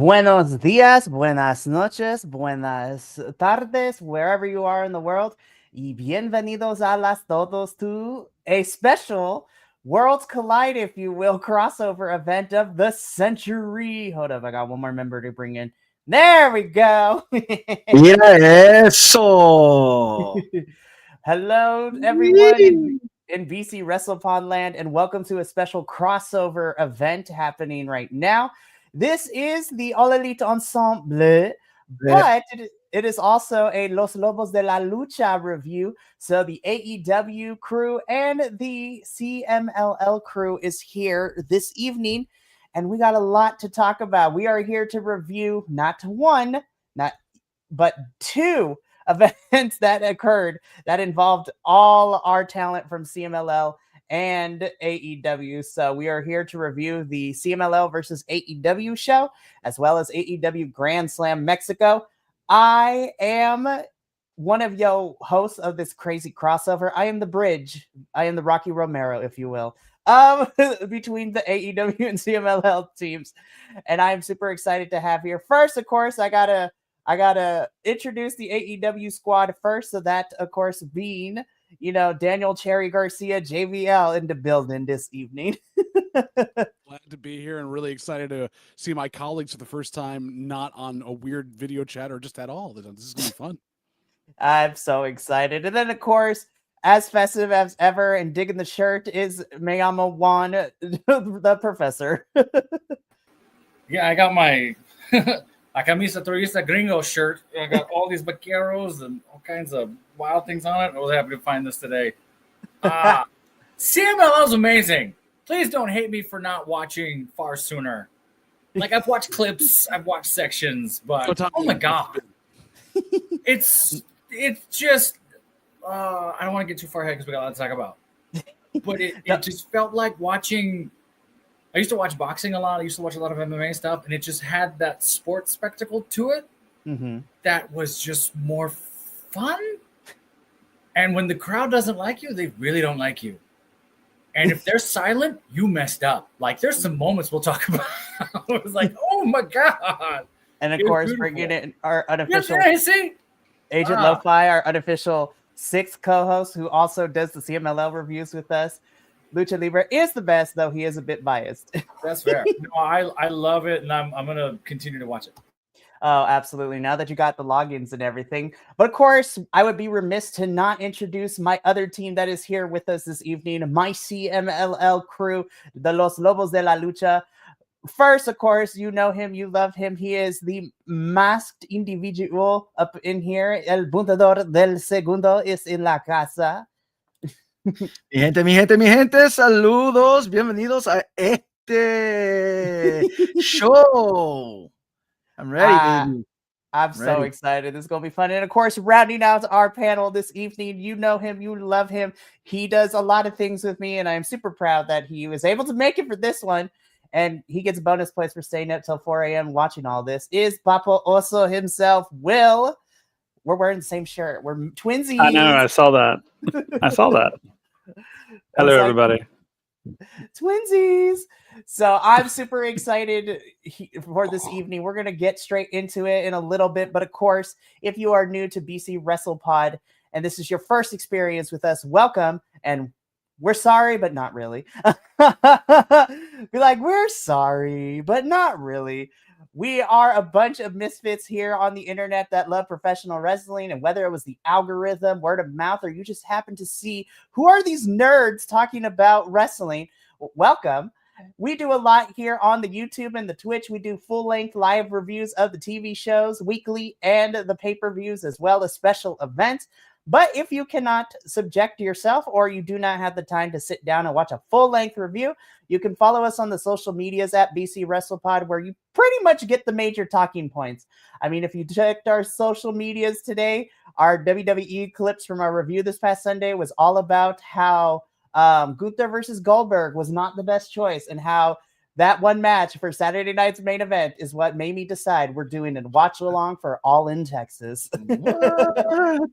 Buenos días, buenas noches, buenas tardes, wherever you are in the world, y bienvenidos a las todos to a special Worlds Collide, if you will, crossover event of the century. Hold up, I got one more member to bring in. There we go. Mira eso. Hello, everyone in BC WrestlePod land, and welcome to a special crossover event happening right now. This is the All Elite Ensemble, but it is also a Los Lobos De Lucha review. So the AEW crew and the CMLL crew is here this evening, and we got a lot to talk about. We are here to review not one, but two events that occurred that involved all our talent from CMLL and AEW. So we are here to review the CMLL versus AEW show, as well as AEW Grand Slam Mexico. I am one of your hosts of this crazy crossover. I am the bridge. I am the Rocky Romero, if you will, between the AEW and CMLL teams. And I'm super excited to have here. First, of course, I gotta introduce the AEW squad first. So that, of course, being Daniel Cherry Garcia, JVL, in the building this evening. Glad to be here and really excited to see my colleagues for the first time, not on a weird video chat or just at all. This is going to be fun. I'm so excited. And then, of course, as festive as ever and digging the shirt is Mayama Juan, the professor. Yeah, I got my La Camisa Turista Gringo shirt. I got all these vaqueros and all kinds of wild things on it. I was happy to find this today. CMLL is amazing. Please don't hate me for not watching far sooner. Like, I've watched clips, I've watched sections, but oh my god, it's just I don't want to get too far ahead because we got a lot to talk about. But it just felt like watching. I used to watch boxing a lot. I used to watch a lot of MMA stuff, and it just had that sports spectacle to it that was just more fun. And when the crowd doesn't like you, they really don't like you. And if they're silent, you messed up. Like, there's some moments we'll talk about. It was like, oh my god! And of course, bringing in our unofficial Agent Lo-Fi, our unofficial sixth co-host, who also does the CMLL reviews with us. Lucha Libre is the best, though he is a bit biased. That's fair. No, I love it, and I'm gonna continue to watch it. Oh, absolutely. Now that you got the logins and everything. But of course, I would be remiss to not introduce my other team that is here with us this evening, my CMLL crew, the Los Lobos de la Lucha. First, of course, you know him, you love him. He is the masked individual up in here. El Buntador del Segundo is in la casa. Mi gente, saludos, bienvenidos a este show. I'm ready, baby. I'm so excited. This is going to be fun. And of course, rounding out our panel this evening, you know him, you love him. He does a lot of things with me, and I'm super proud that he was able to make it for this one. And he gets bonus points for staying up till 4 a.m. watching all this. Is Papo Oso himself, Will. we're wearing the same shirt. We're twinsies. I know. I saw that. Hello, everybody. Twinsies. So I'm super excited for this evening. We're going to get straight into it in a little bit. But of course, if you are new to BC WrestlePod and this is your first experience with us, welcome. And we're sorry, but not really. Be like, we're sorry, but not really. We are a bunch of misfits here on the internet that love professional wrestling, and whether it was the algorithm, word of mouth, or you just happen to see who are these nerds talking about wrestling, welcome. We do a lot here on the YouTube and the Twitch. We do full-length live reviews of the TV shows weekly and the pay-per-views, as well as special events. But if you cannot subject yourself or you do not have the time to sit down and watch a full-length review, you can follow us on the social medias at BC WrestlePod, where you pretty much get the major talking points. I mean, if you checked our social medias today, our WWE clips from our review this past Sunday was all about how Gunther versus Goldberg was not the best choice, and how that one match for Saturday night's main event is what made me decide we're doing a watch along for All in Texas. What?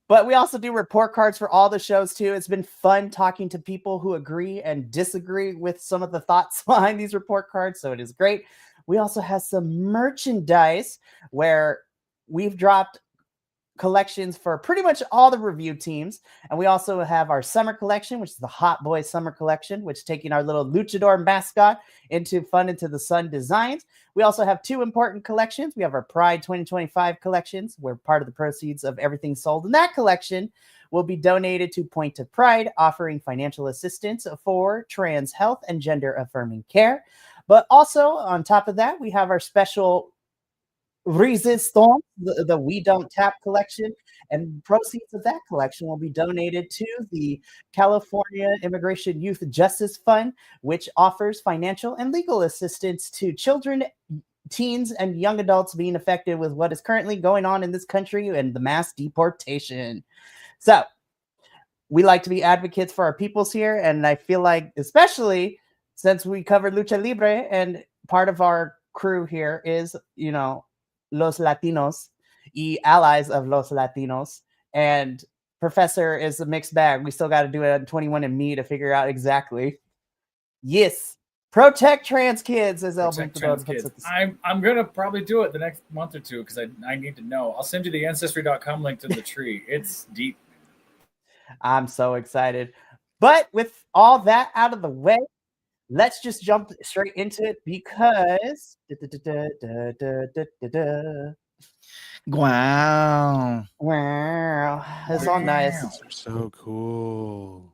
But we also do report cards for all the shows too. It's been fun talking to people who agree and disagree with some of the thoughts behind these report cards, so it is great. We also have some merchandise where we've dropped collections for pretty much all the review teams, and we also have our summer collection, which is the Hot Boy Summer Collection, which is taking our little luchador mascot into the sun designs. We also have two important collections. We have our Pride 2025 collections, where part of the proceeds of everything sold in that collection will be donated to Point of Pride, offering financial assistance for trans health and gender affirming care. But also on top of that, we have our special Resistance, the We Don't Tap collection, and proceeds of that collection will be donated to the California Immigration Youth Justice Fund, which offers financial and legal assistance to children, teens, and young adults being affected with what is currently going on in this country and the mass deportation. So we like to be advocates for our peoples here, and I feel like, especially since we covered Lucha Libre, and part of our crew here is, Los Latinos, allies of Los Latinos, and Professor is a mixed bag. We still got to do it on 21andMe to figure out exactly. Yes, protect trans kids, as Elvin puts. I'm gonna probably do it the next month or two because I need to know. I'll send you the ancestry.com link to the tree. It's deep. I'm so excited. But with all that out of the way, let's just jump straight into it because Wow. It's all nice. Those are so cool.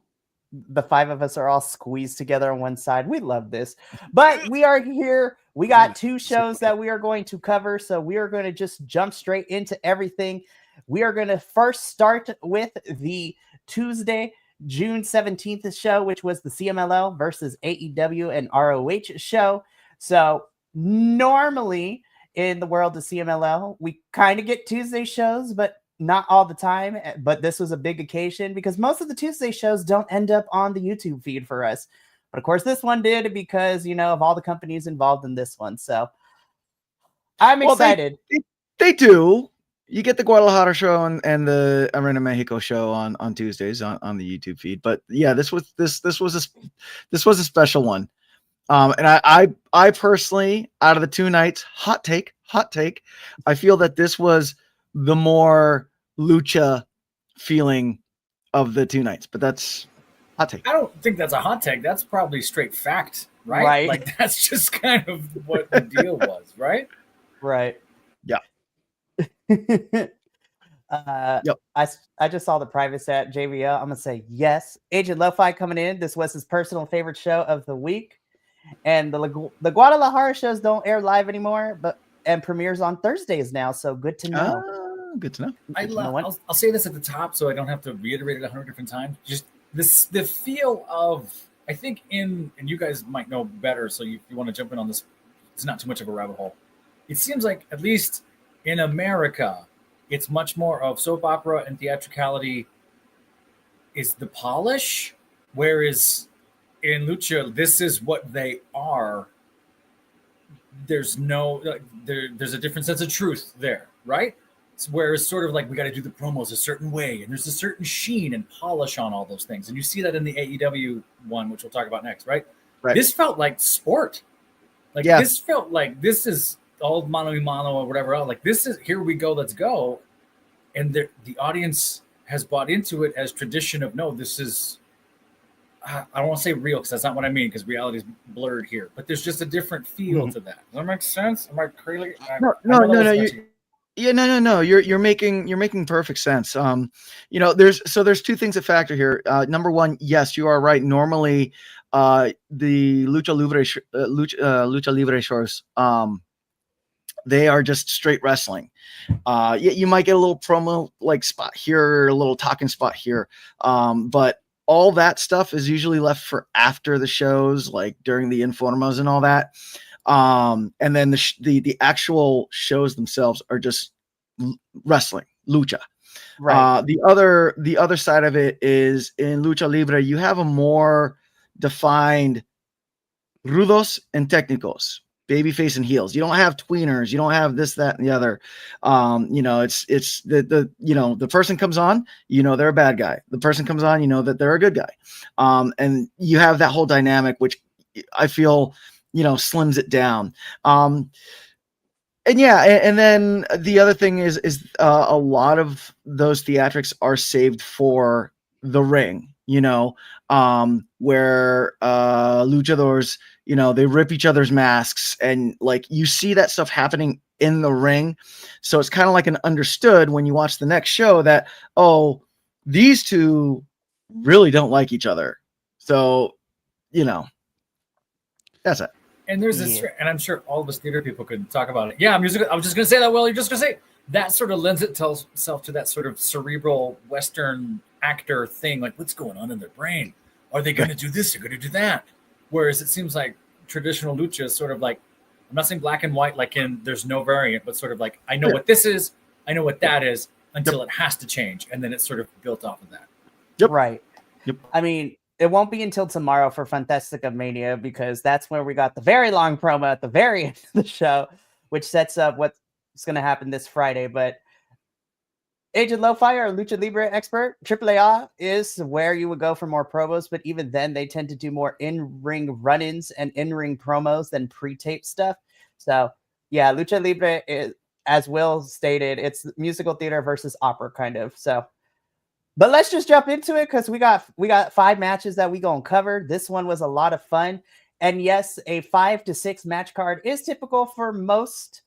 The five of us are all squeezed together on one side. We love this. But we are here. We got two shows that we are going to cover, so we are going to just jump straight into everything. We are going to first start with the Tuesday, June 17th show, which was the CMLL versus AEW and ROH show. So normally in the world of CMLL, we kind of get Tuesday shows, but not all the time. But this was a big occasion because most of the Tuesday shows don't end up on the YouTube feed for us. But of course, this one did because, of all the companies involved in this one. So I'm excited. They do. You get the Guadalajara show and the Arena Mexico show on Tuesdays on the YouTube feed, but yeah, this was a special one. And I personally, out of the two nights, hot take, I feel that this was the more lucha feeling of the two nights, but that's hot take. I don't think that's a hot take. That's probably straight fact, right? Like that's just kind of what the deal was, right? Right. Yeah. Yep. I just saw the private set JVL. I'm gonna say yes. Agent Lo-Fi coming in. This was his personal favorite show of the week, and the Guadalajara shows don't air live anymore, and premieres on Thursdays now. So good to know. Good to know. I'll say this at the top so I don't have to reiterate it 100 different times. Just the feel of, I think and you guys might know better, so you want to jump in on this. It's not too much of a rabbit hole. It seems like, at least in America, it's much more of soap opera and theatricality is the polish, whereas in lucha, this is what they are. There's a different sense of truth there. right? Where it's sort of like we got to do the promos a certain way, and there's a certain sheen and polish on all those things, and you see that in the AEW one, which we'll talk about next, right? This felt like sport. Like this felt like this is all mano a mano or whatever else. Like this is here we go, let's go, and the audience has bought into it as tradition of no, this is. I don't want to say real because that's not what I mean because reality is blurred here. But there's just a different feel to that. Does that make sense? Am I crazy? No. You're making perfect sense. There's two things that factor here. Number one, yes, you are right. Normally, the lucha libre shows, they are just straight wrestling. You might get a little promo like spot here, a little talking spot here, but all that stuff is usually left for after the shows, like during the informos and all that. And then the actual shows themselves are just wrestling, lucha. Right. The other side of it is in lucha libre, you have a more defined rudos and técnicos, babyface and heels. You don't have tweeners. You don't have this, that, and the other. It's the person comes on, they're a bad guy. The person comes on, that they're a good guy. And you have that whole dynamic, which I feel, slims it down. And then the other thing is a lot of those theatrics are saved for the ring, where luchadors, they rip each other's masks and like you see that stuff happening in the ring. So it's kind of like an understood when you watch the next show that, oh, these two really don't like each other. So, that's it. And there's this, and I'm sure all of us theater people could talk about it. Yeah, I was just going to say that. Well, you're just going to say that sort of lends itself to that sort of cerebral Western actor thing. Like, what's going on in their brain? Are they going to do this? They're going to do that. Whereas it seems like traditional lucha is sort of like, I'm not saying black and white, like in there's no variant, but sort of like, I know what this is, I know what that is, until it has to change. And then it's sort of built off of that. Yep. Right. Yep. I mean, it won't be until tomorrow for Fantastica Mania because that's where we got the very long promo at the very end of the show, which sets up what's going to happen this Friday. But Agent Lo-Fi, our Lucha Libre expert, AAA is where you would go for more promos, but even then they tend to do more in-ring run-ins and in-ring promos than pre-tape stuff. So yeah, Lucha Libre is, as Will stated, it's musical theater versus opera kind of. So, but let's just jump into it because we got 5 matches that we gonna cover. This one was a lot of fun. And yes, a 5 to 6 match card is typical for most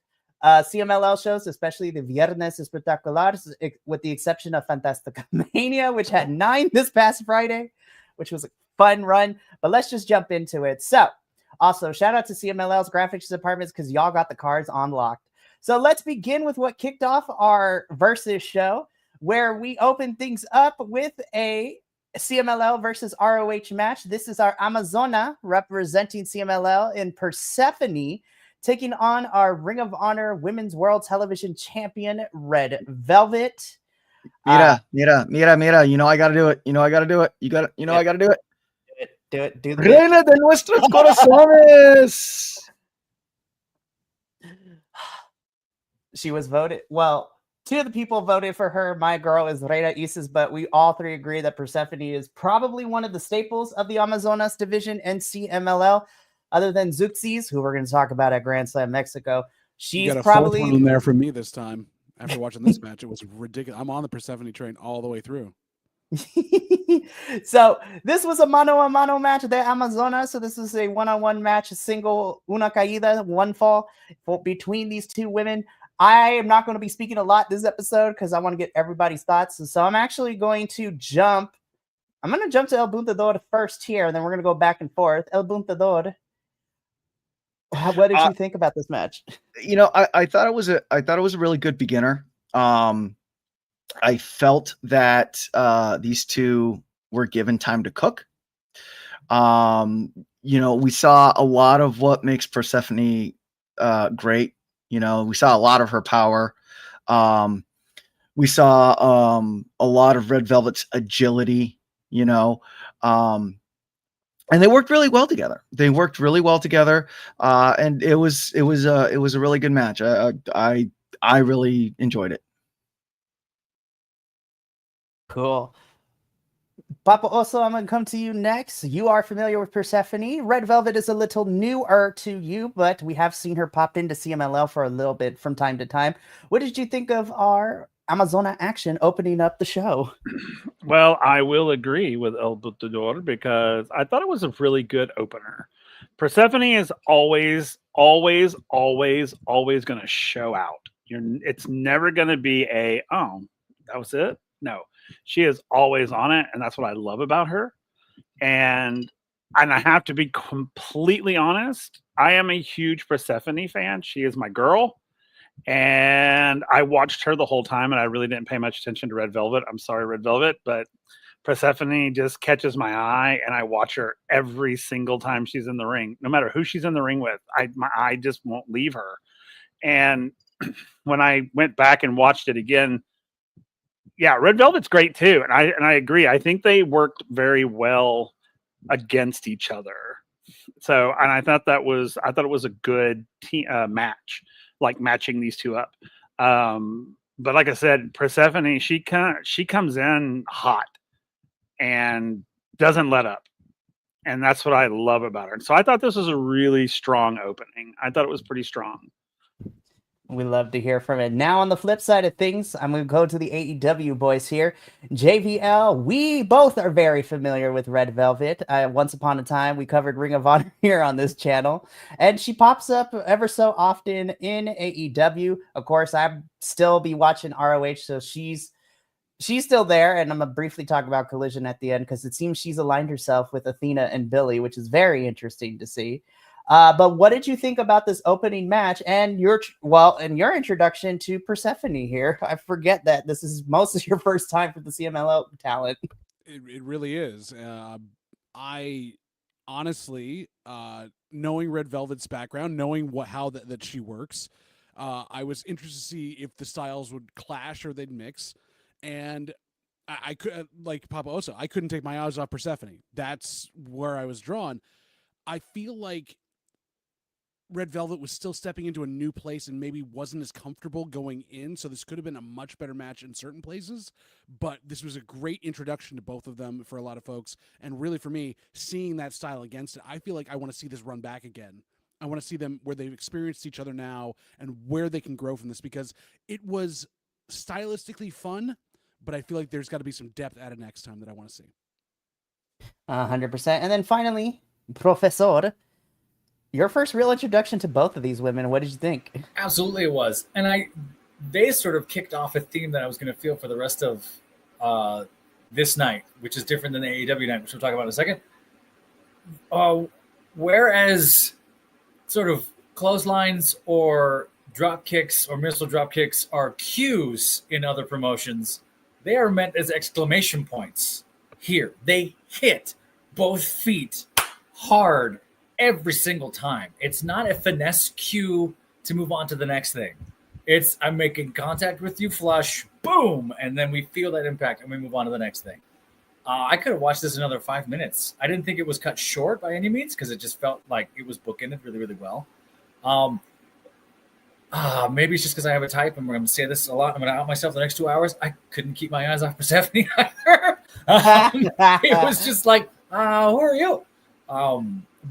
CMLL shows, especially the Viernes Espectaculares, with the exception of Fantastica Mania, which had 9 this past Friday, which was a fun run. But let's just jump into it. So, also, shout out to CMLL's graphics departments because y'all got the cards unlocked. So let's begin with what kicked off our Versus show, where we opened things up with a CMLL versus ROH match. This is our Amazona representing CMLL in Persephone, taking on our Ring of Honor Women's World Television Champion, Red Velvet. Mira. I got to do it. I got to do it. I got to do it. Do it. Do the Reina de nuestros corazones. She was voted. Well, 2 of the people voted for her. My girl is Reina Isis, but we all 3 agree that Persephone is probably one of the staples of the Amazonas division and CMLL. Other than Zuxis, who we're going to talk about at Grand Slam Mexico, she's got a probably 4th one in there for me this time. After watching this match, it was ridiculous. I'm on the Persephone train all the way through. So this was a mano-a-mano match at the Amazonas. So this is a one-on-one match, a single una caída, 1 fall between these 2 women. I am not going to be speaking a lot this episode because I want to get everybody's thoughts. So I'm actually going to jump. I'm going to jump to El Buntador first here, and then we're going to go back and forth. El Buntador, what did you think about this match? I thought it was a really good beginner. I felt that these 2 were given time to cook. We saw a lot of what makes Persephone great. We saw a lot of her power. We saw a lot of Red Velvet's agility, and they worked really well together. And it was a really good match. I I really enjoyed it. Cool. Papa Oso, I'm going to come to you next. You are familiar with Persephone. Red Velvet is a little newer to you, but we have seen her pop into CMLL for a little bit from time to time. What did you think of our Amazona action opening up the show? Well, I will agree with El Butador because I thought it was a really good opener. Persephone is always going to show out. It's never going to be that was it. No, she is always on it, and that's what I love about her. And I have to be completely honest. I am a huge Persephone fan. She is my girl. And I watched her the whole time, and I really didn't pay much attention to Red Velvet. I'm sorry, Red Velvet, but Persephone just catches my eye, and I watch her every single time she's in the ring. No matter who she's in the ring with, my eye just won't leave her. And when I went back and watched it again, yeah, Red Velvet's great too, and I agree. I think they worked very well against each other. So, and I thought it was a good match. Like matching these two up. But like I said, Persephone, she comes in hot and doesn't let up. And that's what I love about her. And so I thought this was a really strong opening. I thought it was pretty strong. We love to hear from it. Now, on the flip side of things, I'm going to go to the AEW boys here. JVL, we both are very familiar with Red Velvet. Once upon a time, we covered Ring of Honor here on this channel, and she pops up ever so often in AEW. Of course, I still be watching ROH, so she's still there, and I'm going to briefly talk about Collision at the end because it seems she's aligned herself with Athena and Billy, which is very interesting to see. But what did you think about this opening match and your introduction to Persephone here? I forget that this is most of your first time for the CMLL talent. It really is. I honestly, knowing Red Velvet's background, knowing how that she works, I was interested to see if the styles would clash or they'd mix. And I could, like Papa Oso, I couldn't take my eyes off Persephone. That's where I was drawn. I feel like Red Velvet was still stepping into a new place and maybe wasn't as comfortable going in. So this could have been a much better match in certain places, but this was a great introduction to both of them for a lot of folks. And really for me, seeing that style against it, I feel like I want to see this run back again. I want to see them where they've experienced each other now and where they can grow from this, because it was stylistically fun, but I feel like there's got to be some depth added next time that I want to see. 100%. And then finally, Professor, your first real introduction to both of these women. What did you think? Absolutely, it was. And they sort of kicked off a theme that I was going to feel for the rest of this night, which is different than the AEW night, which we'll talk about in a second. Whereas sort of clotheslines or drop kicks or missile drop kicks are cues in other promotions, they are meant as exclamation points here. They hit both feet hard every single time. It's not a finesse cue to move on to the next thing. It's I'm making contact with you, flush, boom, and then we feel that impact and we move on to the next thing. I could have watched this another 5 minutes. I didn't think it was cut short by any means because it just felt like it was bookended really, really well. Maybe it's just because I have a type and we're going to say this a lot. I'm going to out myself the next 2 hours. I couldn't keep my eyes off Persephone either. It was just like, who are you?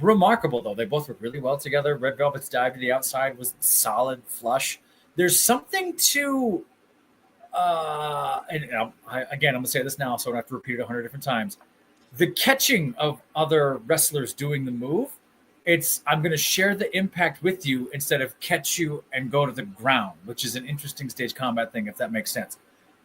Remarkable, though. They both worked really well together. Red Velvet's dive to the outside was solid, flush. There's something to, I'm going to say this now, so I don't have to repeat it 100 different times. The catching of other wrestlers doing the move, I'm going to share the impact with you instead of catch you and go to the ground, which is an interesting stage combat thing, if that makes sense.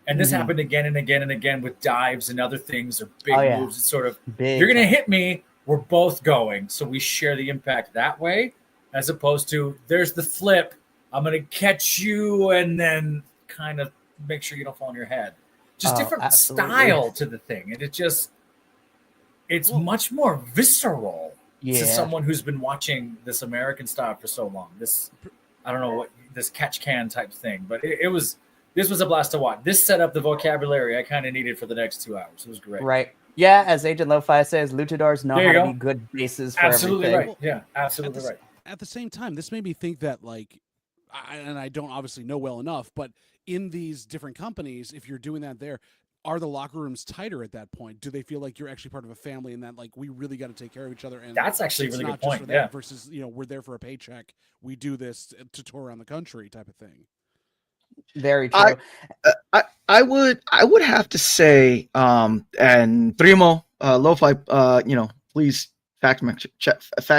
And this happened again and again and again with dives and other things or big moves. It's sort of, you're going to hit me, we're both going. So we share the impact that way, as opposed to there's the flip. I'm going to catch you and then kind of make sure you don't fall on your head. Just different style to the thing. And it's much more visceral to someone who's been watching this American style for so long. This, I don't know what this catch can type thing, but this was a blast to watch. This set up the vocabulary I kind of needed for the next 2 hours. It was great. Right. Yeah, as Agent Lo-Fi says, luchadors know how to be good bases for absolutely everything. Right. Yeah, absolutely right. At the same time, this made me think that, like, and I don't obviously know well enough, but in these different companies, if you're doing that there, are the locker rooms tighter at that point? Do they feel like you're actually part of a family and that like we really got to take care of each other? And that's actually a really good point. Yeah. Versus, we're there for a paycheck. We do this to tour around the country type of thing. Very true. I would have to say, and Primo, Lo-Fi, please fact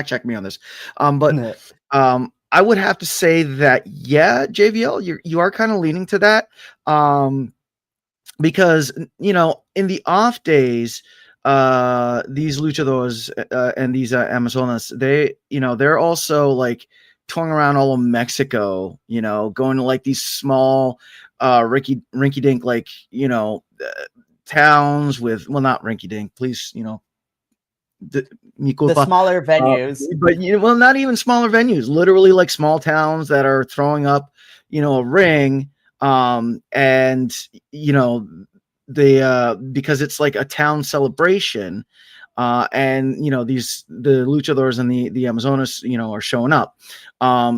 check me on this. But I would have to say that, yeah, JVL, you are kind of leaning to that. Because, in the off days, these luchadores and these Amazonas, they're also like touring around all of Mexico, going to like these small rinky dink, like, towns with, well, not rinky dink, please, the smaller venues, but not even smaller venues, literally like small towns that are throwing up, a ring. And they because it's like a town celebration, and the luchadors and the Amazonas, are showing up.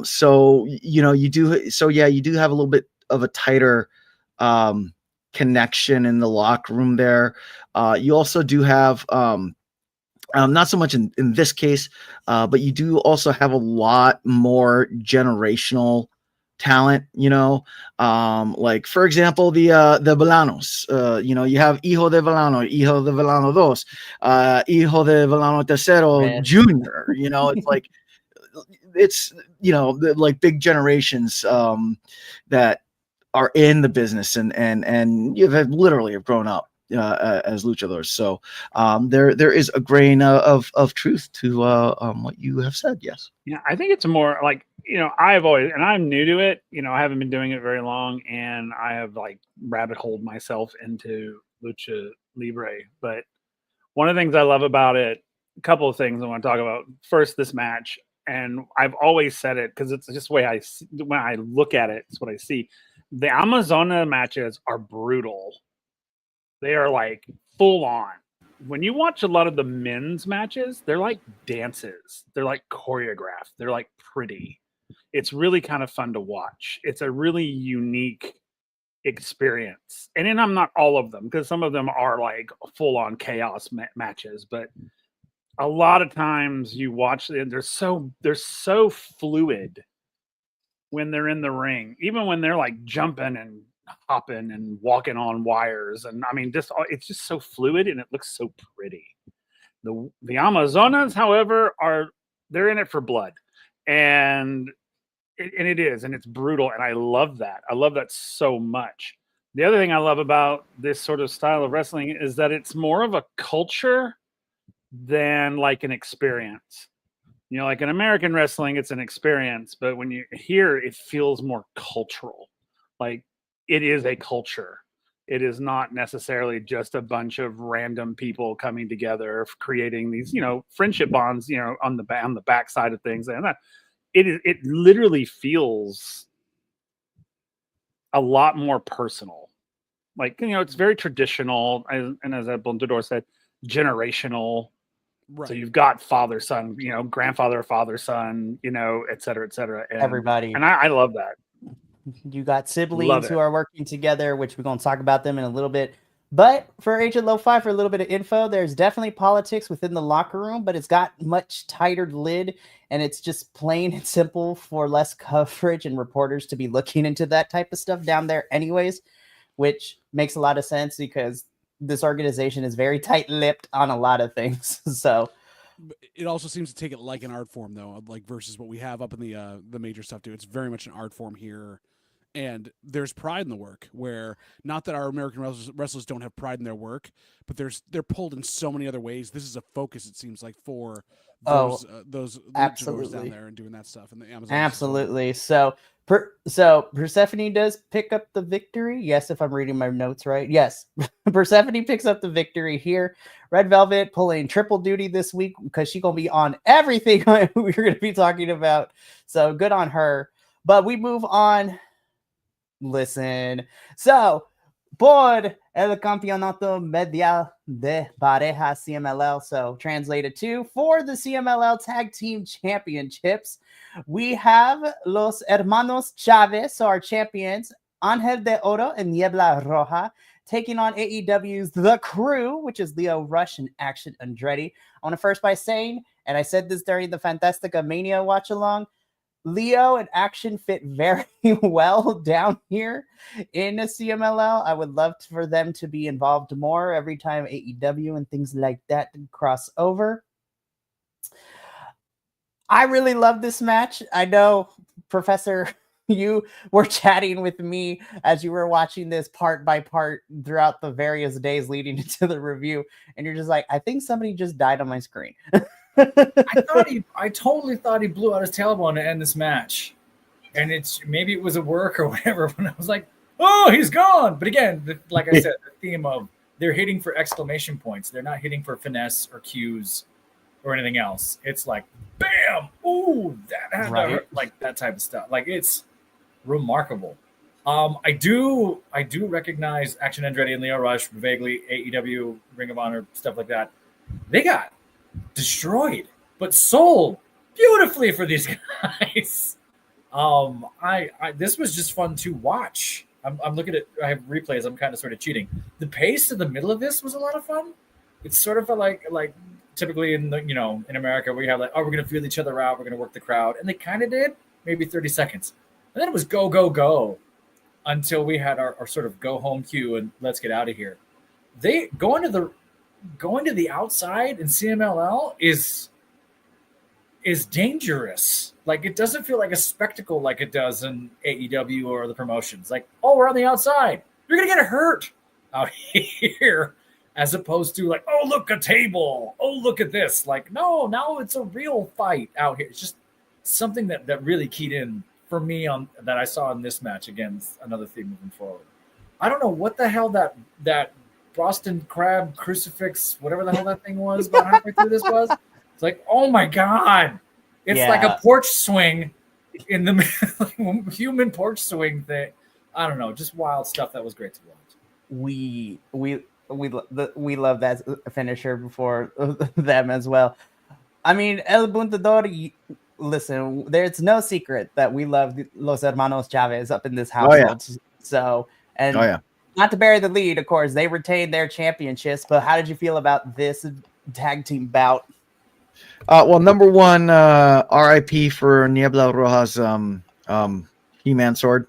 So you do have a little bit of a tighter connection in the locker room there. You also do have not so much in this case, but you do also have a lot more generational talent, like for example, the Velanos, you have Hijo de Velano dos, Hijo de Velano tercero Junior, it's like, it's, like big generations that are in the business and you have literally grown up as luchadors. So there is a grain of truth to what you have said. Yes. Yeah, I think it's more like, I've always, and I'm new to it, I haven't been doing it very long, and I have like rabbit holed myself into Lucha Libre. But one of the things I love about it, a couple of things I want to talk about. First, this match, and I've always said it because it's just the way when I look at it, it's what I see. The Amazona matches are brutal. They are like full on. When you watch a lot of the men's matches, they're like dances. They're like choreographed. They're like pretty. It's really kind of fun to watch. It's a really unique experience. And then I'm not all of them, because some of them are like full on chaos matches, but a lot of times you watch them, they're so fluid when they're in the ring, even when they're like jumping and hopping and walking on wires, and I mean, it's just so fluid and it looks so pretty. The Amazonas, however, they're in it for blood, and it is, and it's brutal, and I love that. I love that so much. The other thing I love about this sort of style of wrestling is that it's more of a culture than like an experience. Like in American wrestling, it's an experience, but when you hear it, feels more cultural. Like, it is a culture. It is not necessarily just a bunch of random people coming together, creating these, friendship bonds, on the backside of things. And it literally feels a lot more personal. Like, it's very traditional. And as Bondador said, generational. Right. So you've got father, son, grandfather, father, son, et cetera, et cetera. And everybody. And I love that. You got siblings who are working together, which we're going to talk about them in a little bit. But for Agent Lo-Fi, for a little bit of info, there's definitely politics within the locker room, but it's got much tighter lid, and it's just plain and simple for less coverage and reporters to be looking into that type of stuff down there anyways, which makes a lot of sense because this organization is very tight-lipped on a lot of things. So it also seems to take it like an art form, though, like versus what we have up in the major stuff too. It's very much an art form here, and there's pride in the work. Where not that our American wrestlers don't have pride in their work, but they're pulled in so many other ways. This is a focus, it seems like, for those luchadors down there and doing that stuff in the Amazon. Absolutely. So Persephone does pick up the victory. Yes, if I'm reading my notes right. Yes, Persephone picks up the victory here. Red Velvet pulling triple duty this week because she's going to be on everything we're going to be talking about. So good on her. But we move on. Listen. So, Bod El Campeonato Mundial de Pareja CMLL. So translated to, for the CMLL Tag Team Championships, we have Los Hermanos Chavez, so our champions, Angel de Oro and Niebla Roja, taking on AEW's The Crew, which is Lio Rush and Action Andretti. I want to first by saying, and I said this during the Fantastica Mania watch along, Leo and Action fit very well down here in a CMLL. I would love for them to be involved more every time AEW and things like that cross over. I really love this match. I know, Professor, you were chatting with me as you were watching this part by part throughout the various days leading into the review, and you're just like, I think somebody just died on my screen. I totally thought he blew out his tailbone to end this match, and maybe it was a work or whatever. When I was like, "Oh, he's gone!" But again, like I said, the theme of they're hitting for exclamation points. They're not hitting for finesse or cues or anything else. It's like, bam, ooh, that had to hurt, like that type of stuff. Like, it's remarkable. I do recognize Action Andretti and Lio Rush vaguely, AEW, Ring of Honor, stuff like that. They got destroyed, but sold beautifully for these guys. This was just fun to watch. I'm looking at, I have replays. I'm kind of sort of cheating. The pace in the middle of this was a lot of fun. It sort of felt like typically in in America we have like, oh, we're gonna feel each other out, we're gonna work the crowd, and they kind of did, maybe 30 seconds, and then it was go go go until we had our sort of go home cue and let's get out of here. They going to the outside in CMLL is dangerous. Like, it doesn't feel like a spectacle like it does in AEW or the promotions. Like, oh, we're on the outside, you're gonna get hurt out here, as opposed to like, oh, look, a table, oh, look at this. Like, no, now it's a real fight out here. It's just something that really keyed in for me on that I saw in this match. Again, another theme moving forward. I don't know what the hell that Boston crab crucifix, whatever the hell that thing was, about halfway through this was. It's like, oh my God. It's like a porch swing in the human porch swing thing. I don't know, just wild stuff that was great to watch. We love that finisher before them as well. I mean, El Buntador, listen, there's no secret that we love Los Hermanos Chavez up in this household. Oh, yeah. So, and not to bury the lead, of course, they retained their championships, but how did you feel about this tag team bout? Well, number one, RIP for Niebla Roja's He-Man sword.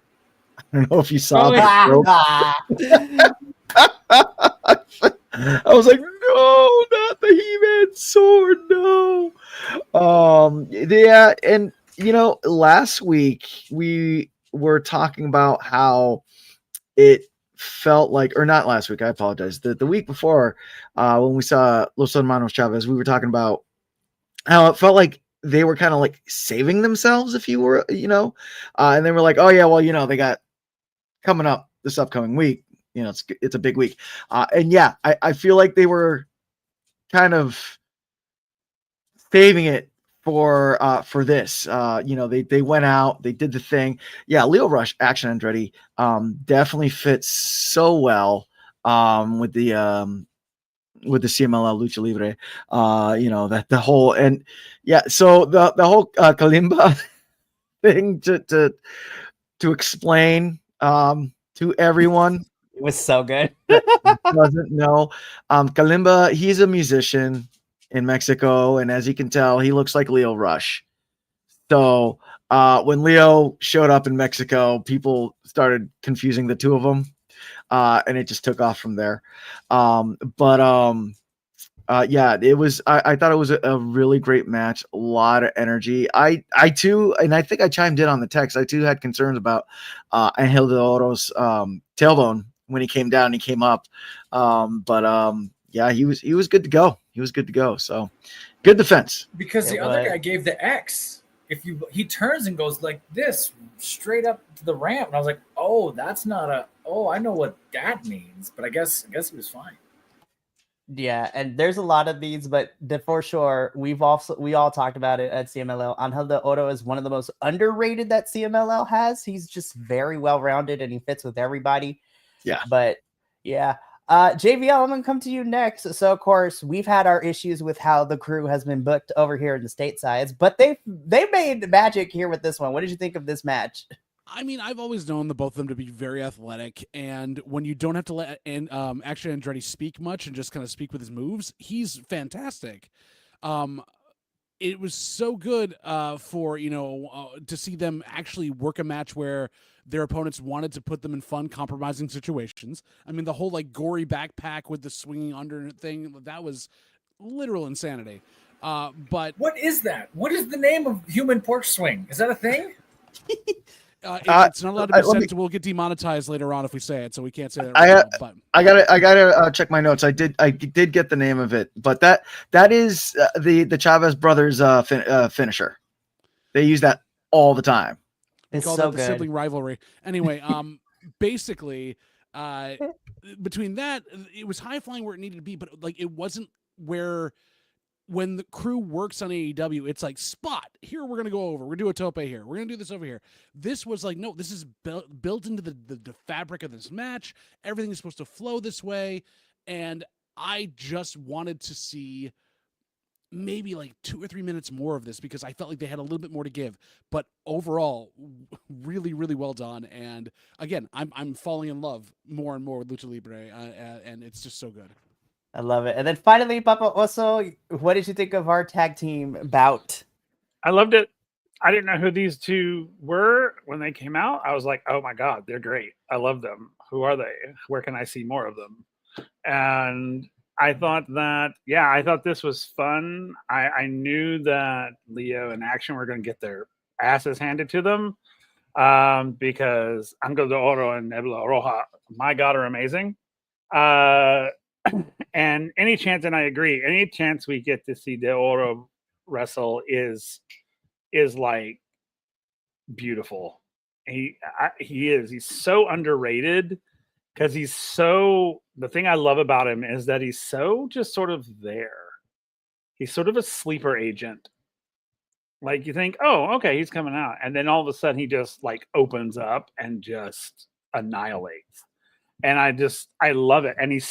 I don't know if you saw that. I was like, no, not the He-Man sword, no. Yeah, and last week we were talking about how it felt like, or not last week, I apologize. The week before, when we saw Los Hermanos Chavez, we were talking about how it felt like they were kind of like saving themselves, if you were, and they were like, oh yeah, well, they got coming up this upcoming week. It's a big week. And yeah, I feel like they were kind of saving it for this. They went out, they did the thing. Yeah, Lio Rush, Action Andretti, definitely fits so well with the CMLL Lucha Libre. That the whole, and yeah, so the whole Kalimba thing to explain to everyone. It was so good. Doesn't know. Kalimba, he's a musician in Mexico, and as you can tell, he looks like Lio Rush. So when Lio showed up in Mexico, people started confusing the two of them, and it just took off from there. Yeah, it was. I thought it was a really great match. A lot of energy. I too, and I think I chimed in on the text. I too had concerns about Angel de Oro's tailbone when he came down. He came up, yeah, he was good to go. He was good to go. So good defense. Because the other guy gave the X. He turns and goes like this straight up to the ramp, and I was like, oh, that's not a. Oh, I know what that means, but I guess he was fine. Yeah, and there's a lot of these, but for sure, we all talked about it at CMLL. Angel de Oro is one of the most underrated that CMLL has. He's just very well rounded, and he fits with everybody. Yeah, but yeah, JVL, I'm gonna come to you next. So of course we've had our issues with how the crew has been booked over here in the statesides, but they made magic here with this one. What did you think of this match? I mean, I've always known the both of them to be very athletic, and when you don't have to let actually Andretti speak much and just kind of speak with his moves, he's fantastic. It was so good for to see them actually work a match where their opponents wanted to put them in fun, compromising situations. I mean, the whole like gory backpack with the swinging under thing, that was literal insanity. But what is that? What is the name of human porch swing? Is that a thing? It's not allowed to be said. We'll get demonetized later on if we say it, so we can't say that. But I gotta check my notes. I did get the name of it, but that is the Chavez brothers finisher. They use that all the time. It's call so that the good. sibling rivalry. Anyway, basically, between that, it was high flying where it needed to be, but like it wasn't where. When the crew works on AEW, it's like, spot, here we're going to go over. We're going to do a tope here. We're going to do this over here. This was like, no, this is built into the fabric of this match. Everything is supposed to flow this way. And I just wanted to see maybe like 2 or 3 minutes more of this because I felt like they had a little bit more to give. But overall, really, really well done. And again, I'm falling in love more and more with Lucha Libre, and it's just so good. I love it. And then finally, Papa Oso, what did you think of our tag team bout? I loved it. I didn't know who these two were when they came out. I was like, oh my God, they're great. I love them. Who are they? Where can I see more of them? And I thought this was fun. I knew that Leo and Action were going to get their asses handed to them because Angel de Oro and Nebula Roja, my God, are amazing. And any chance, and I agree, any chance we get to see De Oro wrestle is like beautiful. He's so underrated because the thing I love about him is that he's so just sort of there. He's sort of a sleeper agent. Like you think, oh, okay, he's coming out. And then all of a sudden he just like opens up and just annihilates. And I love it. And he's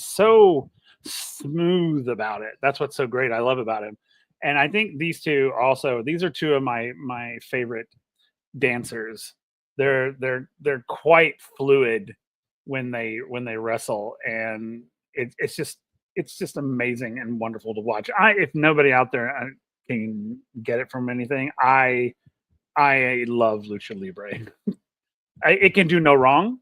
so smooth about it. That's what's so great. I love about him. And I think these are two of my favorite dancers. They're quite fluid when they wrestle. And it's just amazing and wonderful to watch. If nobody out there can get it from anything, I love Lucha Libre. It can do no wrong.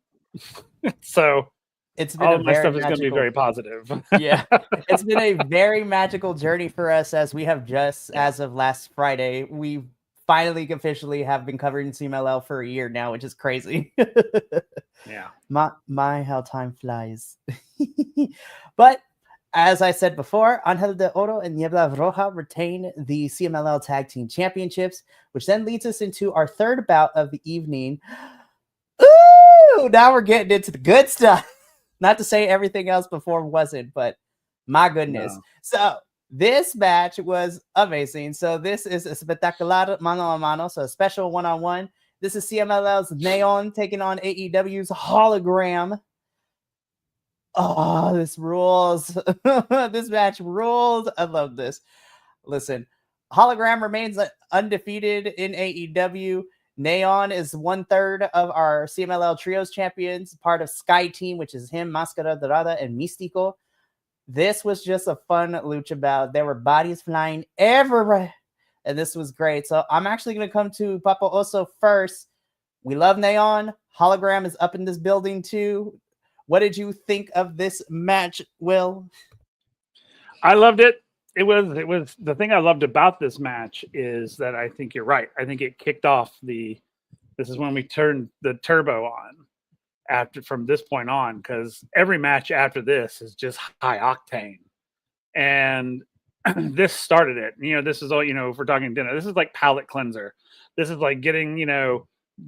So it's been all my stuff is going to be very positive. Yeah, it's been a very magical journey for us as we have just, as of last Friday, we finally officially have been covering CMLL for a year now, which is crazy. Yeah. My how time flies. But as I said before, Angel de Oro and Niebla Roja retain the CMLL Tag Team Championships, which then leads us into our third bout of the evening. Ooh, now we're getting into the good stuff. Not to say everything else before wasn't, but my goodness. No. So this match was amazing. So this is a spectacular mano a mano, so a special one-on-one. This is CMLL's Neon taking on AEW's Hologram. Oh, this rules. This match rules. I love this. Listen, Hologram remains undefeated in AEW. Neon is 1/3 of our CMLL Trios champions, part of Sky Team, which is him, Máscara Dorada, and Místico. This was just a fun lucha bout. There were bodies flying everywhere, and this was great. So I'm actually going to come to Papa Oso first. We love Neon. Hologram is up in this building too. What did you think of this match, Will? I loved it. It was the thing I loved about this match is that I think you're right. I think it kicked off this is when we turned the turbo on from this point on, because every match after this is just high octane. And this started it. This is all, if we're talking dinner, this is like palate cleanser. This is like getting,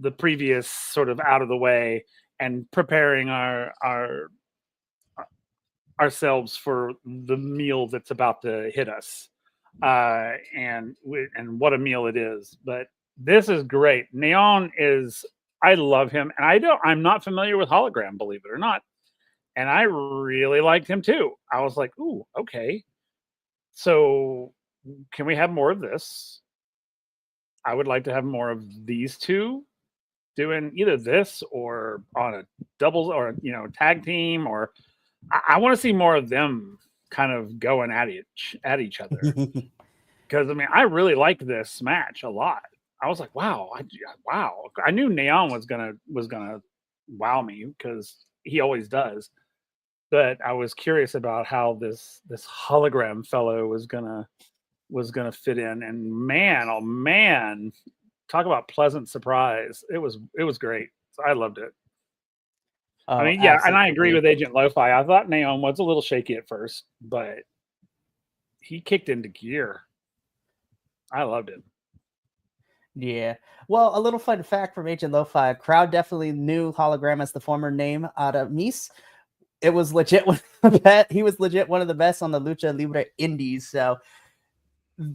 the previous sort of out of the way and preparing ourselves for the meal that's about to hit us, and what a meal it is. But this is great. Neon I love him, and I'm not familiar with Hologram, believe it or not. and I really liked him too. I was like, ooh, okay. So can we have more of this? I would like to have more of these two doing either this or on a doubles or tag team, or I want to see more of them kind of going at each other. Because I mean, I really liked this match a lot. I was like, wow, wow. I knew Neon was gonna wow me because he always does. But I was curious about how this hologram fellow was gonna fit in. And man, oh man, talk about pleasant surprise. It was great. So I loved it. Oh, I mean, yeah, absolutely. and I agree with Agent Lo-Fi. I thought Neon was a little shaky at first, but he kicked into gear. I loved it. Yeah. Well, a little fun fact from Agent Lo-Fi, crowd definitely knew Hologram as the former name Aramis. It was legit he was legit one of the best on the Lucha Libre Indies. So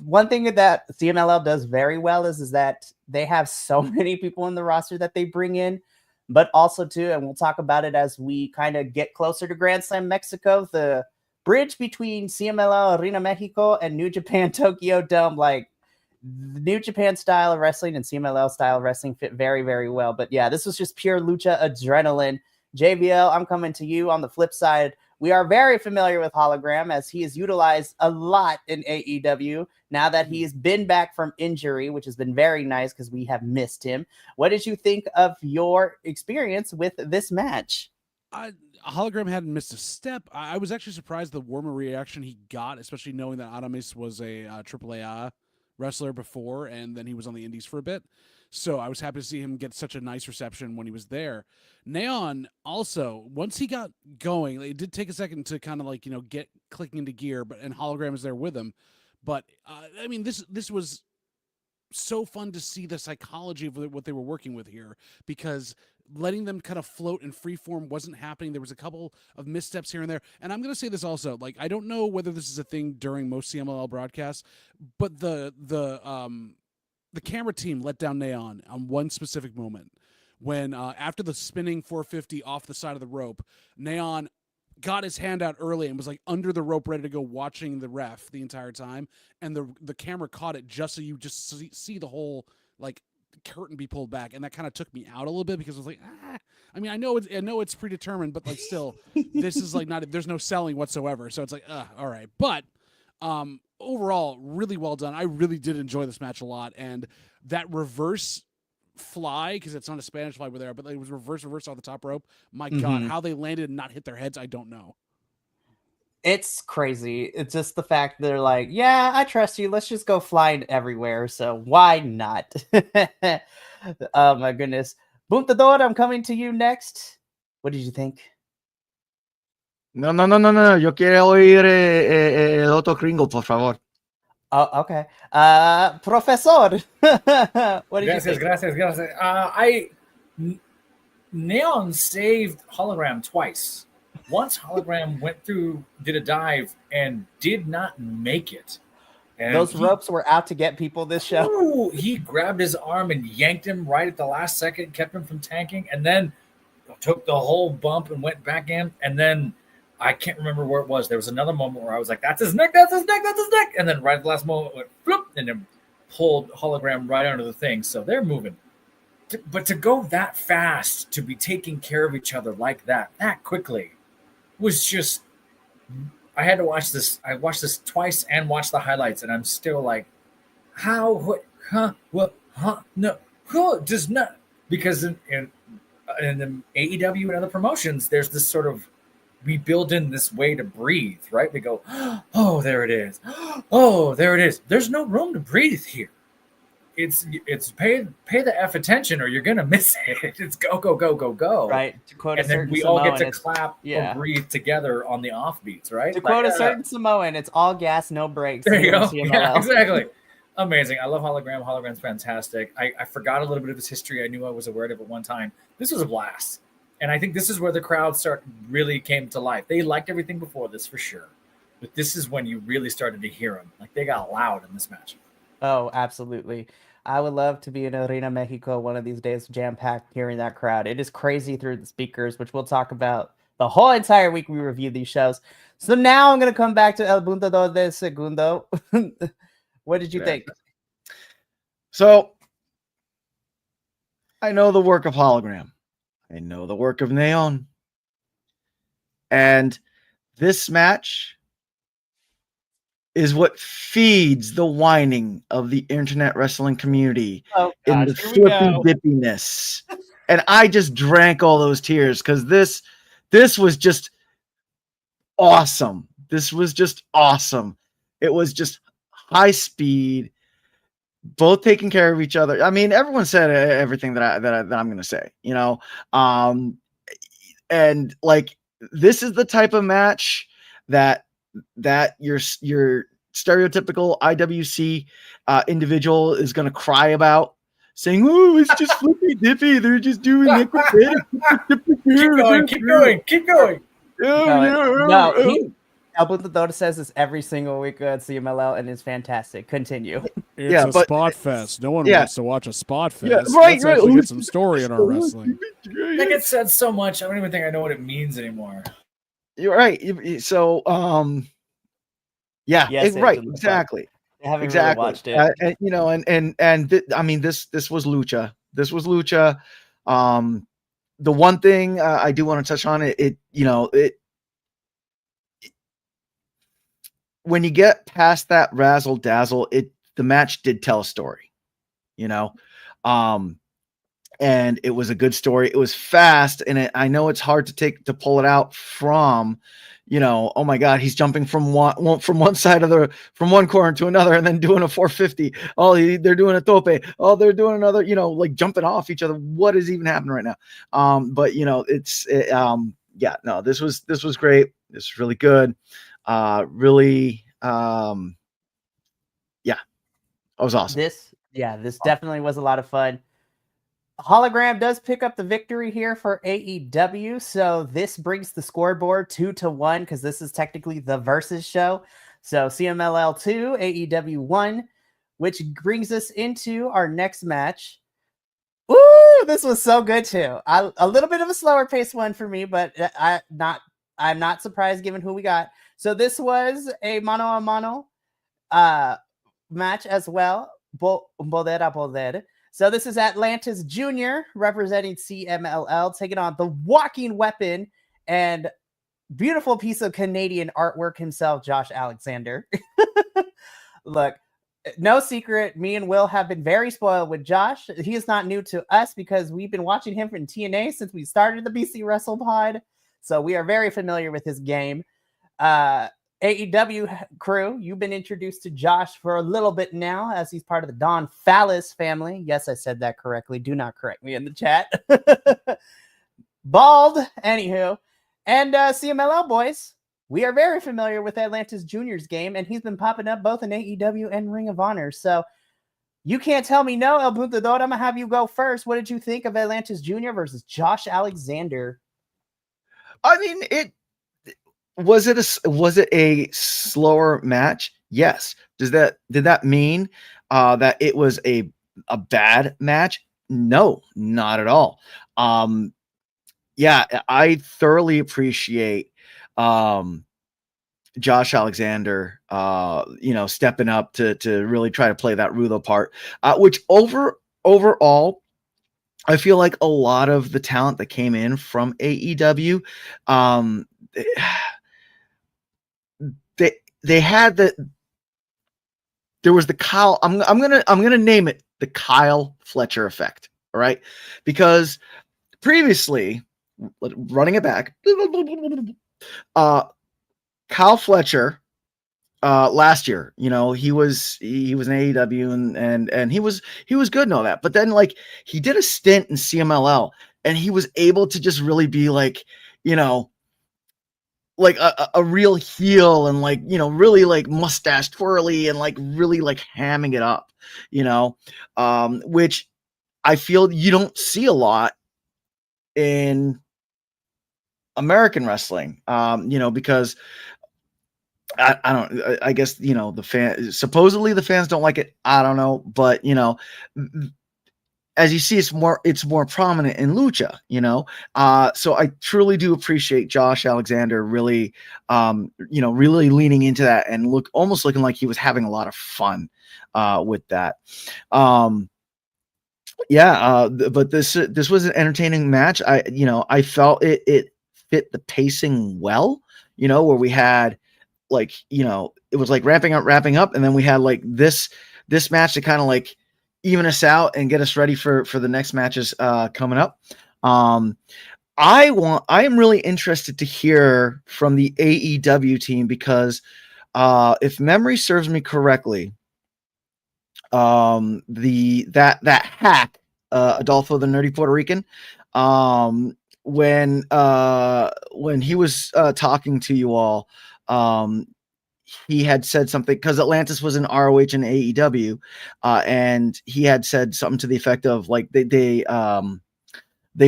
one thing that CMLL does very well is that they have so many people in the roster that they bring in, but also too, and we'll talk about it as we kind of get closer to Grand Slam Mexico, the bridge between CMLL Arena Mexico and New Japan Tokyo Dome, like the New Japan style of wrestling and CMLL style of wrestling fit very, very well. But yeah, this was just pure lucha adrenaline. JVL, I'm coming to you on the flip side. We are very familiar with Hologram as he is utilized a lot in AEW now that he has been back from injury, which has been very nice because we have missed him. What did you think of your experience with this match? Hologram hadn't missed a step. I was actually surprised the warmer reaction he got, especially knowing that Aramis was a AAA wrestler before, and then he was on the indies for a bit. So I was happy to see him get such a nice reception when he was there. Neon also, once he got going, it did take a second to kind of get clicking into gear, and Hologram is there with him. But I mean, this was so fun to see the psychology of what they were working with here, because letting them kind of float in free form wasn't happening. There was a couple of missteps here and there. And I'm going to say this also, I don't know whether this is a thing during most CMLL broadcasts, but the camera team let down Neon on one specific moment when after the spinning 450 off the side of the rope, Neon got his hand out early and was under the rope ready to go, watching the ref the entire time, and the camera caught it just so you just see the whole curtain be pulled back, and that kind of took me out a little bit because I was I mean, I know it's predetermined, but still this is not, there's no selling whatsoever, so it's all right. But overall, really well done. I really did enjoy this match a lot, and that reverse fly, because it's not a Spanish fly with there, but it was reverse off the top rope. My God, how they landed and not hit their heads, I don't know. It's crazy. It's just the fact they're like, yeah, I trust you. Let's just go flying everywhere. So why not? Oh my goodness. Buntador, I'm coming to you next. What did you think? No. Yo quiero oír el otro gringo, por favor. Oh, okay. Professor, what did you think? Gracias. Neon saved Hologram twice. Once Hologram went through, did a dive, and did not make it. And those ropes were out to get people this show. Ooh, he grabbed his arm and yanked him right at the last second, kept him from tanking, and then took the whole bump and went back in. And then I can't remember where it was. There was another moment where I was like, that's his neck. And then right at the last moment, it went flip, and then pulled Hologram right under the thing. So they're moving. But to go that fast, to be taking care of each other like that quickly, was just, I had to watch this. I watched this twice and watched the highlights, and I'm still like, how, what, huh, what, huh, no, who does not, because in the AEW and other promotions, there's this sort of, we build in this way to breathe, right? We go, oh, there it is. Oh, there it is. There's no room to breathe here. It's pay the F attention or you're gonna miss it. It's go. Right. To quote and then we all get to clap or breathe together on the offbeats, right? To quote a certain Samoan, it's all gas, no brakes. There you go. Yeah, exactly. Amazing. I love Hologram. Hologram's fantastic. I forgot a little bit of his history. I knew I was aware of it at one time. This was a blast. And I think this is where the crowd really came to life. They liked everything before this for sure. But this is when you really started to hear them. They got loud in this match. Oh, absolutely. I would love to be in Arena Mexico one of these days, jam-packed, hearing that crowd. It is crazy through the speakers, which we'll talk about The whole entire week we reviewed these shows. So now I'm going to come back to El Punto de Segundo. What did you think? So I know the work of Hologram. I know the work of Neon. And this match is what feeds the whining of the internet wrestling community in the flippy dippiness. And I just drank all those tears because this was just awesome. This was just awesome. It was just high speed, both taking care of each other. I mean, everyone said everything that I'm going to say, you know, and like this is the type of match that your stereotypical IWC individual is going to cry about, saying, "Oh, it's just flippy dippy. They're just doing it." Keep going. El Punto says this every single week at CMLL, and it's fantastic. Continue. It's a spot fest. No one wants to watch a spot fest. Yeah, right. Let's actually get some story in our wrestling. Like it said so much, I don't even think I know what it means anymore. You're right. So, yeah, right, exactly. I haven't really watched it. And, you know, I mean, this was Lucha. This was Lucha. The one thing I do want to touch on it, when you get past that razzle dazzle, the match did tell a story, you know, and it was a good story. It was fast, and I know it's hard to pull it out from, you know, oh my God, he's jumping from one side of from one corner to another and then doing a 450. Oh, they're doing a tope. Oh, they're doing another, you know, like jumping off each other. What is even happening right now? But you know, this was great. This was really good. Really, it was awesome. This definitely was a lot of fun. Hologram does pick up the victory here for AEW, so this brings the scoreboard 2-1 because this is technically the versus show. So CMLL 2, AEW 1, which brings us into our next match. Ooh, this was so good too. A little bit of a slower paced one for me, but I'm not surprised given who we got. So this was a mano a mano match as well. Poder a poder. So this is Atlantis Jr. representing CMLL, taking on the walking weapon and beautiful piece of Canadian artwork himself, Josh Alexander. Look, no secret, me and Will have been very spoiled with Josh. He is not new to us because we've been watching him from TNA since we started the BC Wrestle Pod. So we are very familiar with his game. AEW crew, you've been introduced to Josh for a little bit now as he's part of the Don Fallis family. Yes, I said that correctly. Do not correct me in the chat. Bald, anywho. And CMLL boys, we are very familiar with Atlantis Jr.'s game, and he's been popping up both in AEW and Ring of Honor. So you can't tell me no, El Puntador. I'm going to have you go first. What did you think of Atlantis Jr. versus Josh Alexander? I mean, was it a slower match? Yes. Did that mean that it was a bad match? No, not at all. Yeah, I thoroughly appreciate Josh Alexander stepping up to really try to play that Rulo part, which overall I feel like a lot of the talent that came in from AEW, they had there was the Kyle. I'm gonna name it the Kyle Fletcher effect. All right, because previously, running it back, Kyle Fletcher last year, he was in AEW and he was good and all that, but then like he did a stint in CMLL and he was able to just really be like, like a real heel and like, really like mustache twirly and like really like hamming it up, which I feel you don't see a lot in American wrestling, because I guess, the supposedly the fans don't like it. I don't know, but as you see, it's more prominent in lucha, you know. So I truly do appreciate Josh Alexander really, really leaning into that and almost looking like he was having a lot of fun with that. But this was an entertaining match. I felt it fit the pacing well, where we had it was like ramping up, and then we had like this match to kind of like even us out and get us ready for the next matches coming up. I am really interested to hear from the AEW team because if memory serves me correctly, that hack Adolfo the Nerdy Puerto Rican, when he was talking to you all, he had said something because Atlantis was in ROH and AEW, and he had said something to the effect of like they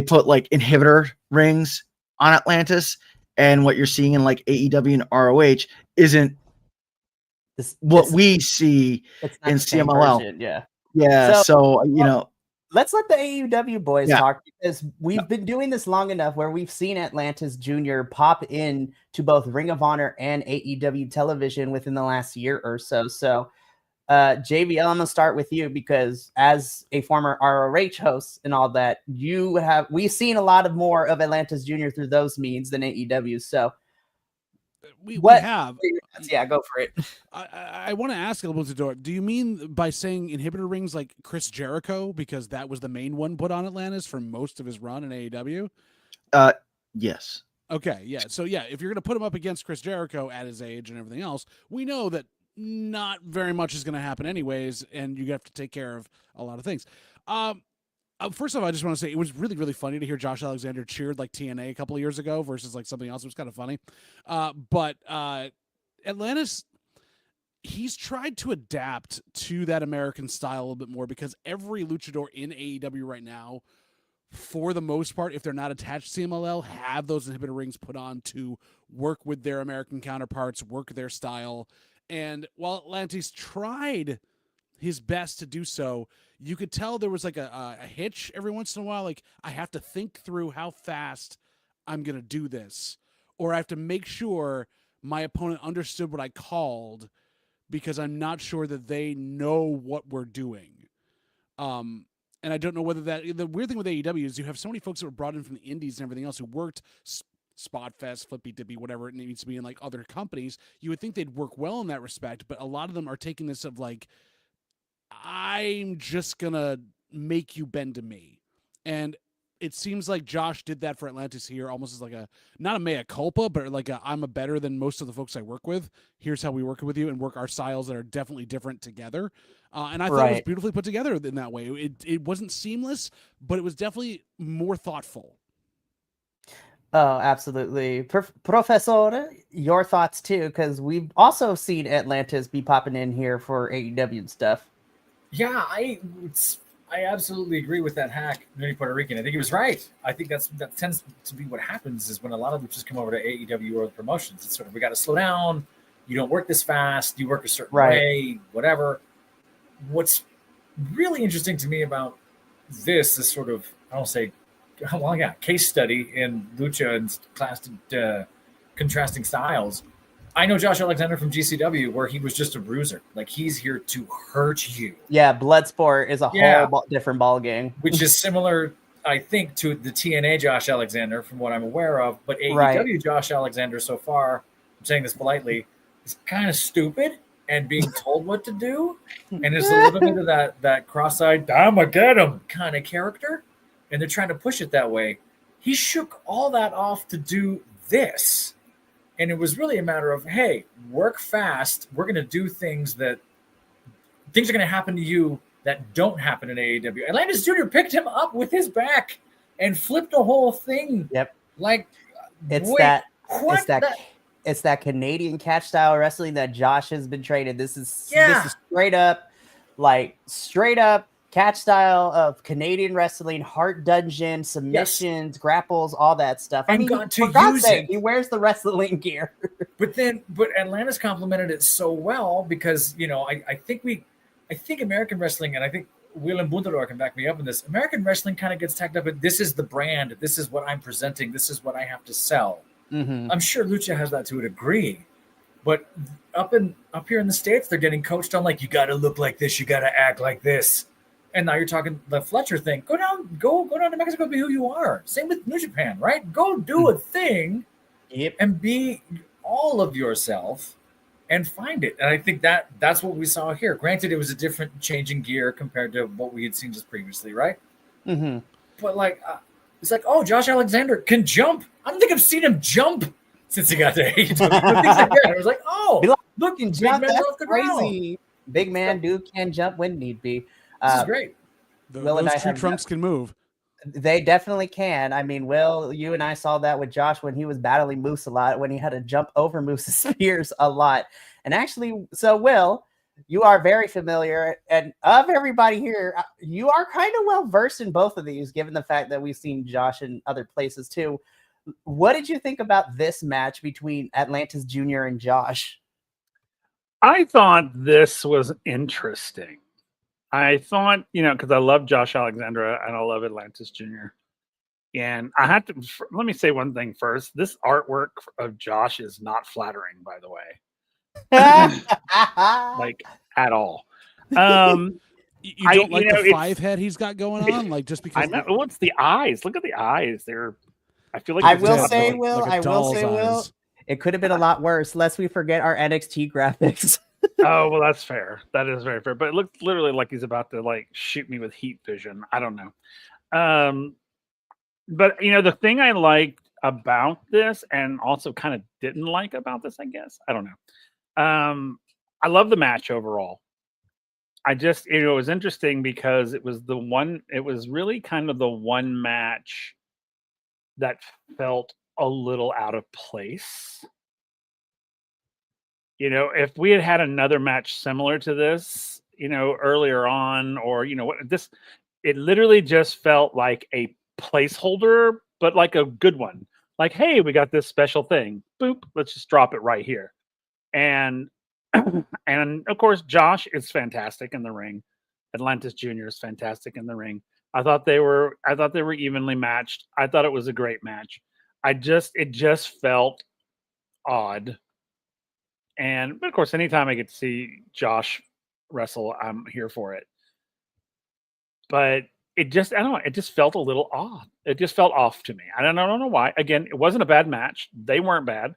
put like inhibitor rings on Atlantis, and what you're seeing in like AEW and ROH isn't what we see in CMLL. Version, yeah. So let's let the AEW boys talk, because we've been doing this long enough where we've seen Atlantis Jr. pop in to both Ring of Honor and AEW television within the last year or so. So, JVL, I'm gonna start with you because as a former ROH host and all that, we've seen a lot more of Atlantis Jr. through those means than AEW. So, we have. Yeah, go for it. I want to ask El Luchador, do you mean by saying inhibitor rings like Chris Jericho, because that was the main one put on Atlantis for most of his run in AEW? Yes. Okay, yeah. So yeah, if you're going to put him up against Chris Jericho at his age and everything else, we know that not very much is going to happen anyways, and you have to take care of a lot of things. First of all, I just want to say it was really, really funny to hear Josh Alexander cheered like TNA a couple of years ago versus like something else. It was kind of funny. But Atlantis, he's tried to adapt to that American style a little bit more, because every luchador in AEW right now, for the most part, if they're not attached to CMLL, have those inhibitor rings put on to work with their American counterparts, work their style. And while Atlantis tried his best to do so, you could tell there was like a hitch every once in a while. Like, I have to think through how fast I'm going to do this, or I have to make sure my opponent understood what I called, because I'm not sure that they know what we're doing. And I don't know whether the weird thing with AEW is you have so many folks that were brought in from the indies and everything else who worked Spotfest, Flippy Dippy, whatever it needs to be in like other companies. You would think they'd work well in that respect, but a lot of them are taking this of like, I'm just gonna make you bend to me. And it seems like Josh did that for Atlantis here, almost as like not a mea culpa, but like I'm a better than most of the folks I work with. Here's how we work with you and work our styles that are definitely different together. And I thought it was beautifully put together in that way. It wasn't seamless, but it was definitely more thoughtful. Oh, absolutely. Professor, your thoughts too, because we've also seen Atlantis be popping in here for AEW and stuff. Yeah, I absolutely agree with that hack, Nerdy Puerto Rican. I think he was right. I think that tends to be what happens is when a lot of luchas come over to AEW or the promotions, it's sort of, we got to slow down. You don't work this fast. You work a certain way, whatever. What's really interesting to me about this is sort of, I don't say, well, yeah, case study in lucha and contrasting styles. I know Josh Alexander from GCW, where he was just a bruiser. Like, he's here to hurt you. Yeah, Bloodsport is a whole different ball game. Which is similar, I think, to the TNA Josh Alexander, from what I'm aware of. But AEW Josh Alexander so far, I'm saying this politely, is kind of stupid and being told what to do. And there's a little bit of that cross-eyed, I'ma get him kind of character. And they're trying to push it that way. He shook all that off to do this. And it was really a matter of, hey, work fast. We're going to do things are going to happen to you that don't happen in AEW. Atlantis Jr. picked him up with his back and flipped the whole thing. Yep. Like, it's that Canadian catch style wrestling that Josh has been training. This is straight up catch style of Canadian wrestling, heart dungeon, submissions, grapples, all that stuff. I mean, for God's sake, he wears the wrestling gear. But Atlantis complimented it so well because, I think American wrestling, and I think Will and Bundador can back me up in this. American wrestling kind of gets tacked up in this is the brand, this is what I'm presenting, this is what I have to sell. Mm-hmm. I'm sure Lucha has that to a degree, but up here in the States, they're getting coached on like, you got to look like this, you got to act like this. And now you're talking the Fletcher thing. Go down to Mexico, be who you are. Same with New Japan, right? Go do a thing and be all of yourself and find it. And I think that's what we saw here. Granted, it was a different change in gear compared to what we had seen just previously, right? Mm-hmm. But like, it's like, oh, Josh Alexander can jump. I don't think I've seen him jump since he got to AEW. I was like, oh, look, big jump, man's that's off the crazy. ground. Big man dude can jump when need be. This is great. Those tree trunks can move. They definitely can. I mean, Will, you and I saw that with Josh when he was battling Moose a lot, when he had to jump over Moose's spears a lot. And actually, so Will, you are very familiar, and of everybody here, you are kind of well versed in both of these, given the fact that we've seen Josh in other places too. What did you think about this match between Atlantis Jr. and Josh? I thought this was interesting. I thought, because I love Josh Alexandra and I love Atlantis Jr. And I have to, let me say one thing first. This artwork of Josh is not flattering, by the way. Like, at all. You don't like the 5 head he's got going on? Like, just because. I know. What's the eyes? Look at the eyes. I feel like I will say, Will, eyes. It could have been a lot worse, lest we forget our NXT graphics. Oh, well, that's fair. That is very fair. But it looked literally like he's about to like shoot me with heat vision. I don't know. But the thing I liked about this, and also kind of didn't like about this, I guess, I don't know. I love the match overall. I just, it was interesting because it was really kind of the one match that felt a little out of place. If we had had another match similar to this, earlier on, or it literally just felt like a placeholder, but like a good one. Like, hey, we got this special thing. Boop, let's just drop it right here. And and of course, Josh is fantastic in the ring. Atlantis Jr. is fantastic in the ring. I thought they were evenly matched. I thought it was a great match. It just felt odd. But of course, anytime I get to see Josh wrestle, I'm here for it. But it just felt a little odd. It just felt off to me. I don't know why. Again, it wasn't a bad match. They weren't bad.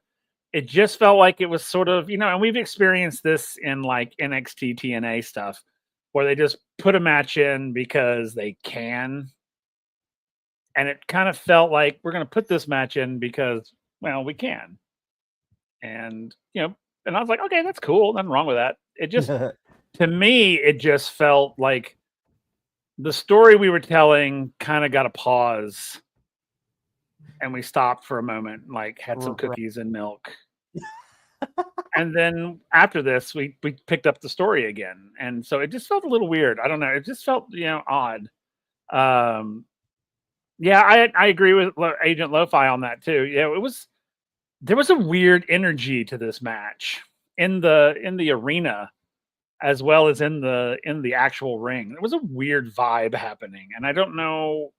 It just felt like it was sort of, and we've experienced this in like NXT TNA stuff, where they just put a match in because they can. And it kind of felt like we're going to put this match in because, well, we can. And, and I was like, okay, that's cool. Nothing wrong with that. It just, to me, it just felt like the story we were telling kind of got a pause. And we stopped for a moment, like had some cookies and milk. And then after this, we picked up the story again. And so it just felt a little weird. I don't know. It just felt, odd. Yeah, I agree with Agent Lo-Fi on that too. Yeah, there was a weird energy to this match in the arena as well as in the actual ring. There was a weird vibe happening, and I don't know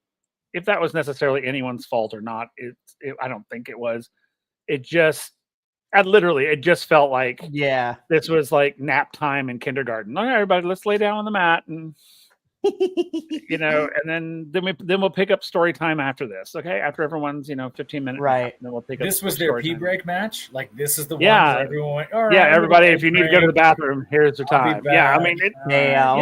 if that was necessarily anyone's fault or not. I don't think it was. It just felt like this was like nap time in kindergarten. All right, everybody, let's lay down on the mat and and then we'll pick up story time after this. Okay, after everyone's 15 minutes, right? Then we'll pick up. This was their pee break match. Like this is the one where everyone went, all right, everybody, if you need to go to the bathroom, here's the time. Yeah, I mean, damn.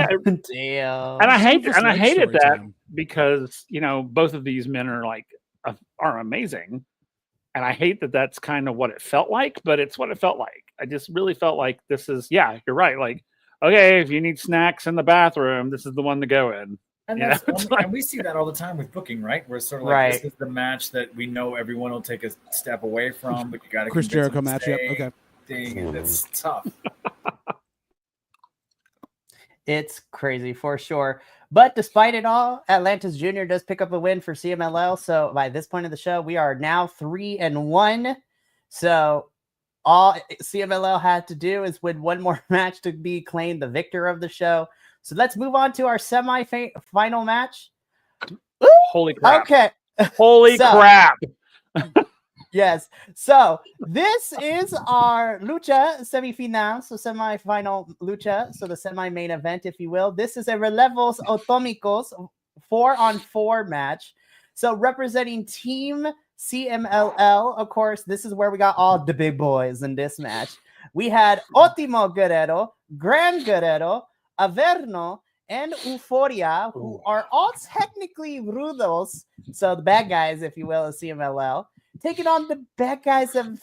And I hated that because both of these men are amazing, and I hate that that's kind of what it felt like. But it's what it felt like. I just really felt like this is you're right. Like, okay, if you need snacks in the bathroom, this is the one to go in. And, and we see that all the time with booking, right? Where it's sort of like this is the match that we know everyone will take a step away from, but you got to Chris Jericho match. Yep. Okay. Thing, that's tough. It's crazy for sure. But despite it all, Atlantis Jr. does pick up a win for CMLL. So by this point of the show, we are now 3-1. So all CMLL had to do is win one more match to be claimed the victor of the show. So let's move on to our semi-final match. Holy crap. Okay. Holy crap. Yes. So this is our lucha semifinal, so semi-final lucha, so the semi-main event, if you will. This is a relevos atómicos 4-on-4 match. So representing Team CMLL, of course, this is where we got all the big boys in this match. We had Ótimo Guerrero, Gran Guerrero, Averno, and Euforia, who are all technically rudos, so the bad guys, if you will, of CMLL, taking on the bad guys of,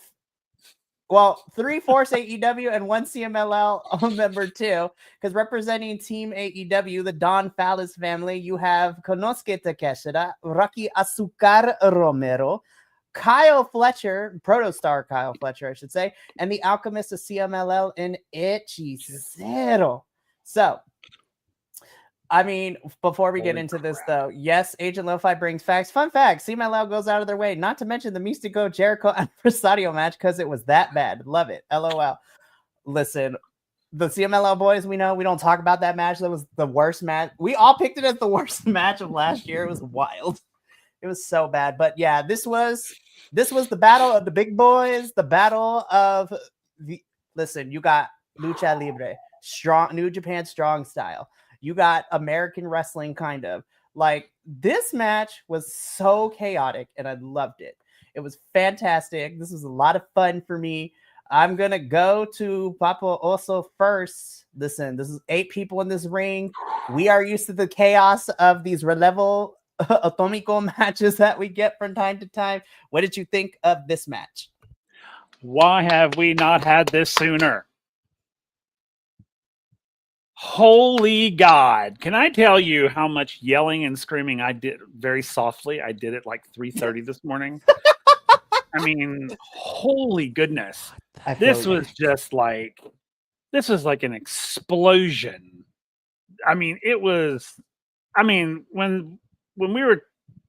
well, 3 Force AEW and 1 CMLL member too, because representing Team AEW, the Don Fallis family, you have Konosuke Takeshita, Rocky Azúcar Romero, Kyle Fletcher, Protostar Kyle Fletcher, I should say, and the Alchemist of CMLL in Hechicero. So, I mean, before we get into this, though, yes, Agent Lo-Fi brings facts. Fun fact, CMLL goes out of their way, not to mention the Mystico, Jericho, and Presario match because it was that bad. Love it. LOL. Listen, the CMLL boys, we know we don't talk about that match. That was the worst match. We all picked it as the worst match of last year. It was wild. It was so bad. But yeah, this was the battle of the big boys, the battle of the, listen, you got Lucha Libre, strong, New Japan strong style. You got American wrestling, kind of. Like, this match was so chaotic, and I loved it. It was fantastic. This was a lot of fun for me. I'm going to go to Papa Oso first. Listen, this is 8 people in this ring. We are used to the chaos of these relevo atómico matches that we get from time to time. What did you think of this match? Why have we not had this sooner? Holy God. Can I tell you how much yelling and screaming I did very softly? I did it like 3:30 this morning. I mean, holy goodness. This was like an explosion. I mean, when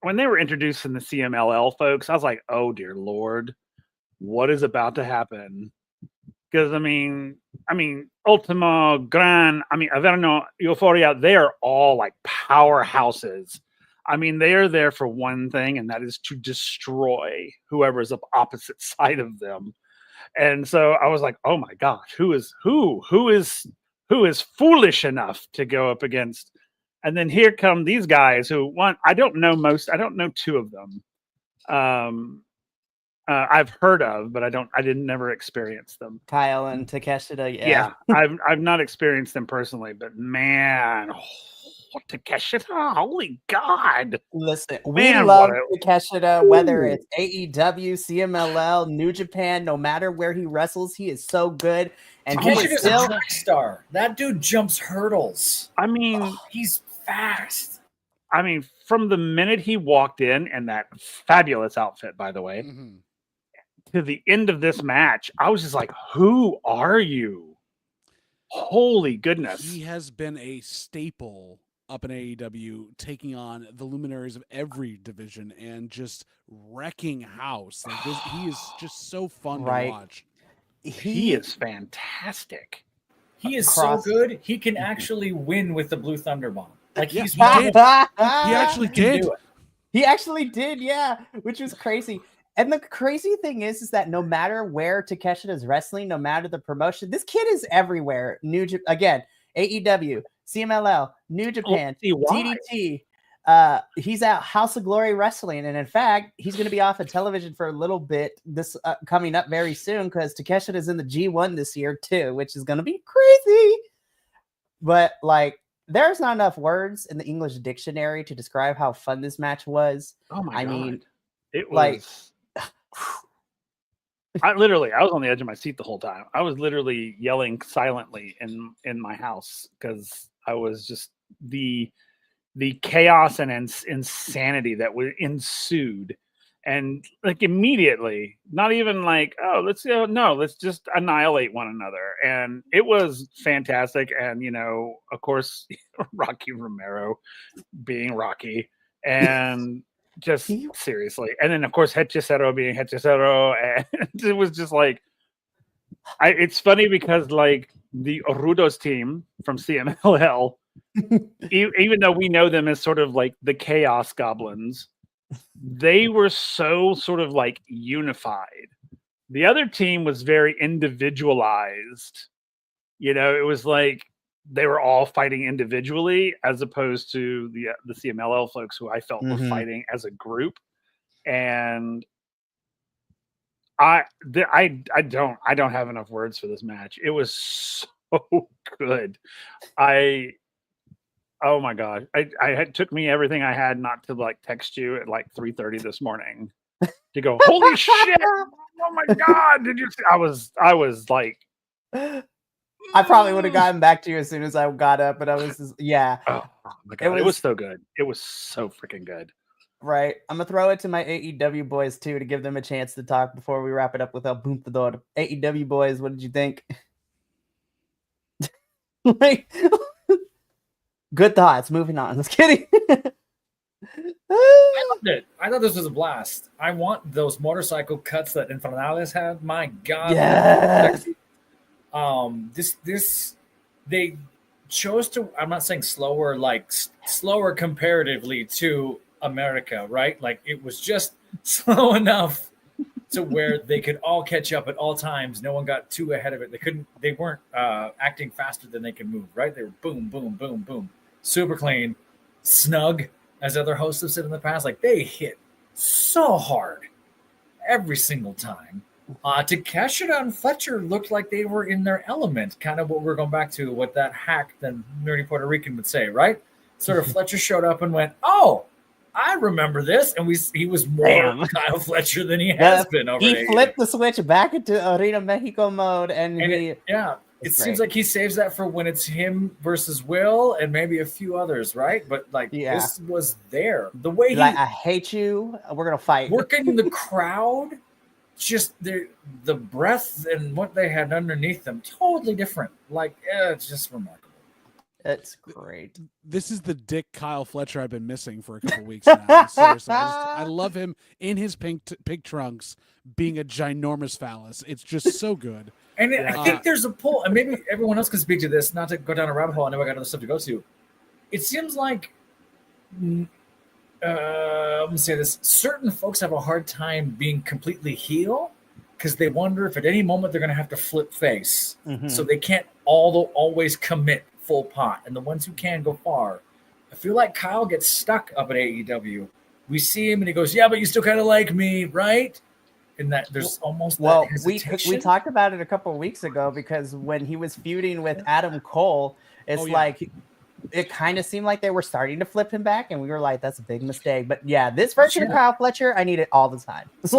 they were introducing the CMLL folks, I was like, oh dear Lord, what is about to happen? Because I mean, Ultimo, Gran, Averno, Euphoria, they are all like powerhouses. I mean, they are there for one thing, and that is to destroy whoever's up opposite side of them. And so I was like, oh my gosh, who is foolish enough to go up against? And then here come these guys who I don't know 2 of them. I've heard of, but I didn't never experience them. Kyle and Takeshita, yeah. I've not experienced them personally, but man, Takeshita, holy God! Listen, we love Takeshita, whether it's AEW, CMLL, New Japan, no matter where he wrestles, he is so good. And Takeshita's a track star. That dude jumps hurdles. I mean, he's fast. I mean, from the minute he walked in, and that fabulous outfit, by the way. Mm-hmm. To the end of this match, I was just like, who are you? Holy goodness. He has been a staple up in AEW, taking on the luminaries of every division and just wrecking house. Like this, he is just so fun to watch. He is fantastic. He is so good, he can actually win with the Blue Thunder Bomb. Like he actually did. He actually did, yeah, which was crazy. And the crazy thing is that no matter where Takeshita is wrestling, no matter the promotion, this kid is everywhere. Again, AEW, CMLL, New Japan, DDT. He's at House of Glory Wrestling, and in fact, he's going to be off of television for a little bit. This coming up very soon because Takeshita is in the G1 this year too, which is going to be crazy. But like, there's not enough words in the English dictionary to describe how fun this match was. Oh my God. mean, it was like. I was on the edge of my seat the whole time. I was literally yelling silently in my house because I was just the chaos and insanity that ensued, and like immediately, not even like, oh, let's just annihilate one another, and it was fantastic. And of course, Rocky Romero being Rocky, and just seriously. And then, of course, Hechicero being Hechicero. And it was just like, it's funny because, like, the Rudos team from CMLL even though we know them as sort of like the Chaos Goblins, they were so sort of like unified. The other team was very individualized. You know, it was like they were all fighting individually as opposed to the CMLL folks who I felt were fighting as a group. And I don't have enough words for this match. It was so good. Oh my god! It took me everything I had not to like text you at like 3:30 this morning to go. Holy shit! Oh my god! Did you see? I was like, I probably would have gotten back to you as soon as I got up, but I was just, yeah. Oh my god! It was so good. It was so freaking good. Right. I'm gonna throw it to my AEW boys too to give them a chance to talk before we wrap it up with El Puntador. AEW boys, what did you think? Like, good thoughts. Moving on. Just kidding. I loved it. I thought this was a blast. I want those motorcycle cuts that Infernales had. My God. Yes. This they chose to, I'm not saying slower, like slower comparatively to America, right? Like it was just slow enough to where they could all catch up at all times. No one got too ahead of it. They weren't acting faster than they can move, right? They were boom, boom, boom, boom. Super clean, snug, as other hosts have said in the past. Like they hit so hard every single time. Takeshita and Fletcher looked like they were in their element, kind of what we're going back to, what that hack, the nerdy Puerto Rican would say, right? Sort of Fletcher showed up and went, oh, I remember this. And he was more Kyle Fletcher than he has been over He flipped the switch back into Arena Mexico mode. It seems like he saves that for when it's him versus Will and maybe a few others, right? But this was there. The way he, I hate you. We're going to fight. Working the crowd. Just the breath and what they had underneath them, totally different. It's just remarkable. It's great. This is the Dick Kyle Fletcher I've been missing for a couple weeks now. Seriously, I love him in his pink trunks being a ginormous phallus. It's just so good. And I think there's a pull, and maybe everyone else can speak to this, not to go down a rabbit hole. I know I got other stuff to go to. It seems like let me say this. Certain folks have a hard time being completely heel because they wonder if at any moment they're going to have to flip face. So they can't always commit full pot. And the ones who can go far. I feel like Kyle gets stuck up at AEW. We see him and he goes, yeah, but you still kind of like me, right? And that there's almost that hesitation. We talked about it a couple of weeks ago because when he was feuding with Adam Cole, it's like it kind of seemed like they were starting to flip him back, and we were like, that's a big mistake. But yeah, this version of Kyle Fletcher, I need it all the time. It's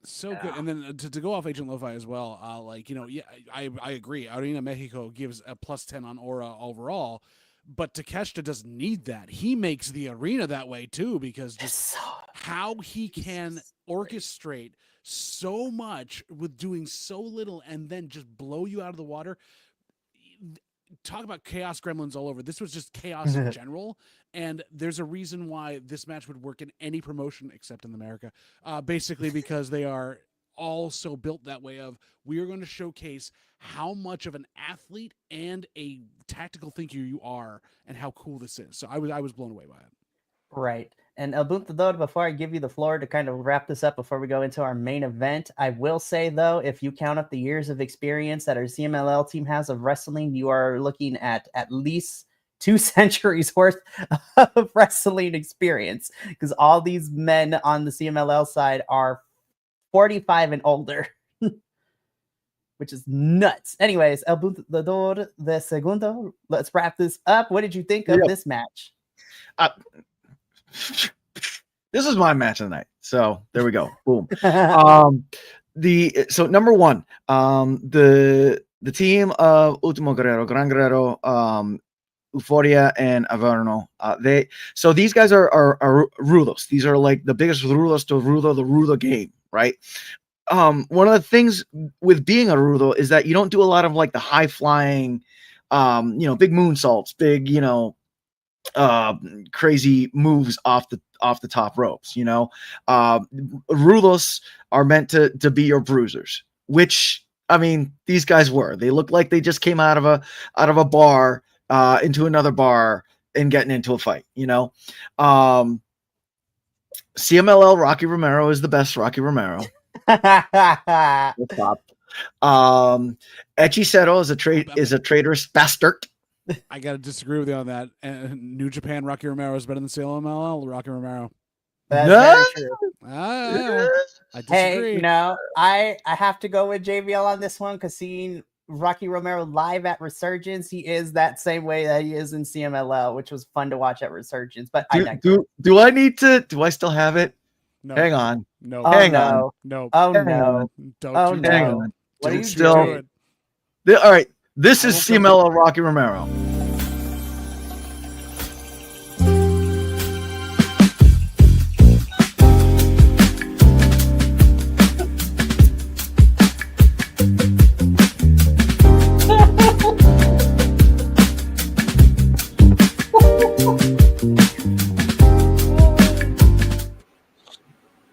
so good. And then to go off Agent Lo-Fi as well, I agree. Arena Mexico gives a +10 on aura overall, but Takeshita doesn't need that. He makes the arena that way too, because just how he can orchestrate so much with doing so little and then just blow you out of the water. Talk about chaos gremlins all over. This was just chaos in general, and there's a reason why this match would work in any promotion except in America, basically because they are all so built that way of we are going to showcase how much of an athlete and a tactical thinker you are and how cool this is. So I was blown away by it. Right. And El Buntador, before I give you the floor to kind of wrap this up before we go into our main event, I will say, though, if you count up the years of experience that our CMLL team has of wrestling, you are looking at least 2 centuries worth of wrestling experience, because all these men on the CMLL side are 45 and older, which is nuts. Anyways, El Buntador de Segundo, let's wrap this up. What did you think of this match? This is my match of the night. So there we go. Boom. So number one, the team of Ultimo Guerrero, Gran Guerrero, Euphoria, and Averno. These guys are rudos. These are like the biggest rudos to rudo the rudo game, right? One of the things with being a rudo is that you don't do a lot of like the high flying, big moonsaults, big, crazy moves off the top ropes. Rudos are meant to be your bruisers, which I mean these guys were. They look like they just came out of a bar into another bar and getting into a fight, CMLL Rocky Romero is the best Rocky Romero. Hechicero is a traitorous bastard. I gotta disagree with you on that. New Japan Rocky Romero is better than CMLL Rocky Romero. That's very true. I disagree. Hey, no, I have to go with JVL on this one because seeing Rocky Romero live at Resurgence, he is that same way that he is in CMLL, which was fun to watch at Resurgence. But do I need to? Do I still have it? No. Hang on. No. Hang on. No. Oh hang no. On. Don't oh you no. do it. What are you doing? All right. This is CMLL Rocky Romero.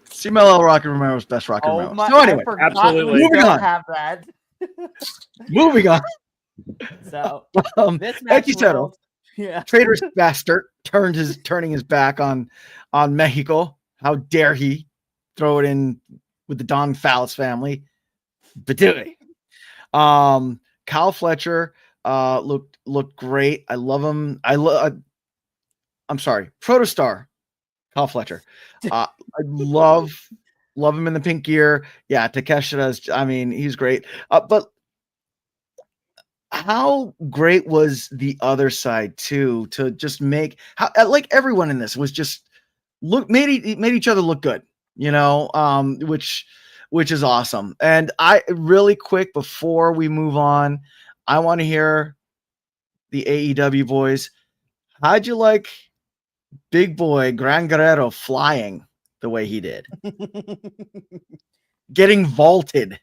CMLL Rocky Romero's best Rocky Romero. So anyway, absolutely. Moving on. Have that. Moving on. So this Hechicero, traitorous bastard, turning his back on Mexico. How dare he throw it in with the Don Fallis family? But do it. Kyle Fletcher looked great. I love him. I'm sorry, Protostar Kyle Fletcher. I love him in the pink gear. Yeah, Takeshita he's great. But how great was the other side too, to just make like everyone in this was just made each other look good, which is awesome. And I really quick before we move on, I want to hear the AEW boys. How'd you like Big Boy Gran Guerrero flying the way he did? Getting vaulted.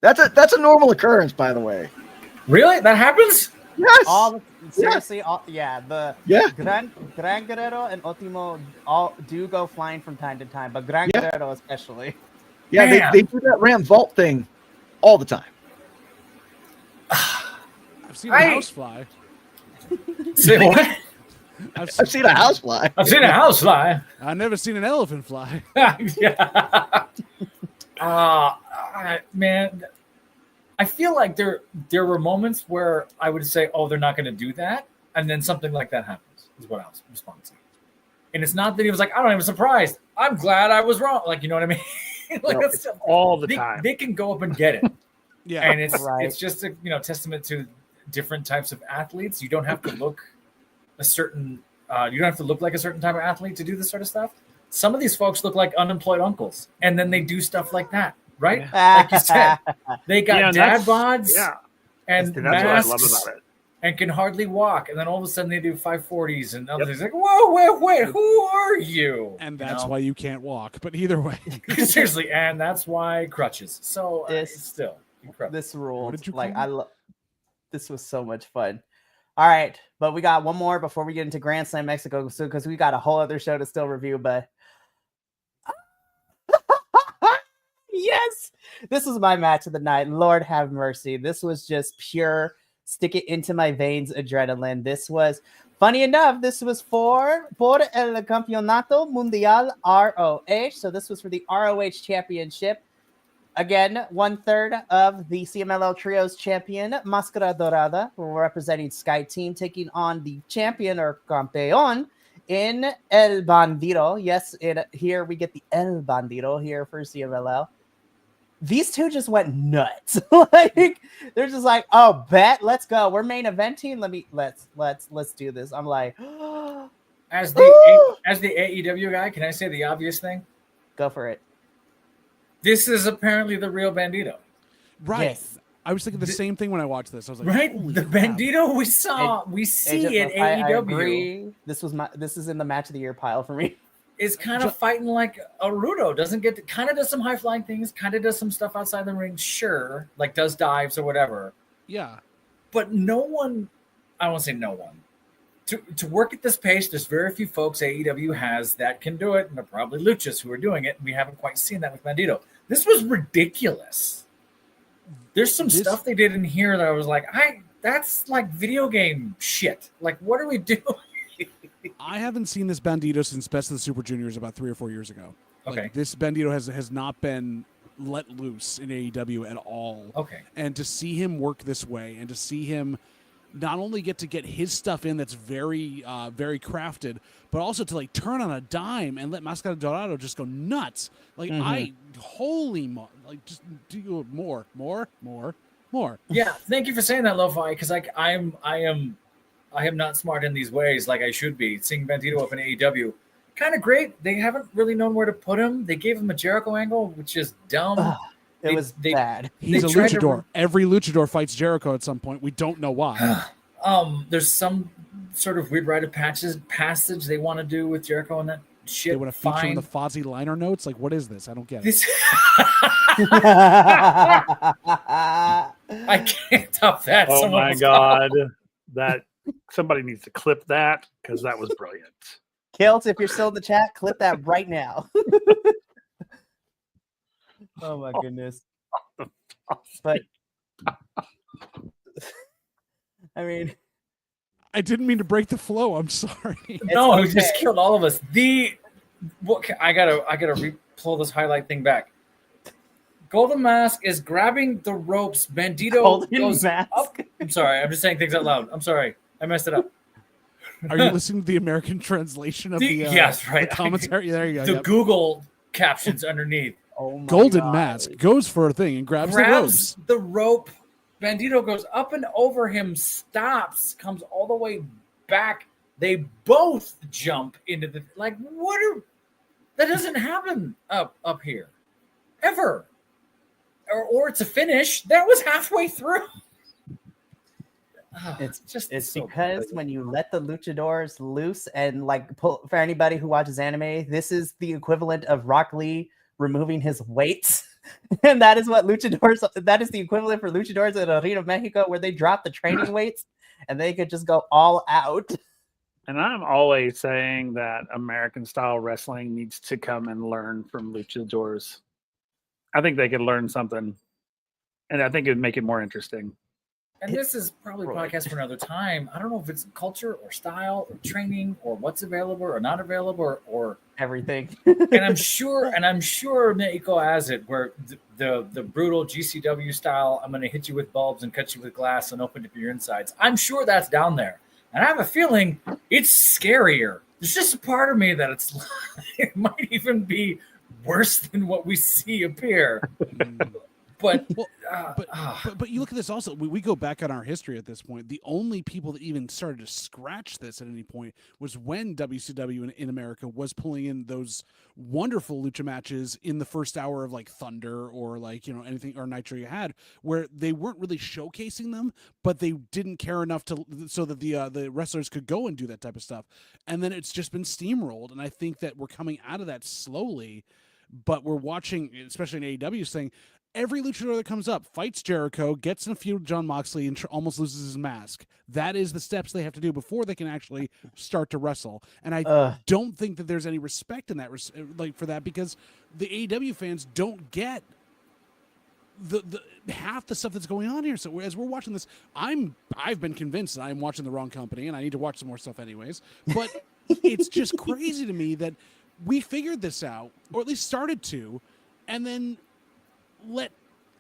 That's a normal occurrence, by the way. Really? That happens? Yes. Seriously, yeah. Gran Guerrero and Ultimo all do go flying from time to time, but Gran Guerrero especially. Yeah, they do that ramp vault thing all the time. I've seen a house fly. Say what? I've seen a house fly. I've seen a house fly. I've never seen an elephant fly. Yeah. Man, I feel like there were moments where I would say, "Oh, they're not going to do that," and then something like that happens. Is what I was responding to. And it's not that he was like, "I don't even surprised. I'm glad I was wrong." Like, you know what I mean? Like that's still, all the time. They can go up and get it. Yeah, and it's just a testament to different types of athletes. You don't have to look a certain. You don't have to look like a certain type of athlete to do this sort of stuff. Some of these folks look like unemployed uncles, and then they do stuff like that, right? Like you said, they got dad bods and that's masks what I love about it. And can hardly walk, and then all of a sudden they do 540s, and others like, whoa, wait, who are you? And that's why you can't walk. But either way, seriously, and that's why crutches. So still, this ruled. This was so much fun. All right, but we got one more before we get into Grand Slam Mexico, because we got a whole other show to still review. But yes, this was my match of the night. Lord have mercy. This was just pure stick it into my veins adrenaline. This was, funny enough, this was por el Campeonato Mundial ROH. So this was for the ROH Championship. Again, 1/3 of the CMLL Trios champion, Máscara Dorada, representing Sky Team, taking on the champion or campeón in El Bandido. Yes, here we get the El Bandido here for CMLL. These two just went nuts. Like they're just like, oh, bet, let's go. We're main eventing. Let's do this. I'm like, as the AEW guy, can I say the obvious thing? Go for it. This is apparently the real Bandito. Right. Yes. I was thinking the same thing when I watched this. I was like, right? The Bandito we see in AEW. I agree. This is in the match of the year pile for me. Is kind of fighting like a Rudo. Kind of does some high flying things, kind of does some stuff outside the ring, sure, like does dives or whatever. Yeah. But no one, I won't say no one. To work at this pace, there's very few folks AEW has that can do it, and they're probably luchas who are doing it, and we haven't quite seen that with Bandito. This was ridiculous. There's some stuff they did in here that I was like, That's like video game shit. Like, what are we doing? I haven't seen this Bandito since Best of the Super Juniors about 3 or 4 years ago. Okay. Like, this Bandito has not been let loose in AEW at all. Okay. And to see him work this way, and to see him not only get his stuff in that's very, very crafted, but also to like turn on a dime and let Mascara Dorado just go nuts. Like just do more. Yeah, thank you for saying that, Lo-Fi, because like I am not smart in these ways like I should be. Seeing Bandito up in AEW, kind of great. They haven't really known where to put him. They gave him a Jericho angle, which is dumb. It was bad. He's a luchador. Every luchador fights Jericho at some point. We don't know why. There's some sort of weird rite of passage they want to do with Jericho and that shit. They want to feature in the Fozzy liner notes. Like, what is this? I don't get it. I can't top that. Oh my god, that somebody needs to clip that because that was brilliant. Kilt, if you're still in the chat, clip that right now. Oh my goodness. But I mean, I didn't mean to break the flow. I'm sorry. No, it just killed all of us. I gotta pull this highlight thing back. Golden Mask is grabbing the ropes. Bandito goes up. I'm sorry. I'm just saying things out loud. I'm sorry. I messed it up. Are you listening to the American translation of the yes, right. The commentary? There you go. The Google captions underneath. Oh my Golden God. Mask goes for a thing and grabs the ropes. The rope. Bandito goes up and over him, stops, comes all the way back. They both jump into the that doesn't happen up here ever. Or it's a finish. That was halfway through. It's so because when you let the luchadors loose and like pull, for anybody who watches anime, this is the equivalent of Rock Lee removing his weights. And that is what that is the equivalent for luchadors in Arena Mexico, where they drop the training weights and they could just go all out. And I'm always saying that American style wrestling needs to come and learn from luchadors. I think they could learn something, and I think it'd make it more interesting. And this is probably a podcast for another time. I don't know if it's culture or style or training or what's available or not available or everything. and I'm sure Mexico has it where the brutal GCW style, I'm going to hit you with bulbs and cut you with glass and open up your insides. I'm sure that's down there. And I have a feeling it's scarier. There's just a part of me that it might even be worse than what we see appear. But you look at this also. We go back on our history at this point. The only people that even started to scratch this at any point was when WCW in America was pulling in those wonderful lucha matches in the first hour of like Thunder or like anything or Nitro you had, where they weren't really showcasing them, but they didn't care enough so that the wrestlers could go and do that type of stuff. And then it's just been steamrolled. And I think that we're coming out of that slowly, but we're watching, especially in AEW, saying, every luchador that comes up fights Jericho, gets in a feud with John Moxley, and almost loses his mask. That is the steps they have to do before they can actually start to wrestle. And I don't think that there's any respect in that, for that, because the AEW fans don't get the half the stuff that's going on here. So as we're watching this, I've been convinced that I'm watching the wrong company, and I need to watch some more stuff anyways. But it's just crazy to me that we figured this out, or at least started to, and then let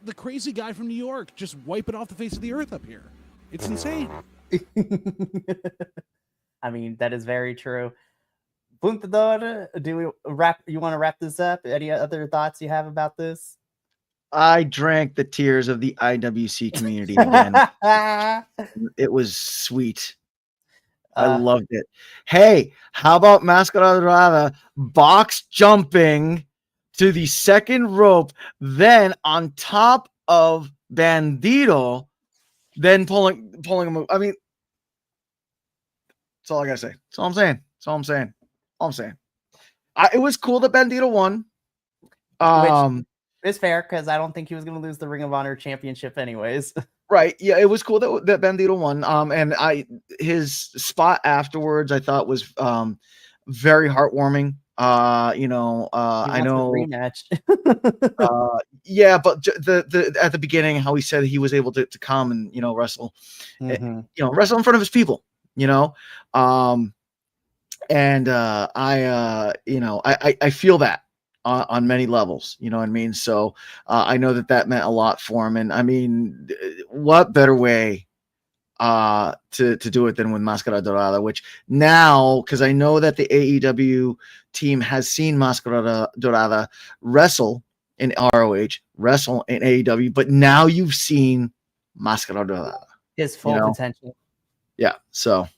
the crazy guy from New York just wipe it off the face of the earth up here. It's insane. I mean, that is very true. Buntador, you want to wrap this up? Any other thoughts you have about this? I drank the tears of the IWC community again. It was sweet. I loved it. Hey, how about Mascara Dorada box jumping to the second rope, then on top of Bandito, then pulling him. I mean, that's all I gotta say. That's all I'm saying. It was cool that Bandito won. Which is fair, because I don't think he was going to lose the Ring of Honor championship anyways. Right. Yeah, it was cool that Bandito won. And his spot afterwards I thought was very heartwarming. He I wants know the rematch. yeah, but the at the beginning, how he said he was able to come and wrestle, wrestle in front of his people, and I feel that on many levels, you know what I mean. So I know that meant a lot for him, and I mean, what better way to do it than with Máscara Dorada, which now, because I know that the AEW team has seen Máscara Dorada wrestle in ROH, wrestle in AEW, but now you've seen Máscara Dorada. His full potential. Yeah, so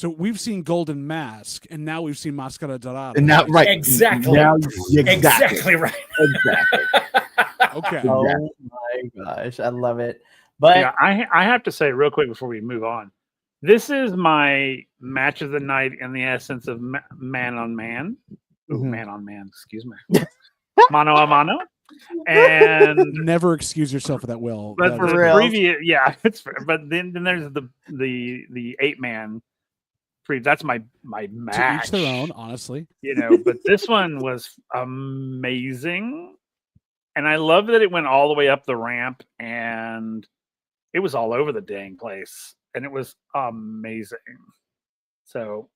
we've seen Golden Mask, and now we've seen Máscara Dorada. And now, right. Exactly. Now, exactly right. Exactly. Okay. Oh my gosh, I love it. But yeah, I have to say real quick before we move on, this is my match of the night in the essence of man on man. Ooh, man on man, excuse me. Mano a mano. And never excuse yourself for that, Will. But for the previous, yeah, it's fair. But then there's the 8-man. That's my match. To each their own, honestly. But this one was amazing, and I love that it went all the way up the ramp, and it was all over the dang place, and it was amazing. So,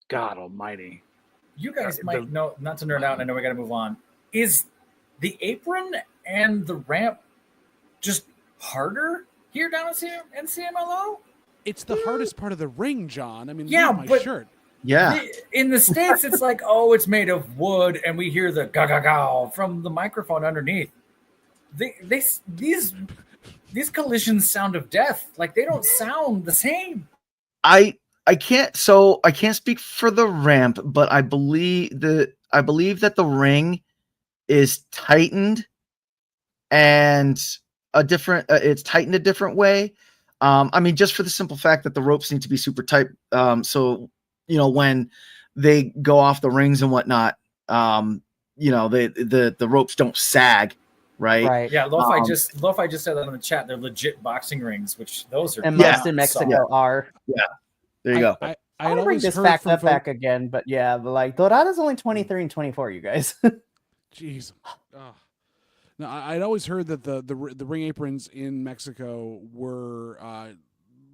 God Almighty, you guys might know, not to nerd out. I know we got to move on. Is the apron and the ramp just harder here down in CMLL? It's the hardest part of the ring, John. I mean, yeah, my but shirt. Yeah. In the States, it's like, oh, it's made of wood, and we hear the ga ga ga from the microphone underneath. These collisions sound of death. Like, they don't sound the same. I can't speak for the ramp, but I believe that the ring is tightened and it's tightened a different way. I mean, just for the simple fact that the ropes need to be super tight. So, when they go off the rings and whatnot, the ropes don't sag. Right. Yeah. Lo-Fi just said that in the chat. They're legit boxing rings, which those are. And most in Mexico are. Yeah. There you go. I want to bring this fact up back again, but yeah, like Dorada's only 23 and 24, you guys. Jeez. Oh. No, I'd always heard that the ring aprons in Mexico were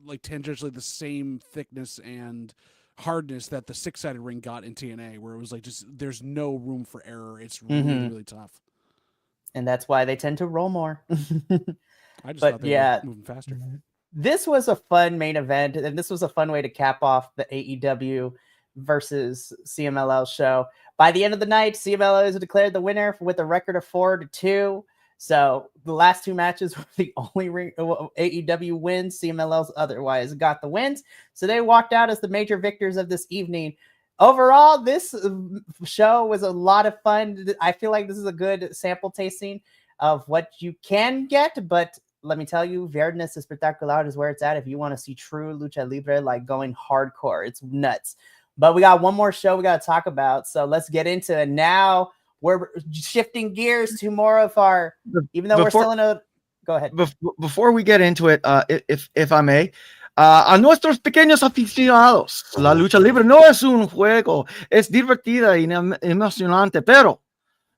like tangentially the same thickness and hardness that the 6-sided ring got in TNA, where it was like just there's no room for error. It's really really tough, and that's why they tend to roll more. I just thought they were moving faster. This was a fun main event, and this was a fun way to cap off the AEW versus CMLL show. By the end of the night, CMLL is declared the winner with a record of 4-2. So the last two matches were the only AEW wins. CMLL's otherwise got the wins. So they walked out as the major victors of this evening. Overall, this show was a lot of fun. I feel like this is a good sample tasting of what you can get, but let me tell you, Viernes Espectacular is where it's at if you want to see true lucha libre, like going hardcore. It's nuts. But we got one more show we got to talk about, so let's get into it. Now we're shifting gears to more of our, even though we're still in a, go ahead. Before we get into it, if I may, a nuestros pequeños aficionados, la lucha libre no es un juego, es divertida y emocionante, pero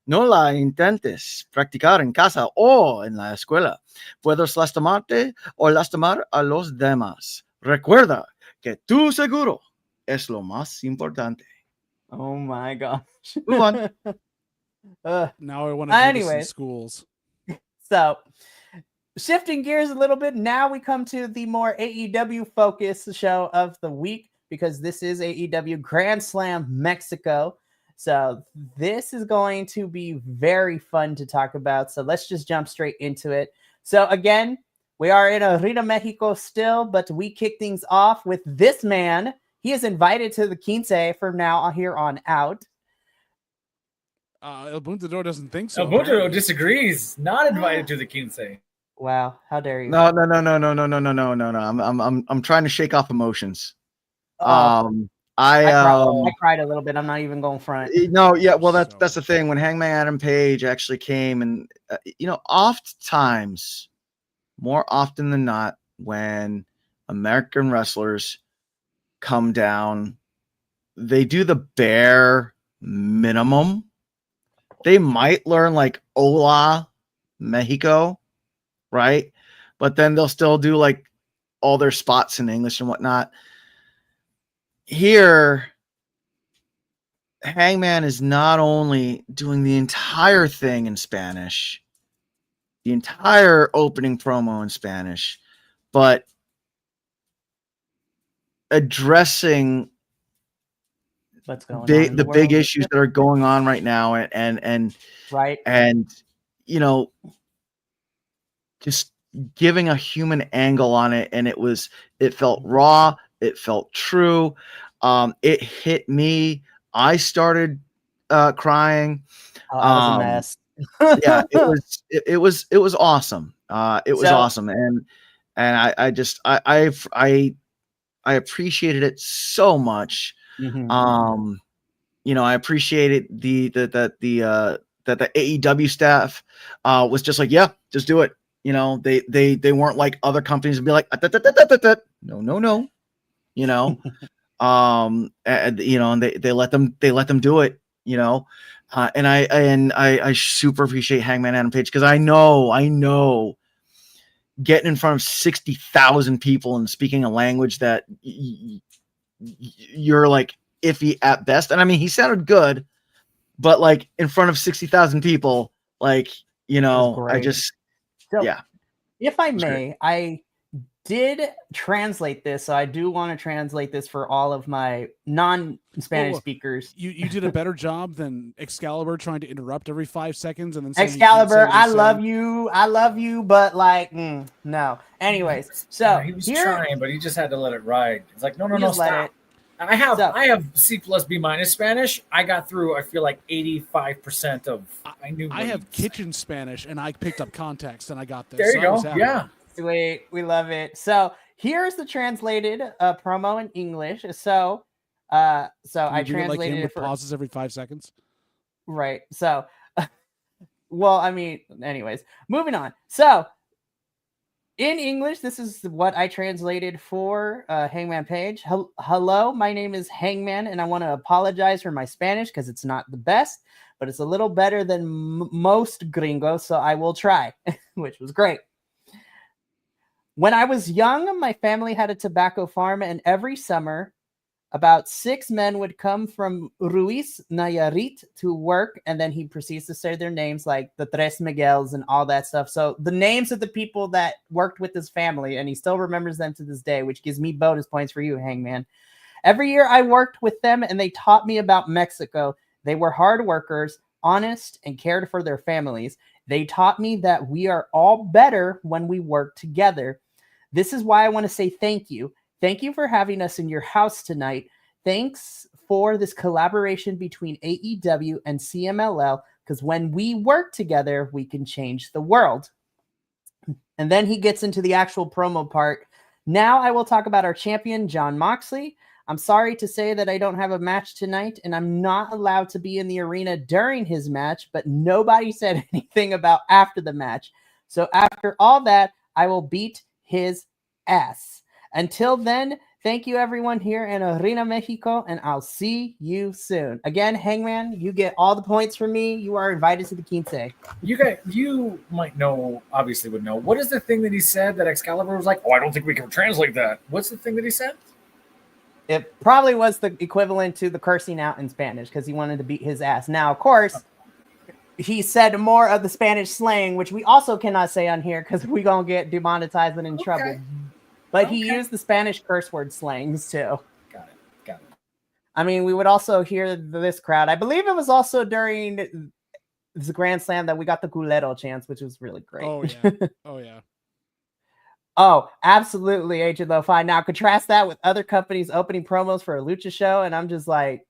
no la intentes practicar en casa o en la escuela. Puedes lastimarte o lastimar a los demás. Recuerda que tu seguro es lo más importante. Oh my gosh. Move on. Now I want to do this in schools. So, shifting gears a little bit, now we come to the more AEW focused show of the week, because this is AEW Grand Slam Mexico. So this is going to be very fun to talk about. So let's just jump straight into it. So again, we are in Arena Mexico still, but we kick things off with this man. He is invited to the Quince from now here on out. El Buntador doesn't think so. El Buntador disagrees. Not invited to the Quince. Wow, how dare you? No. I'm trying to shake off emotions. I cried a little bit. I'm not even going front. No, yeah, well, that's the thing. When Hangman Adam Page actually came, and oftentimes, more often than not, when American wrestlers come down, they do the bare minimum. They might learn like Hola Mexico, right? But then they'll still do like all their spots in English and whatnot. Here, Hangman is not only doing the entire thing in Spanish, the entire opening promo in Spanish, but addressing what's going on the big issues that are going on right now, and right, and you know, just giving a human angle on it, and it felt raw, it felt true. It hit me. I started crying. Oh, I was a mess. Yeah, it was awesome. It was awesome, and I appreciated it so much. Mm-hmm. You know, I appreciated that the AEW staff was just like, yeah, just do it. You know, they weren't like other companies and be like, no, you know, and, you know, and they let them do it, you know. And I super appreciate Hangman Adam Page, because I know getting in front of 60,000 people and speaking a language that you're like iffy at best. And I mean, he sounded good, but like in front of 60,000 people, like, you know, I just, yeah. If I may, I did translate this, so I do want to translate this for all of my non-Spanish speakers. You did a better job than Excalibur trying to interrupt every 5 seconds and then Excalibur, I love you, but like, no. Anyways, so he was trying, but he just had to let it ride. It's like, no, stop. I have C+ B- Spanish. I got through, I feel like 85% of. I have kitchen Spanish, and I picked up context, and I got this. There you go. Yeah. Sweet. We love it. So here's the translated promo in English. So I translated it for pauses every 5 seconds. Right. So, well, I mean, anyways, moving on. So in English, this is what I translated for Hangman Page. Hello, my name is Hangman, and I want to apologize for my Spanish because it's not the best, but it's a little better than most gringos, so I will try, which was great. When I was young, my family had a tobacco farm, and every summer, about 6 men would come from Ruiz, Nayarit to work, and then he proceeds to say their names, like the Tres Miguels and all that stuff. So the names of the people that worked with his family, and he still remembers them to this day, which gives me bonus points for you, Hangman. Every year I worked with them, and they taught me about Mexico. They were hard workers, honest, and cared for their families. They taught me that we are all better when we work together. This is why I want to say thank you. Thank you for having us in your house tonight. Thanks for this collaboration between AEW and CMLL, because when we work together, we can change the world. And then he gets into the actual promo part. Now I will talk about our champion, Jon Moxley. I'm sorry to say that I don't have a match tonight, and I'm not allowed to be in the arena during his match, but nobody said anything about after the match. So after all that, I will beat his ass. Until then, thank you everyone here in Arena Mexico, and I'll see you soon. Again, Hangman, you get all the points from me. You are invited to the Quince. You might know, obviously would know. What is the thing that he said that Excalibur was like, oh, I don't think we can translate that. What's the thing that he said? It probably was the equivalent to the cursing out in Spanish, because he wanted to beat his ass. Now, of course, he said more of the Spanish slang, which we also cannot say on here because we're going to get demonetized and in trouble. But he used the Spanish curse word slangs too. Got it. I mean, we would also hear this crowd. I believe it was also during the Grand Slam that we got the culero chants, which was really great. Oh, yeah. Oh, absolutely, Agent Lo-Fi. Now, contrast that with other companies opening promos for a lucha show, and I'm just like,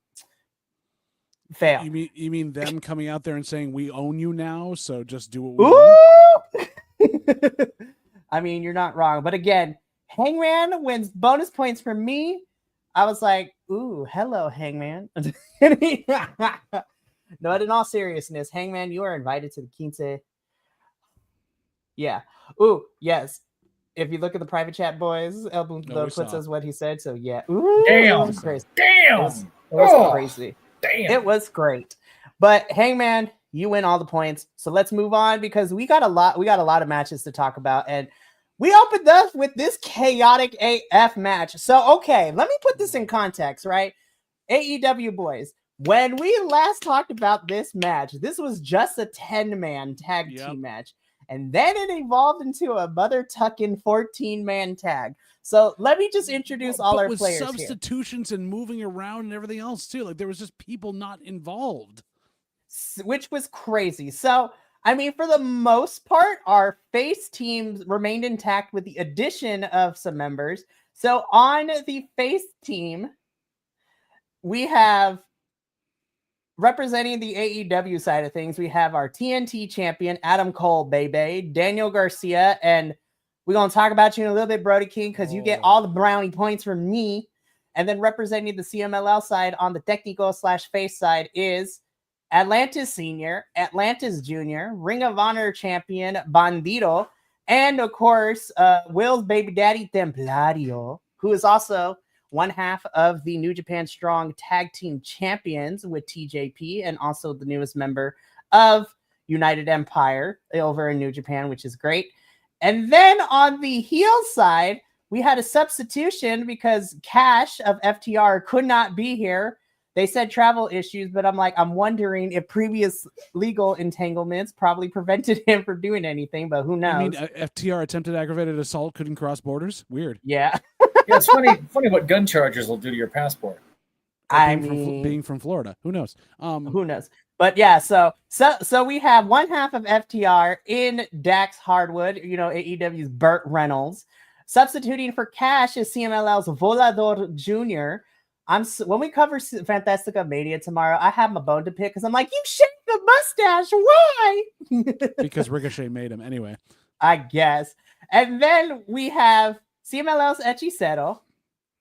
fail. You mean them coming out there and saying, we own you now, so just do what we want? I mean, you're not wrong. But again, Hangman wins bonus points from me. I was like, ooh, hello, Hangman. No, but in all seriousness, Hangman, you are invited to the Quince. Yeah. Ooh, yes. If you look at the private chat, boys, El Bunto says what he said. So, yeah. Ooh, Damn. It was crazy. Damn. It was crazy. Damn. It was great. But Hangman, you win all the points. So let's move on because we got a lot of matches to talk about. And we opened up with this chaotic AF match. So, okay, let me put this in context, right? AEW boys, when we last talked about this match, this was just a 10-man tag team match. And then it evolved into a mother tucking 14-man tag. So let me just introduce all our players substitutions here. And moving around and everything else too. Like there was just people not involved, which was crazy. So I mean, for the most part, our face teams remained intact with the addition of some members. So on the face team, we have representing the AEW side of things, we have our TNT champion, Adam Cole, baby, Daniel Garcia, and we're going to talk about you in a little bit, Brody King, because you get all the brownie points from me. And then representing the CMLL side on the Technico/face side is Atlantis Senior, Atlantis Junior, Ring of Honor champion, Bandito, and of course, Will's baby daddy, Templario, who is also one half of the New Japan Strong Tag Team Champions with TJP, and also the newest member of United Empire over in New Japan, which is great. And then on the heel side, we had a substitution because Cash of FTR could not be here. They said travel issues, but I'm wondering if previous legal entanglements probably prevented him from doing anything, but who knows? I mean, FTR attempted aggravated assault, couldn't cross borders? Weird. Yeah. Yeah, it's funny what gun charges will do to your passport. Being from Florida, who knows? Who knows? But yeah, so we have one half of FTR in Dax Hardwood, AEW's Burt Reynolds. Substituting for Cash is CMLL's Volador Jr. When we cover Fantastica Mania tomorrow, I have my bone to pick because I'm like, you shaved the mustache, why? Because Ricochet made him anyway. I guess. And then we have CMLL's Hechicero.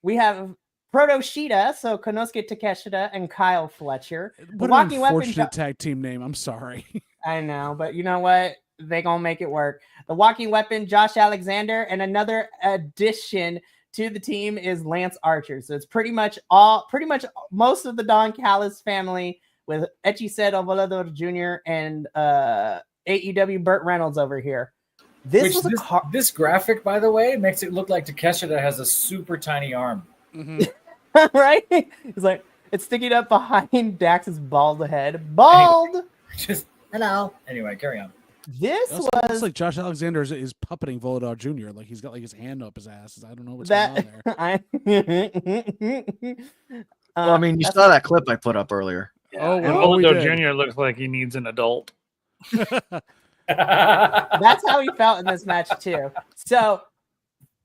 We have Proto Shida, so Konosuke Takeshita and Kyle Fletcher. What an unfortunate tag team name. I'm sorry. I know, but you know what? They gonna make it work. The Walking Weapon, Josh Alexander, and another addition to the team is Lance Archer. So it's pretty much most of the Don Callis family with Hechicero, Volador Jr., and AEW Burt Reynolds over here. This graphic, by the way, makes it look like Takeshita has a super tiny arm. Mm-hmm. Right? It's like it's sticking up behind Dax's bald head. Bald. Anyway, just hello. Anyway, carry on. This was like Josh Alexander is puppeting Volador Jr. Like he's got like his hand up his ass. I don't know what's going on there. Well, I mean, you saw that clip I put up earlier. Yeah. Oh, well, Volador Jr. looks like he needs an adult. That's how he felt in this match too. So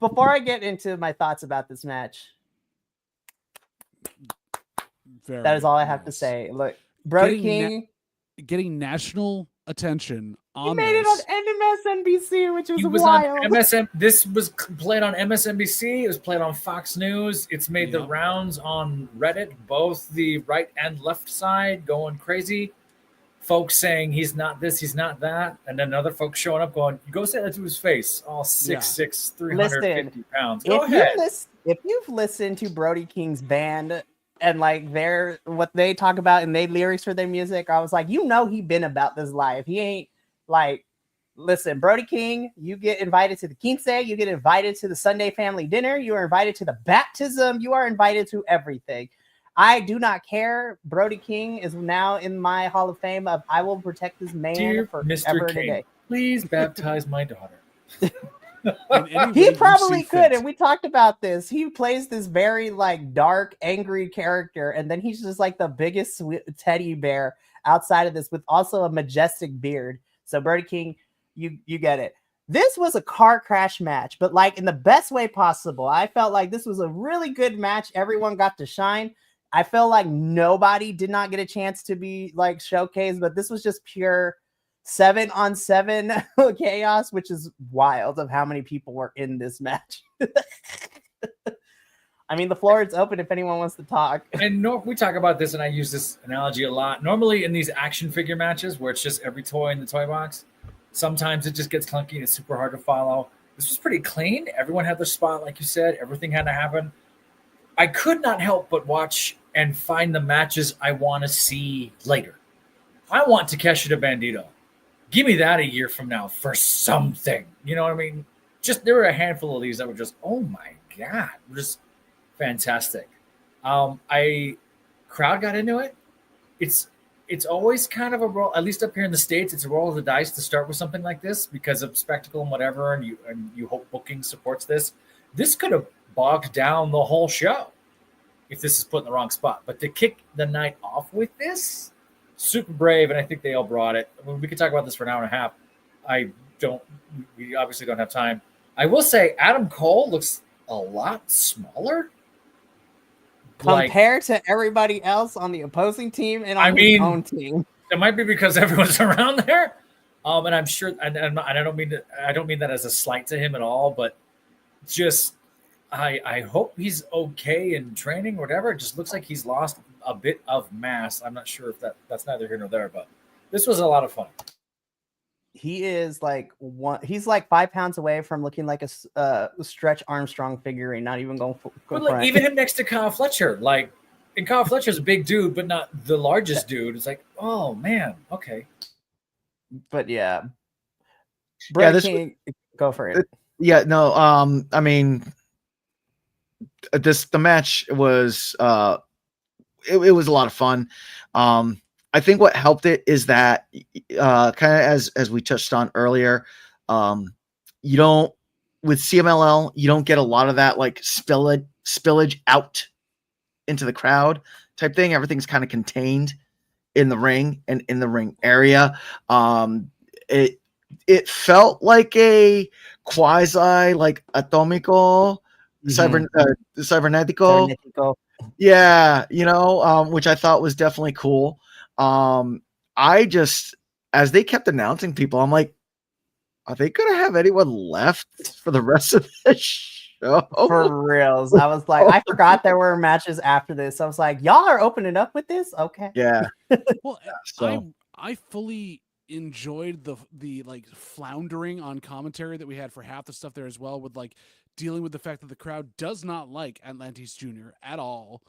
before I get into my thoughts about this match, that is all I have to say. Look, Brody King getting national attention on he made this. it on MSNBC, which was wild. On MSN. This was played on MSNBC. It was played on Fox News. It's made the rounds on Reddit, both the right and left side, going crazy. Folks saying he's not this, he's not that, and then other folks showing up going, "Go say that to his face." All 6'6", 350 pounds. Go ahead. If you've listened to Brody King's band and like what they talk about and they lyrics for their music, I was like, he been about this life. He ain't like, listen, Brody King, you get invited to the quince, you get invited to the Sunday family dinner, you are invited to the baptism, you are invited to everything. I do not care. Brody King is now in my Hall of Fame of I will protect this man forever and a day. Please baptize my daughter. He probably could, and we talked about this. He plays this very like dark, angry character, and then he's just like the biggest sweet teddy bear outside of this, with also a majestic beard. So Brody King, you get it. This was a car crash match, but like in the best way possible. I felt like this was a really good match. Everyone got to shine. I feel like nobody did not get a chance to be like showcased, but this was just pure 7-on-7 chaos, which is wild of how many people were in this match. I mean, the floor is open if anyone wants to talk. And we talk about this, and I use this analogy a lot. Normally in these action figure matches where it's just every toy in the toy box, sometimes it just gets clunky and it's super hard to follow. This was pretty clean. Everyone had their spot, like you said. Everything had to happen. I could not help but watch and find the matches I want to see later. I want Takeshi to Bandito. Give me that a year from now for something. You know what I mean? Just there were a handful of these that were just, oh my God, just fantastic. Crowd got into it. It's always kind of a roll, at least up here in the States, it's a roll of the dice to start with something like this because of spectacle and whatever, and you hope booking supports this. This could have bogged down the whole show if this is put in the wrong spot. But to kick the night off with this, super brave, and I think they all brought it. I mean, we could talk about this for an hour and a half. We obviously don't have time. I will say Adam Cole looks a lot smaller compared to everybody else on the opposing team and on his own team. It might be because everyone's around there, and I'm sure. And I don't mean that as a slight to him at all, but just I hope he's okay in training, or whatever. It just looks like he's lost a bit of mass. I'm not sure if that's neither here nor there, but this was a lot of fun. He is he's like 5 pounds away from looking like a Stretch Armstrong figurine, not even going but even him next to Kyle Fletcher, and Kyle Fletcher's a big dude, but not the largest dude. It's like, oh man, okay. But yeah. Go for it. Yeah, no, I mean the match was it was a lot of fun. I think what helped it is that kind of as we touched on earlier, you don't with CMLL, you don't get a lot of that like spillage out into the crowd type thing. Everything's kind of contained in the ring and in the ring area. It felt like a quasi like Atomico, Cybernetico. Yeah, which I thought was definitely cool. I just, as they kept announcing people, I'm like, are they gonna have anyone left for the rest of the show? For reals. I was like, I forgot there were matches after this. I was like, y'all are opening up with this? Okay. Yeah. Well, so I fully enjoyed the like floundering on commentary that we had for half the stuff there as well, with like dealing with the fact that the crowd does not like Atlantis Jr. at all,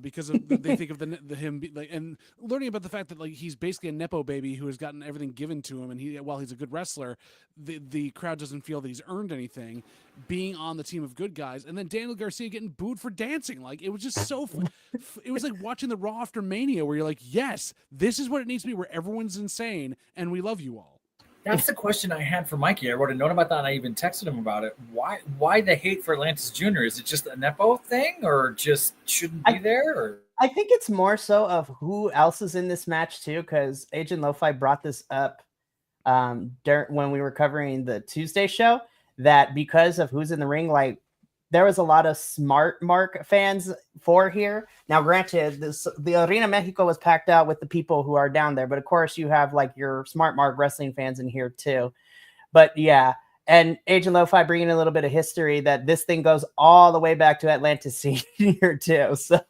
because of they think of the him like, and learning about the fact that like he's basically a nepo baby who has gotten everything given to him, and while he's a good wrestler, the crowd doesn't feel that he's earned anything being on the team of good guys, and then Daniel Garcia getting booed for dancing. Like, it was just so it was like watching the Raw after Mania, where you're like, yes, this is what it needs to be, where everyone's insane and we love you all. That's the question I had for Mikey. I wrote a note about that, and I even texted him about it. Why the hate for Atlantis Jr.? Is it just a Nepo thing, or just shouldn't be there? Or? I think it's more so of who else is in this match, too, because Agent Lo-Fi brought this up when we were covering the Tuesday show, that because of who's in the ring, like, there was a lot of Smart Mark fans for here. Now, granted, the Arena Mexico was packed out with the people who are down there, but of course you have like your Smart Mark wrestling fans in here too. But yeah, and Agent Lo-Fi bringing a little bit of history that this thing goes all the way back to Atlantis Senior too. So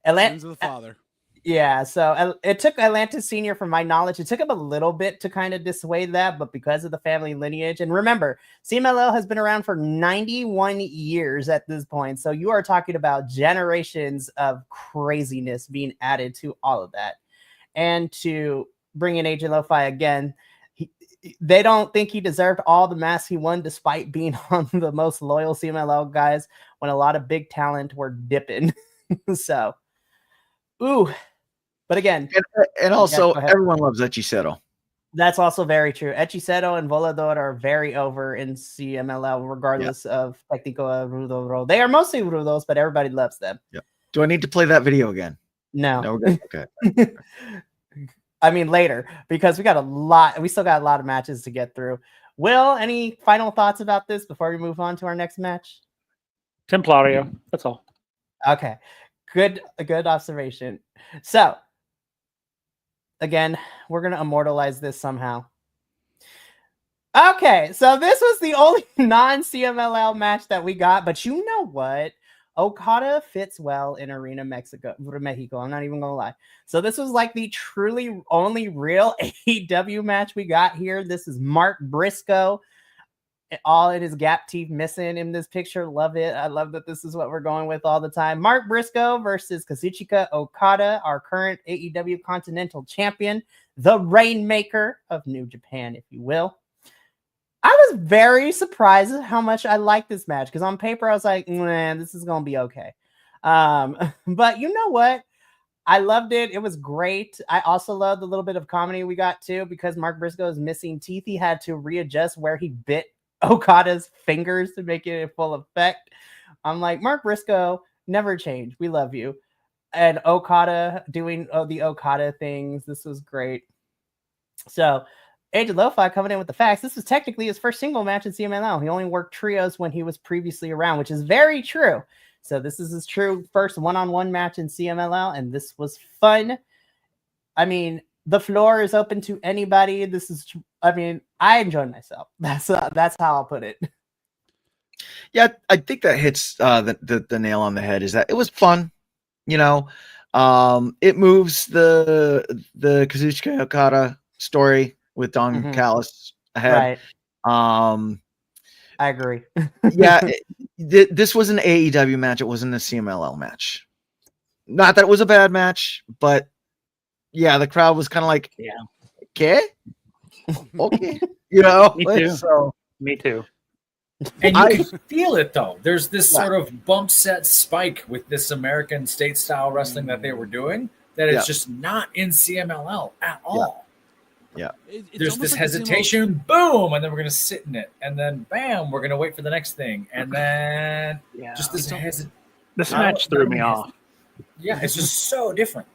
Sons of the Father. Yeah, so it took Atlantis Senior, from my knowledge, it took him a little bit to kind of dissuade that, but because of the family lineage, and remember, CMLL has been around for 91 years at this point, so you are talking about generations of craziness being added to all of that. And to bring in Agent Lo-Fi again, they don't think he deserved all the masks he won, despite being on the most loyal CMLL guys when a lot of big talent were dipping. So, ooh. But again, and also everyone loves Hechicero. That's also very true. Hechicero and Volador are very over in CMLL, regardless of Técnico Rudo role. They are mostly Rudos, but everybody loves them. Yeah. Do I need to play that video again? No. No, we're good. Okay. I mean, later, because we still got a lot of matches to get through. Will, any final thoughts about this before we move on to our next match? Templario. That's all. Okay. Good observation. So, again, we're going to immortalize this somehow. Okay, so this was the only non-CMLL match that we got, but you know what? Okada fits well in Arena Mexico. I'm not even going to lie. So this was like the truly only real AEW match we got here. This is Mark Briscoe all in his gap teeth missing in this picture. Love it. I love that this is what we're going with all the time. Mark Briscoe versus Kazuchika Okada, our current AEW Continental Champion, the Rainmaker of New Japan, if you will. I was very surprised at how much I liked this match, because on paper I was like, man, this is going to be okay. But you know what? I loved it. It was great. I also loved the little bit of comedy we got too, because Mark Briscoe is missing teeth. He had to readjust where he bit Okada's fingers to make it in full effect. I'm like, Mark Briscoe, never change. We love you. And Okada doing the Okada things. This was great. So Agent Lo-Fi coming in with the facts. This was technically his first single match in CMLL. He only worked trios when he was previously around, which is very true. So this is his true first one-on-one match in CMLL, and this was fun. I mean, the floor is open to anybody. This is, I mean, I enjoyed myself. That's how I'll put it. Yeah, I think that hits the nail on the head. Is that it was fun, you know. It moves the Kazuchika Okada story with Don Callis ahead. Right. I agree. Yeah, this was an AEW match. It wasn't a CMLL match. Not that it was a bad match, but yeah, the crowd was kind of like, yeah, okay, okay, you know. Me too. So, me too. And you can feel it though. There's this sort of bump set spike with this American state style wrestling that they were doing that it's just not in CMLL at all. Yeah. There's this hesitation, boom, and then we're gonna sit in it, and then bam, we're gonna wait for the next thing, and then just this This match threw me off. Yeah, it's just so different.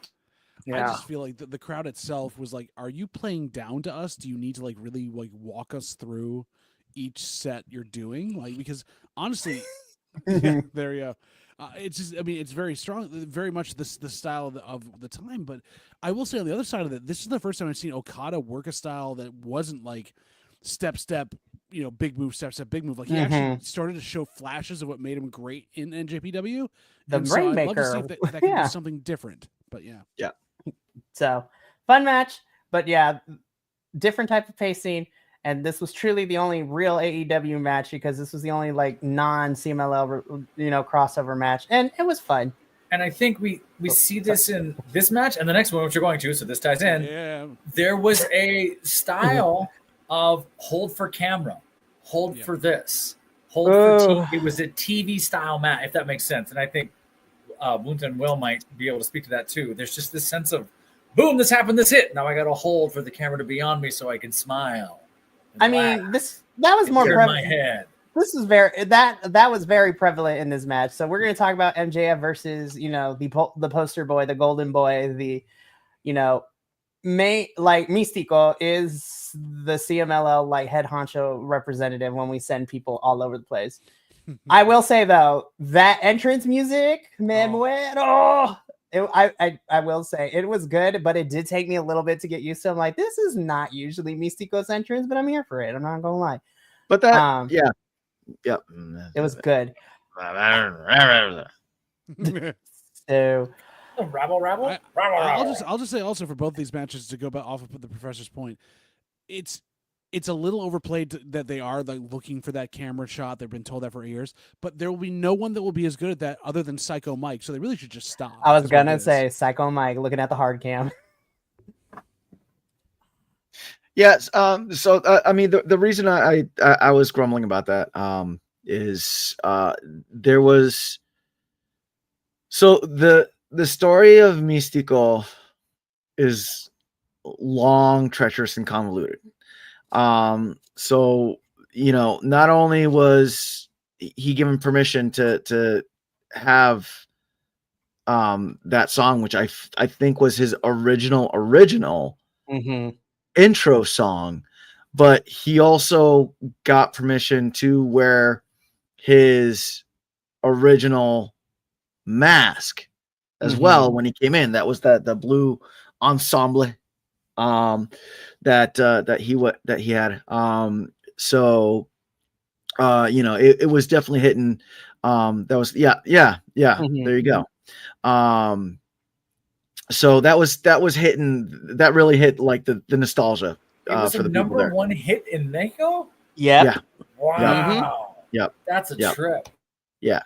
I just feel like the crowd itself was like, "Are you playing down to us? Do you need to like really like walk us through each set you're doing?" Like, because honestly, there you go. It's just, I mean, it's very strong, very much the style of the time. But I will say on the other side of it, this is the first time I've seen Okada work a style that wasn't like step, you know, big move, step, big move. Like he actually started to show flashes of what made him great in NJPW. The Rainmaker. I'd love to see if that can do something different. But yeah. So fun match, but yeah, different type of pacing. And this was truly the only real AEW match, because this was the only like non-CMLL, you know, crossover match, and it was fun. And I think we see this in this match and the next one, which you're going to, so this ties in. Yeah. There was a style of hold for camera, hold for this, hold for TV. It was a TV style match, if that makes sense. And I think Bunta and Will might be able to speak to that too. There's just this sense of, boom, this happened, this hit. Now I got to hold for the camera to be on me so I can smile. I mean, that was more prevalent. This is that was very prevalent in this match. So we're going to talk about MJF versus, you know, the poster boy, the golden boy, the, you know, like Místico is the CMLL like head honcho representative when we send people all over the place. I will say though, that entrance music, me muero. I will say it was good, but it did take me a little bit to get used to. I'm like, this is not usually Místico's entrance, but I'm here for it. I'm not gonna lie. But that, it was good. So, rabble. I'll just say also for both these matches, to go back off of the professor's point, it's a little overplayed that they are like looking for that camera shot. They've been told that for years, but there will be no one that will be as good at that other than Psycho Mike. So they really should just stop. I was gonna say Psycho Mike looking at the hard cam. Yes. So I mean, the reason I was grumbling about that is there was the story of Místico is long, treacherous, and convoluted. So, you know, not only was he given permission to have that song, which I think was his original intro song, but he also got permission to wear his original mask as well when he came in. That was the blue ensemble that he had. So you know, it was definitely hitting. That was there you go. So that was hitting. That really hit like the nostalgia. It was for the number people there. one hit in Mexico. Yeah. Wow. Yep. That's a trip. Yeah.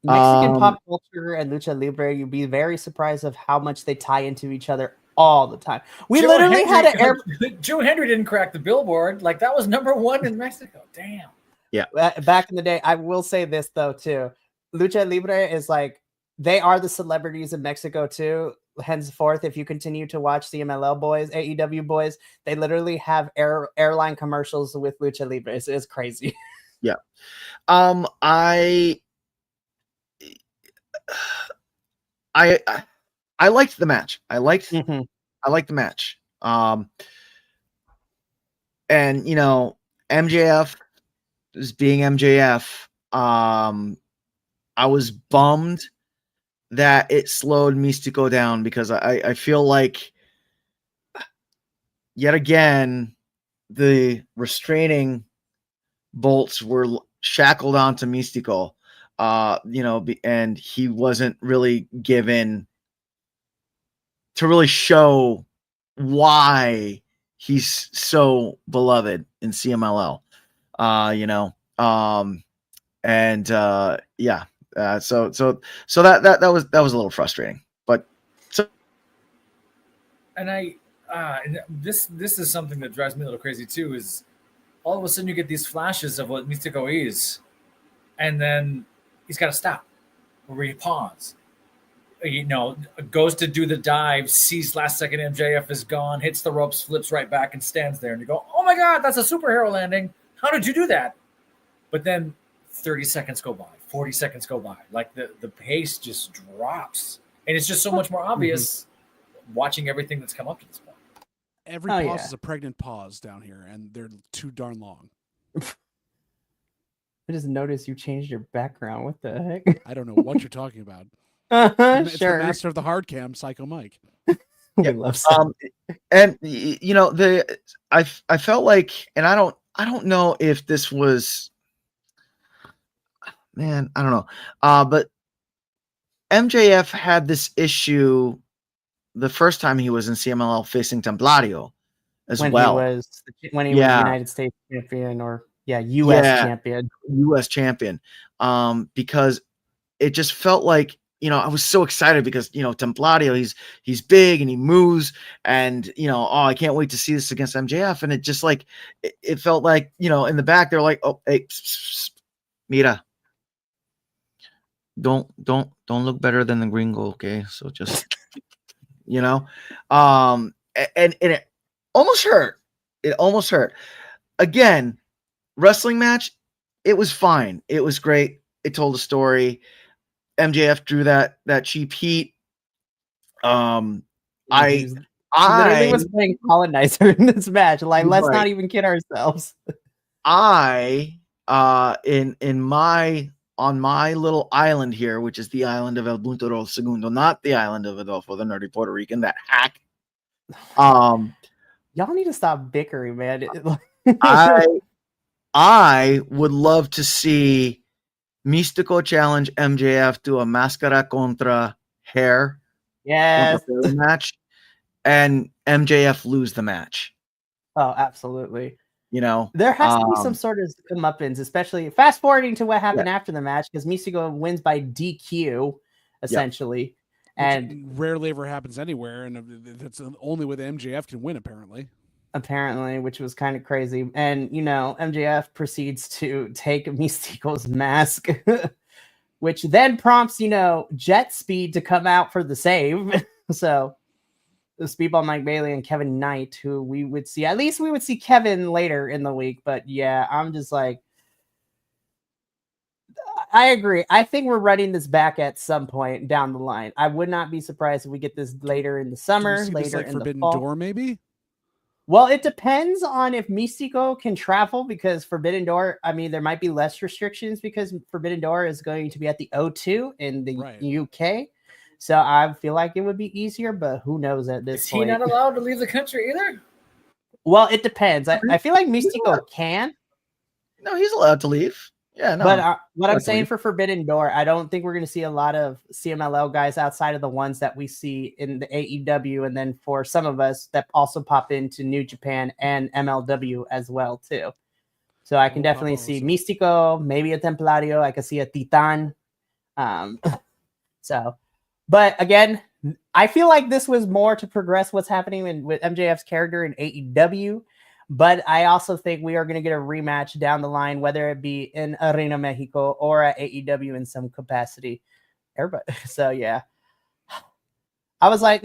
Mexican pop culture and lucha libre, you'd be very surprised of how much they tie into each other all the time. We literally had an air. Joe Hendry didn't crack the billboard. Like, that was #1 in Mexico. Damn. Yeah. Back in the day, I will say this though too. Lucha libre is like, they are the celebrities in Mexico too. Henceforth, if you continue to watch CMLL boys, AEW boys, they literally have airline commercials with lucha libre. It's crazy. Yeah. I liked the match. I liked the match. And you know, MJF is being MJF. I was bummed that it slowed Mystico down because I feel like yet again the restraining bolts were shackled onto Mystico. You know, and he wasn't really given to really show why he's so beloved in CMLL. You know, and yeah, so that was a little frustrating, but so. And this is something that drives me a little crazy too. Is all of a sudden you get these flashes of what Mystico is, and then he's got to stop, or he pause. You know, goes to do the dive, sees last second MJF is gone, hits the ropes, flips right back, and stands there. And you go, "Oh my God, that's a superhero landing! How did you do that?" But then 30 seconds go by, 40 seconds go by, like the pace just drops, and it's just so much more obvious watching everything that's come up to this point. Every pause is a pregnant pause down here, and they're too darn long. I just noticed you changed your background. What the heck? I don't know what you're talking about. It's the master of the hard cam, Psycho Mike. We love and you know, I felt like, and I don't know if this was, man, I don't know. But MJF had this issue the first time he was in CMLL facing Templario as well. When he was United States champion, or US champion. US champion. Because it just felt like, you know, I was so excited because, you know, Templario, he's big and he moves, and, you know, I can't wait to see this against MJF. And it just like, it felt like, you know, in the back, they're like, "Oh, hey, mira, don't look better than the gringo, okay? So just," you know, and it almost hurt. It almost hurt. Again, wrestling match, it was fine. It was great. It told a story. MJF drew that cheap heat. I literally was playing colonizer in this match. Like, let's not even kid ourselves. On my little island here, which is the island of El Buntero Segundo, not the island of Adolfo, the nerdy Puerto Rican, that hack. Y'all need to stop bickering, man. I would love to see Mystico challenge MJF to a Máscara contra hair match, and MJF lose the match. Oh, absolutely. You know, there has to be some sort of comeuppance, especially fast forwarding to what happened after the match, because Mystico wins by DQ essentially, and rarely ever happens anywhere, and that's only with MJF can win apparently, which was kind of crazy. And, you know, MJF proceeds to take Mystico's mask, which then prompts, you know, Jet Speed to come out for the save. So the Speedball Mike Bailey and Kevin Knight, who we would see Kevin later in the week. But yeah, I'm just like, I agree. I think we're running this back at some point down the line. I would not be surprised if we get this later in the summer, later in Forbidden the fall. Door, maybe? Well, it depends on if Mystico can travel, because Forbidden Door, I mean, there might be less restrictions because Forbidden Door is going to be at the O2 in the UK. So I feel like it would be easier, but who knows at this point. Is he not allowed to leave the country either? Well, it depends. I feel like Mystico can. No, he's allowed to leave. Yeah, no. But what I'm saying for Forbidden Door, I don't think we're going to see a lot of CMLL guys outside of the ones that we see in the AEW, and then for some of us that also pop into New Japan and MLW as well too. So I can definitely see Místico, maybe a Templario. I could see a Titan. So, but again, I feel like this was more to progress what's happening with MJF's character in AEW. But I also think we are going to get a rematch down the line, whether it be in Arena Mexico or at AEW in some capacity. Everybody. So yeah, I was like,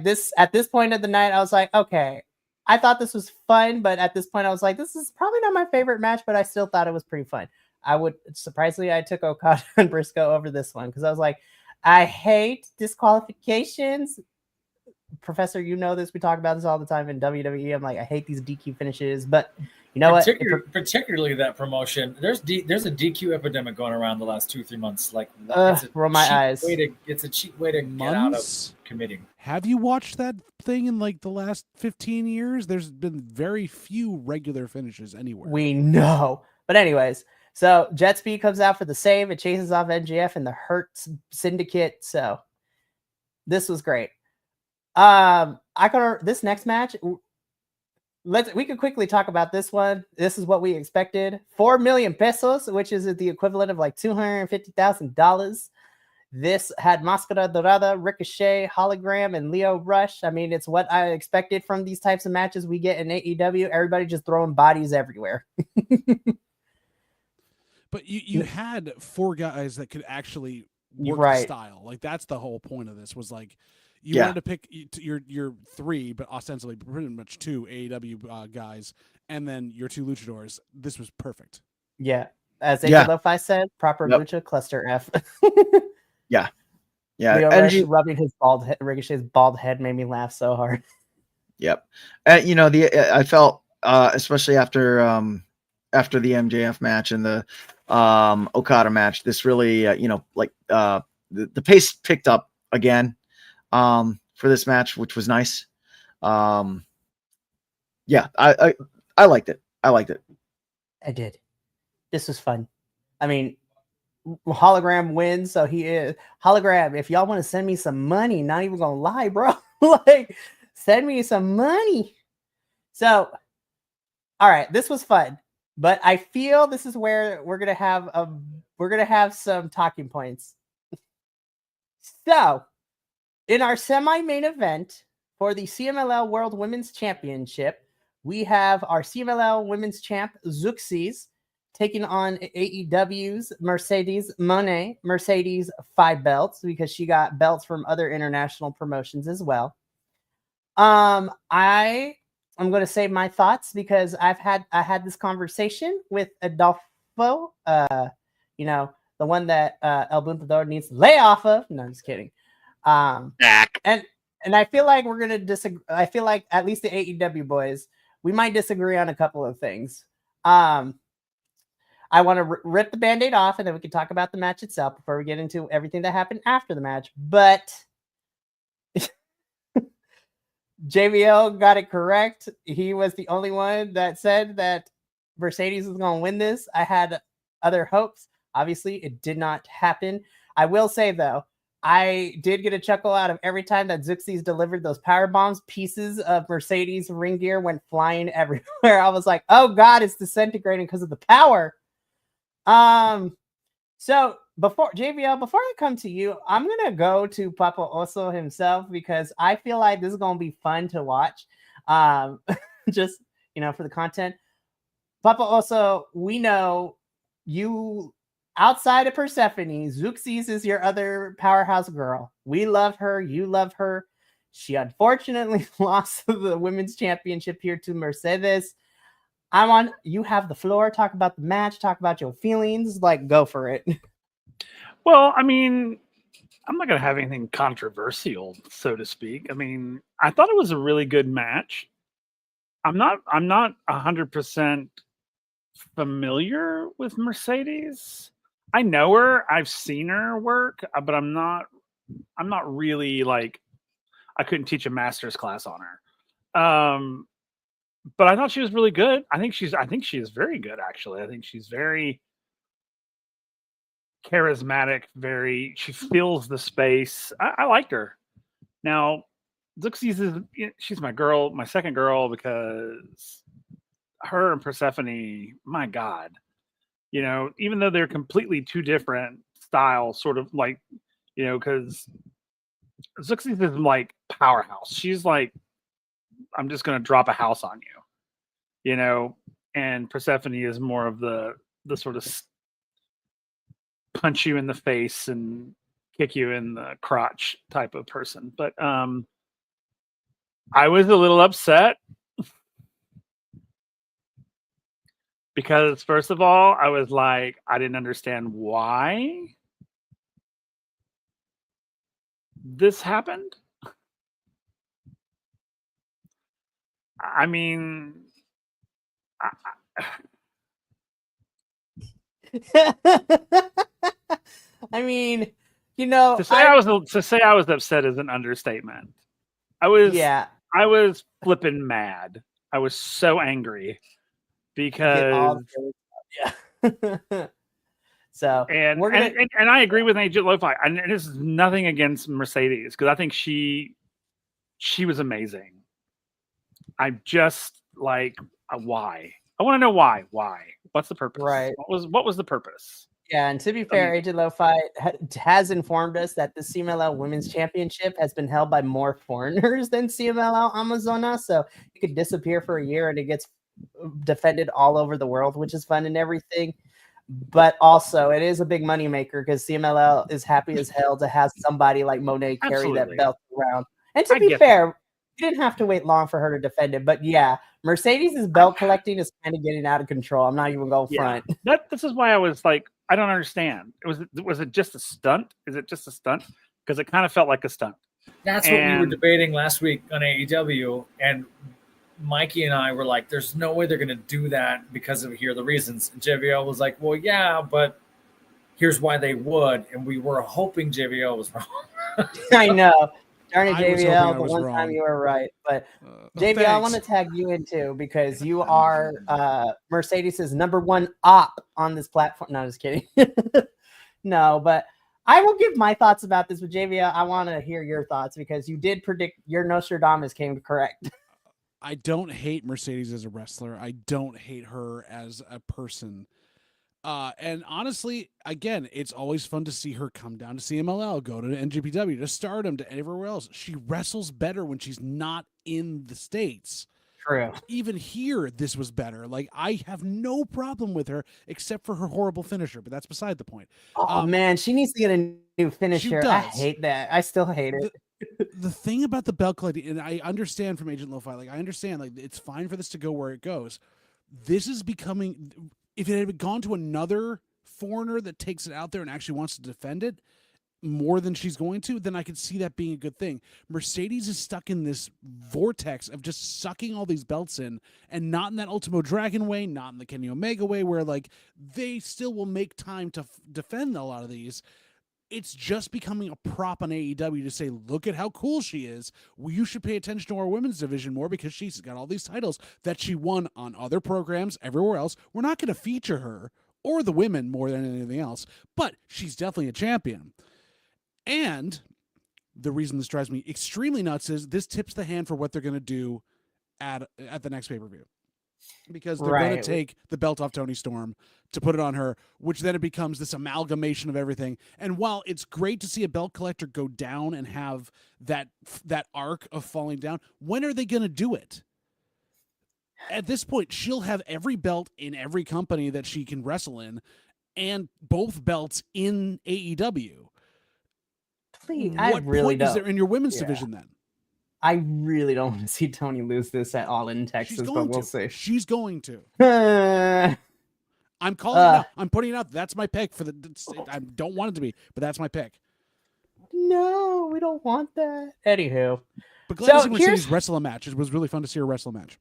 this at this point of the night, I was like, okay, I thought this was fun, but at this point, I was like, this is probably not my favorite match, but I still thought it was pretty fun. Surprisingly, I took Okada and Briscoe over this one because I was like, I hate disqualifications. Professor, you know this. We talk about this all the time in WWE. I'm like, I hate these DQ finishes, but you know what? Particularly that promotion. There's a DQ epidemic going around the last 2-3 months. Like, roll my eyes. It's a cheap way to get out of committing. Have you watched that thing in like the last 15 years? There's been very few regular finishes anywhere. We know, but anyways. So Jet Speed comes out for the save. It chases off MJF and the Hurt Syndicate. So this was great. This next match, we could quickly talk about this one. This is what we expected. 4 million pesos, which is the equivalent of like $250,000. This had Máscara Dorada, Ricochet, Hologram, and Leo Rush. I mean, it's what I expected from these types of matches we get in AEW. Everybody just throwing bodies everywhere. But you had 4 guys that could actually work the style. Like, that's the whole point of this, was like, you wanted to pick your 3, but ostensibly pretty much 2 AEW guys, and then your 2 luchadors. This was perfect. Yeah. As Lo-Fi said, proper lucha cluster F. Yeah. Leo rubbing his Ricochet's bald head made me laugh so hard. Yep. I felt, especially after the MJF match and the Okada match, this really, the pace picked up again for this match, which was nice. I liked it. I did. This was fun. I mean, Hologram wins, so he is Hologram. If y'all want to send me some money, not even gonna lie, bro, like send me some money. So, all right, this was fun, but I feel this is where we're gonna have some talking points. So, in our semi-main event for the CMLL World Women's Championship, we have our CMLL Women's Champ Zuxis taking on AEW's Mercedes Moné. Mercedes 5 belts because she got belts from other international promotions as well. I'm going to say my thoughts because I had this conversation with Adolfo, the one that El Buntador needs to lay off of. No, I'm just kidding. And I feel like we're going to disagree. I feel like at least the AEW boys, we might disagree on a couple of things. I want to rip the Band-Aid off, and then we can talk about the match itself before we get into everything that happened after the match. But JBL got it correct. He was the only one that said that Mercedes was going to win this. I had other hopes. Obviously, it did not happen. I will say, though, I did get a chuckle out of every time that Zuxis delivered those power bombs. Pieces of Mercedes ring gear went flying everywhere. I was like, oh, God, it's disintegrating because of the power. So before I come to you, I'm gonna go to Papa Oso himself because I feel like this is gonna be fun to watch. Just for the content. Papa Oso, we know you outside of Persephone, Zuxis is your other powerhouse girl. We love her, you love her. She unfortunately lost the women's championship here to Mercedes. You have the floor. Talk about the match. Talk about your feelings. Like, go for it. Well, I mean, I'm not going to have anything controversial, so to speak. I mean, I thought it was a really good match. I'm not 100% familiar with Mercedes. I know her. I've seen her work, but I'm not really like, I couldn't teach a master's class on her. But I thought she was really good. I think she is very good, actually. I think she's very charismatic. She fills the space. I liked her. Now, Zuxis she's my girl, my second girl, because her and Persephone, my God, you know, even though they're completely two different styles, sort of like, you know, because Zooksy is like powerhouse. She's like, I'm just going to drop a house on you, you know, and Persephone is more of the sort of punch you in the face and kick you in the crotch type of person. But I was a little upset because first of all, I was like, I didn't understand why this happened. I mean, I mean, you know, to say I was upset is an understatement. I was flipping mad. I was so angry because yeah. So and I agree with Agent Lo-Fi. And this is nothing against Mercedes because I think she was amazing. I'm just like, why? I want to know why. Why? What's the purpose? Right. What was the purpose? Yeah, and to be fair, Agent Lo-Fi has informed us that the CMLL Women's Championship has been held by more foreigners than CMLL Amazonas, so it could disappear for a year and it gets defended all over the world, which is fun and everything. But also, it is a big moneymaker because CMLL is happy as hell to have somebody like Monet carry that belt around. And to be fair, you didn't have to wait long for her to defend it. But yeah, Mercedes' belt collecting is kind of getting out of control. I'm not even going front. This is why I was like, I don't understand. Was it just a stunt? Is it just a stunt? Because it kind of felt like a stunt. That's what we were debating last week on AEW, and Mikey and I were like, "There's no way they're going to do that because of here are the reasons." And JVL was like, "Well, yeah, but here's why they would." And we were hoping JVL was wrong. I know. Darn it, JVL, the one time you were right. But JVL, I want to tag you in too because you are Mercedes' #1 op on this platform. No, just kidding. No, but I will give my thoughts about this with JVL. I want to hear your thoughts because you did predict your Nostradamus came correct. I don't hate Mercedes as a wrestler. I don't hate her as a person. And honestly, again, it's always fun to see her come down to CMLL, go to NJPW, to Stardom, to everywhere else. She wrestles better when she's not in the States. True. Even here, this was better. Like, I have no problem with her except for her horrible finisher, but that's beside the point. Oh, man, she needs to get a new finisher. I hate that. I still hate it. The thing about the belt collecting, and I understand from Agent Lo-Fi, like, I understand, like, it's fine for this to go where it goes. This is becoming... If it had gone to another foreigner that takes it out there and actually wants to defend it more than she's going to, then I could see that being a good thing. Mercedes is stuck in this vortex of just sucking all these belts in, and not in that Ultimo Dragon way, not in the Kenny Omega way, where like they still will make time to defend a lot of these. It's just becoming a prop on AEW to say, look at how cool she is. Well, you should pay attention to our women's division more because she's got all these titles that she won on other programs everywhere else. We're not going to feature her or the women more than anything else, but she's definitely a champion. And the reason this drives me extremely nuts is this tips the hand for what they're going to do at the next pay-per-view. Because they're going to take the belt off Toni Storm to put it on her, which then it becomes this amalgamation of everything. And while it's great to see a belt collector go down and have that arc of falling down, when are they going to do it? At this point, she'll have every belt in every company that she can wrestle in and both belts in AEW. Please, what point is there in your women's division then? I really don't want to see Toni lose this at All in Texas, but we'll see. She's going to. I'm calling it out. I'm putting it out. That's my pick for the. I don't want it to be, but that's my pick. No, we don't want that. Anywho, but glad to see Mercedes wrestle a match. It was really fun to see her wrestle a match.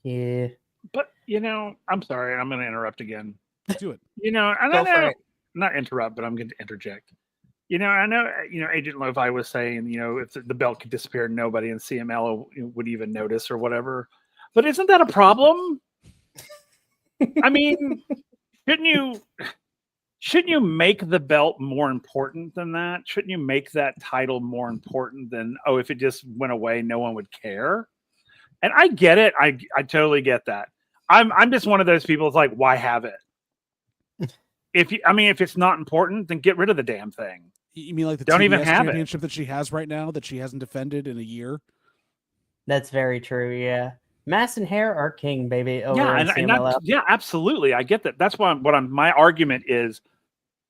Yeah, but you know, I'm sorry. I'm going to interrupt again. Do it. You know, and I know, not interrupt, but I'm going to interject. You know, I know, Agent Lo-Fi was saying, if the belt could disappear, nobody in CML would even notice or whatever. But isn't that a problem? I mean, shouldn't you make the belt more important than that? Shouldn't you make that title more important than, if it just went away, no one would care? And I get it. I totally get that. I'm just one of those people. It's like, why have it? If it's not important, then get rid of the damn thing. You mean like the don't TBS even have championship that she has right now that she hasn't defended in a year? That's very true. Yeah, mask and hair are king, baby. Over Yeah, in CMLL. yeah, absolutely. I get that. That's why my argument is,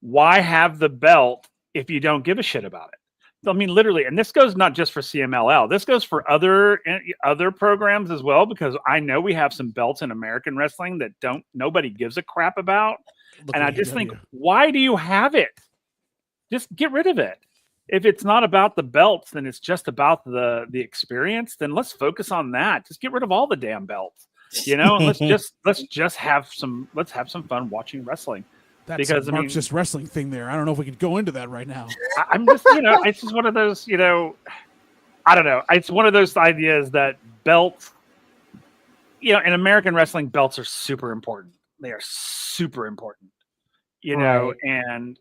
why have the belt if you don't give a shit about it? I mean, literally, and this goes not just for CMLL. This goes for other programs as well, because I know we have some belts in American wrestling that nobody gives a crap about. And I just think, why do you have it? Just get rid of it. If it's not about the belts, then it's just about the experience. Then let's focus on that. Just get rid of all the damn belts, and let's just have some fun watching wrestling. That's because Mark's just wrestling thing there. I don't know if we could go into that right now. I'm just, it's just one of those, I don't know. It's one of those ideas that belts, in American wrestling, belts are super important. They are super important, Right. and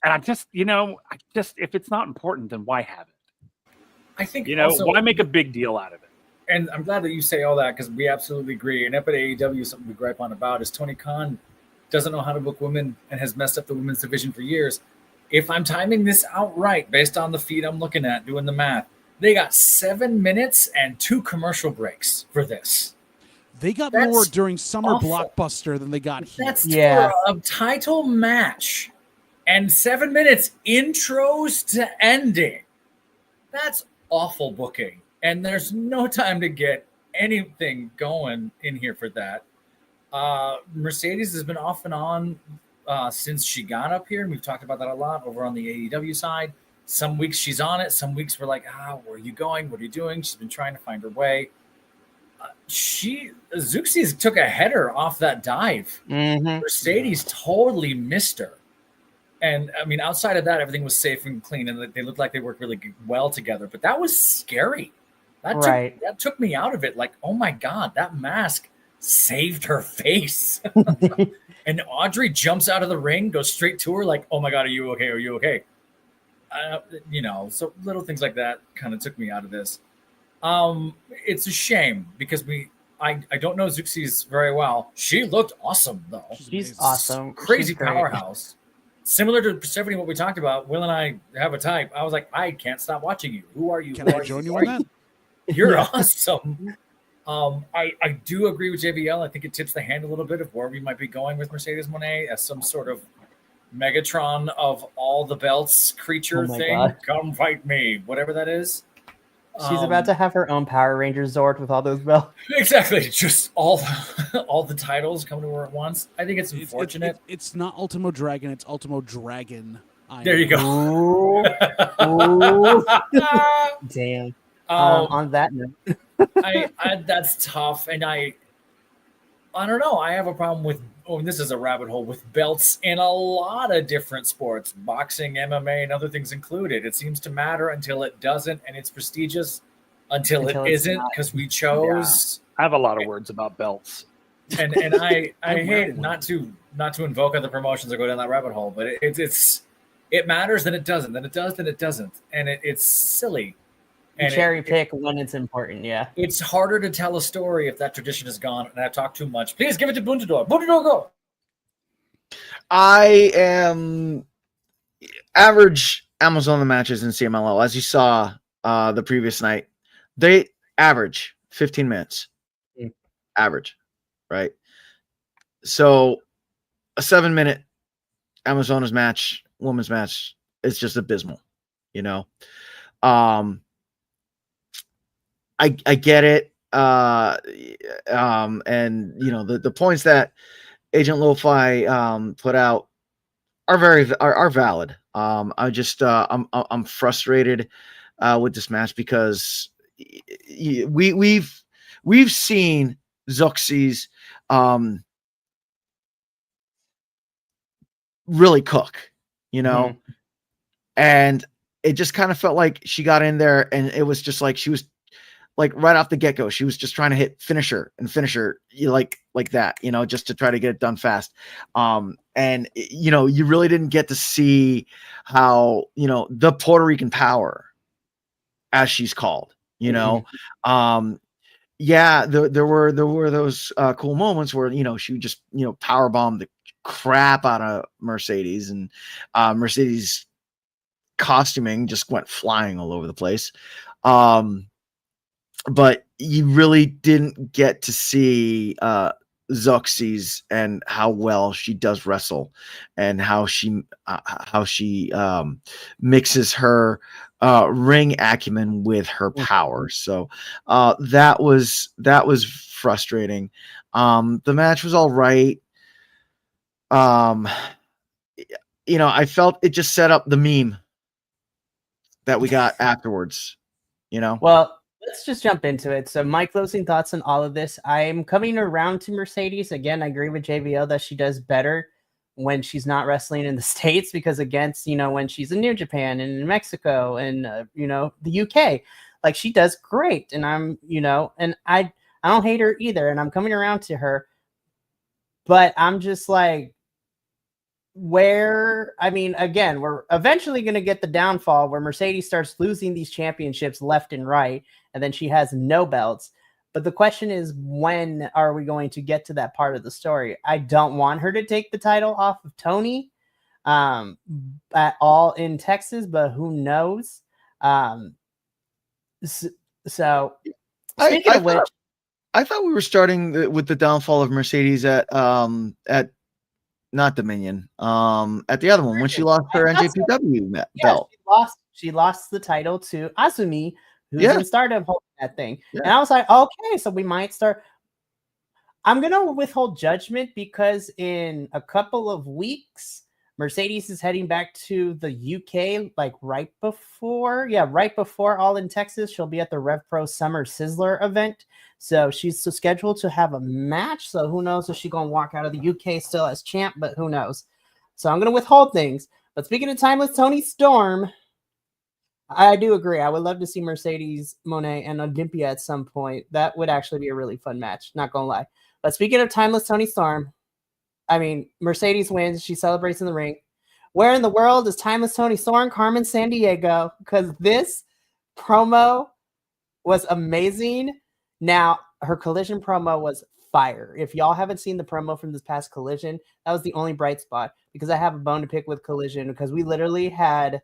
I just, if it's not important, then why have it? I think, why make a big deal out of it? And I'm glad that you say all that, because we absolutely agree. And up at AEW, something we gripe on about is Tony Khan doesn't know how to book women and has messed up the women's division for years. If I'm timing this out right, based on the feed I'm looking at, doing the math, they got 7 minutes and 2 commercial breaks for this. They got more during Summer Blockbuster than they got here. That's for a title match. And 7 minutes intros to ending. That's awful booking. And there's no time to get anything going in here for that. Mercedes has been off and on since she got up here. And we've talked about that a lot over on the AEW side. Some weeks she's on it. Some weeks we're like, where are you going? What are you doing? She's been trying to find her way. Zeuxis took a header off that dive. Mm-hmm. Mercedes totally missed her. And I mean, outside of that, everything was safe and clean, and they looked like they worked really well together. But that was scary. That took me out of it. Like, oh my God, that mask saved her face. And Audrey jumps out of the ring, goes straight to her, like, oh my God, are you okay? Are you okay? So little things like that kind of took me out of this. It's a shame because I don't know Zeuxis very well. She looked awesome, though. She's awesome. Crazy powerhouse. Similar to Persephone, what we talked about, Will and I have a type. I was like, I can't stop watching you. Who are you? Can I join you on that? You're awesome. I do agree with JVL. I think it tips the hand a little bit of where we might be going with Mercedes Moné as some sort of Megatron of all the belts creature thing. God. Come fight me, whatever that is. She's about to have her own Power Ranger Zord with all those belts. Exactly. Just all the titles come to her at once. I think it's unfortunate. It's not Ultimo Dragon. It's Ultimo Dragon. There you go. Ooh. Damn. On that note. That's tough. And I don't know. I have a problem with, this is a rabbit hole, with belts in a lot of different sports, boxing, MMA, and other things included. It seems to matter until it doesn't, and it's prestigious until it isn't, because we chose. Yeah. I have a lot of words about belts. And I hate not to invoke other promotions or go down that rabbit hole, but it matters, then it doesn't. Then it does, then it doesn't. And it's silly. And cherry pick when it's important, yeah. It's harder to tell a story if that tradition is gone, and I've talked too much. Please give it to Bundador. Bundador, go! I am average Amazon matches in CMLL. As you saw the previous night, they average 15 minutes. Average, right? So a 7-minute Amazonas match, women's match, is just abysmal, I get it. And the points that Agent Lo-Fi put out are valid. I'm frustrated with this match because we've seen Zeuxis really cook, and it just kind of felt like she got in there and it was just like she was like right off the get-go, she was just trying to hit finisher like that, just to try to get it done fast. And you really didn't get to see how, the Puerto Rican power, as she's called, yeah, there were those cool moments where she would just power bomb the crap out of Mercedes, and Mercedes costuming just went flying all over the place. But you really didn't get to see Zoxys and how well she does wrestle, and how she mixes her ring acumen with her power. So that was frustrating. The match was all right. I felt it just set up the meme that we got afterwards. Well, let's just jump into it. So my closing thoughts on all of this. I'm coming around to Mercedes. Again, I agree with JVL that she does better when she's not wrestling in the States, because against, when she's in New Japan and in Mexico and, the UK, like, she does great. And and I don't hate her either. And I'm coming around to her, but I'm just like, again, we're eventually going to get the downfall where Mercedes starts losing these championships left and right, and then she has no belts. But the question is, when are we going to get to that part of the story? I don't want her to take the title off of Tony at all in Texas, but who knows? So speaking of which, I thought we were starting with the downfall of Mercedes at not Dominion, at the other one, when she lost her NJPW belt. She lost the title to Azumi, who's in Stardom holding that thing. Yeah. And I was like, okay, so we might start. I'm going to withhold judgment, because in a couple of weeks, Mercedes is heading back to the UK, like right before All in Texas. She'll be at the Rev Pro Summer Sizzler event. So she's scheduled to have a match. So who knows if she's going to walk out of the UK still as champ, but who knows? So I'm going to withhold things. But speaking of Timeless Toni Storm, I do agree. I would love to see Mercedes Moné and Olympia at some point. That would actually be a really fun match, not going to lie. But speaking of Timeless Toni Storm, Mercedes wins. She celebrates in the ring. Where in the world is Timeless Toni Storm, Carmen Sandiego? Because this promo was amazing. Now, her Collision promo was fire. If y'all haven't seen the promo from this past Collision, that was the only bright spot, because I have a bone to pick with Collision, because we literally had...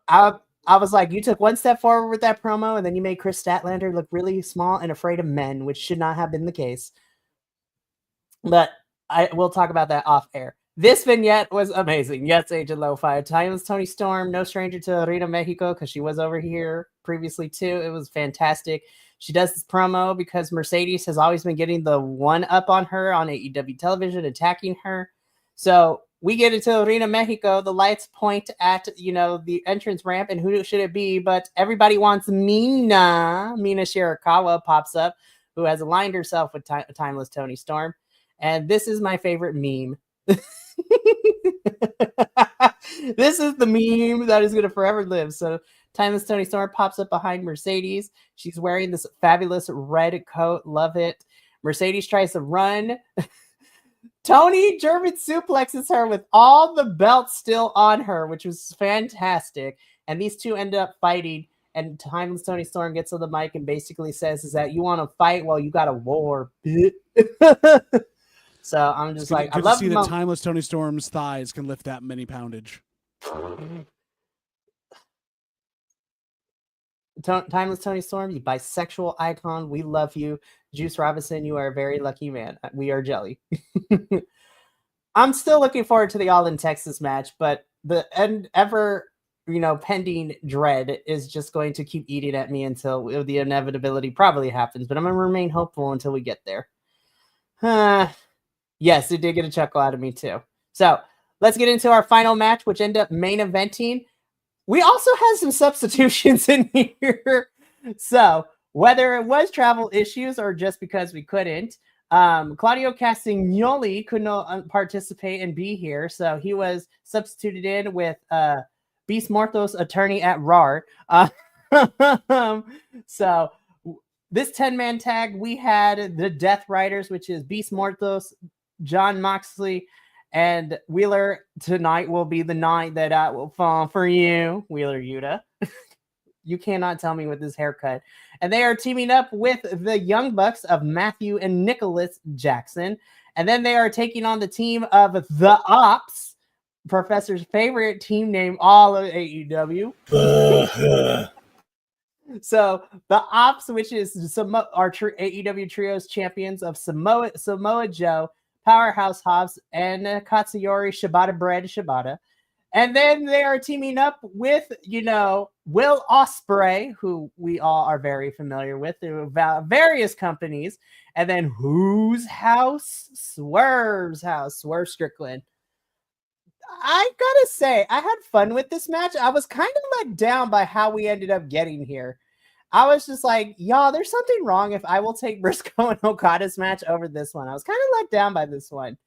I was like, you took one step forward with that promo, and then you made Chris Statlander look really small and afraid of men, which should not have been the case. But we'll talk about that off air. This vignette was amazing. Yes, Agent Lo-Fi. Timeless Toni Storm, no stranger to Arena Mexico, because she was over here previously too. It was fantastic. She does this promo because Mercedes has always been getting the one up on her on AEW television, attacking her. So we get into Arena Mexico. The lights point at, the entrance ramp, and who should it be? But everybody wants Mina. Mina Shirakawa pops up, who has aligned herself with Timeless Toni Storm. And this is my favorite meme. This is the meme that is going to forever live. So Timeless Toni Storm pops up behind Mercedes. She's wearing this fabulous red coat. Love it. Mercedes tries to run. Tony German suplexes her with all the belts still on her, which was fantastic. And these two end up fighting. And Timeless Toni Storm gets on the mic and basically says, "Is that you want to fight? Well, you got a war." So I'm just like, I love to see that Timeless Toni Storm's thighs can lift that many poundage. Timeless Toni Storm, you bisexual icon. We love you. Juice Robinson, you are a very lucky man. We are jelly. I'm still looking forward to the All in Texas match, but the pending dread is just going to keep eating at me until the inevitability probably happens. But I'm going to remain hopeful until we get there. Yes, it did get a chuckle out of me too. So let's get into our final match, which ended up main eventing. We also had some substitutions in here. So whether it was travel issues or just because we couldn't, Claudio Castagnoli could not participate and be here. So he was substituted in with Beast Mortos, attorney at RAR. So this 10-man tag, we had the Death Riders, which is Beast Mortos, John Moxley, and Wheeler. Tonight will be the night that I will fall for you, Wheeler Yuta. You cannot tell me with this haircut. And they are teaming up with the Young Bucks of Matthew and Nicholas Jackson. And then they are taking on the team of the Ops, Professor's favorite team name, all of AEW. So the Ops, which is our AEW Trios champions of Samoa Joe, Powerhouse Hobbs, and Katsuyori Shibata. And then they are teaming up with, Will Ospreay, who we all are very familiar with through various companies. And then whose house? Swerve's house, Swerve Strickland. I gotta say, I had fun with this match. I was kind of let down by how we ended up getting here. I was just like, y'all, there's something wrong if I will take Briscoe and Okada's match over this one. I was kind of let down by this one.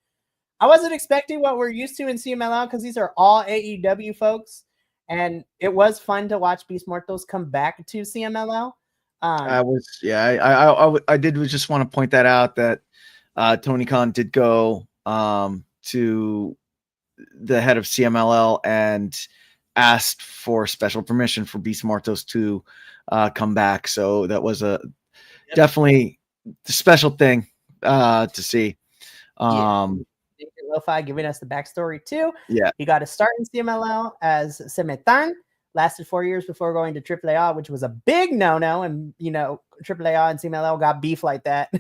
I wasn't expecting what we're used to in CMLL because these are all AEW folks. And it was fun to watch Beast Mortos come back to CMLL. I did just want to point that out that Tony Khan did go to the head of CMLL and asked for special permission for Beast Mortos to come back. So that was definitely a special thing to see. Lo-Fi giving us the backstory too. Yeah, he got a start in CMLL as Semetan, lasted 4 years before going to AAA, which was a big no-no. And AAA and CMLL got beef like that.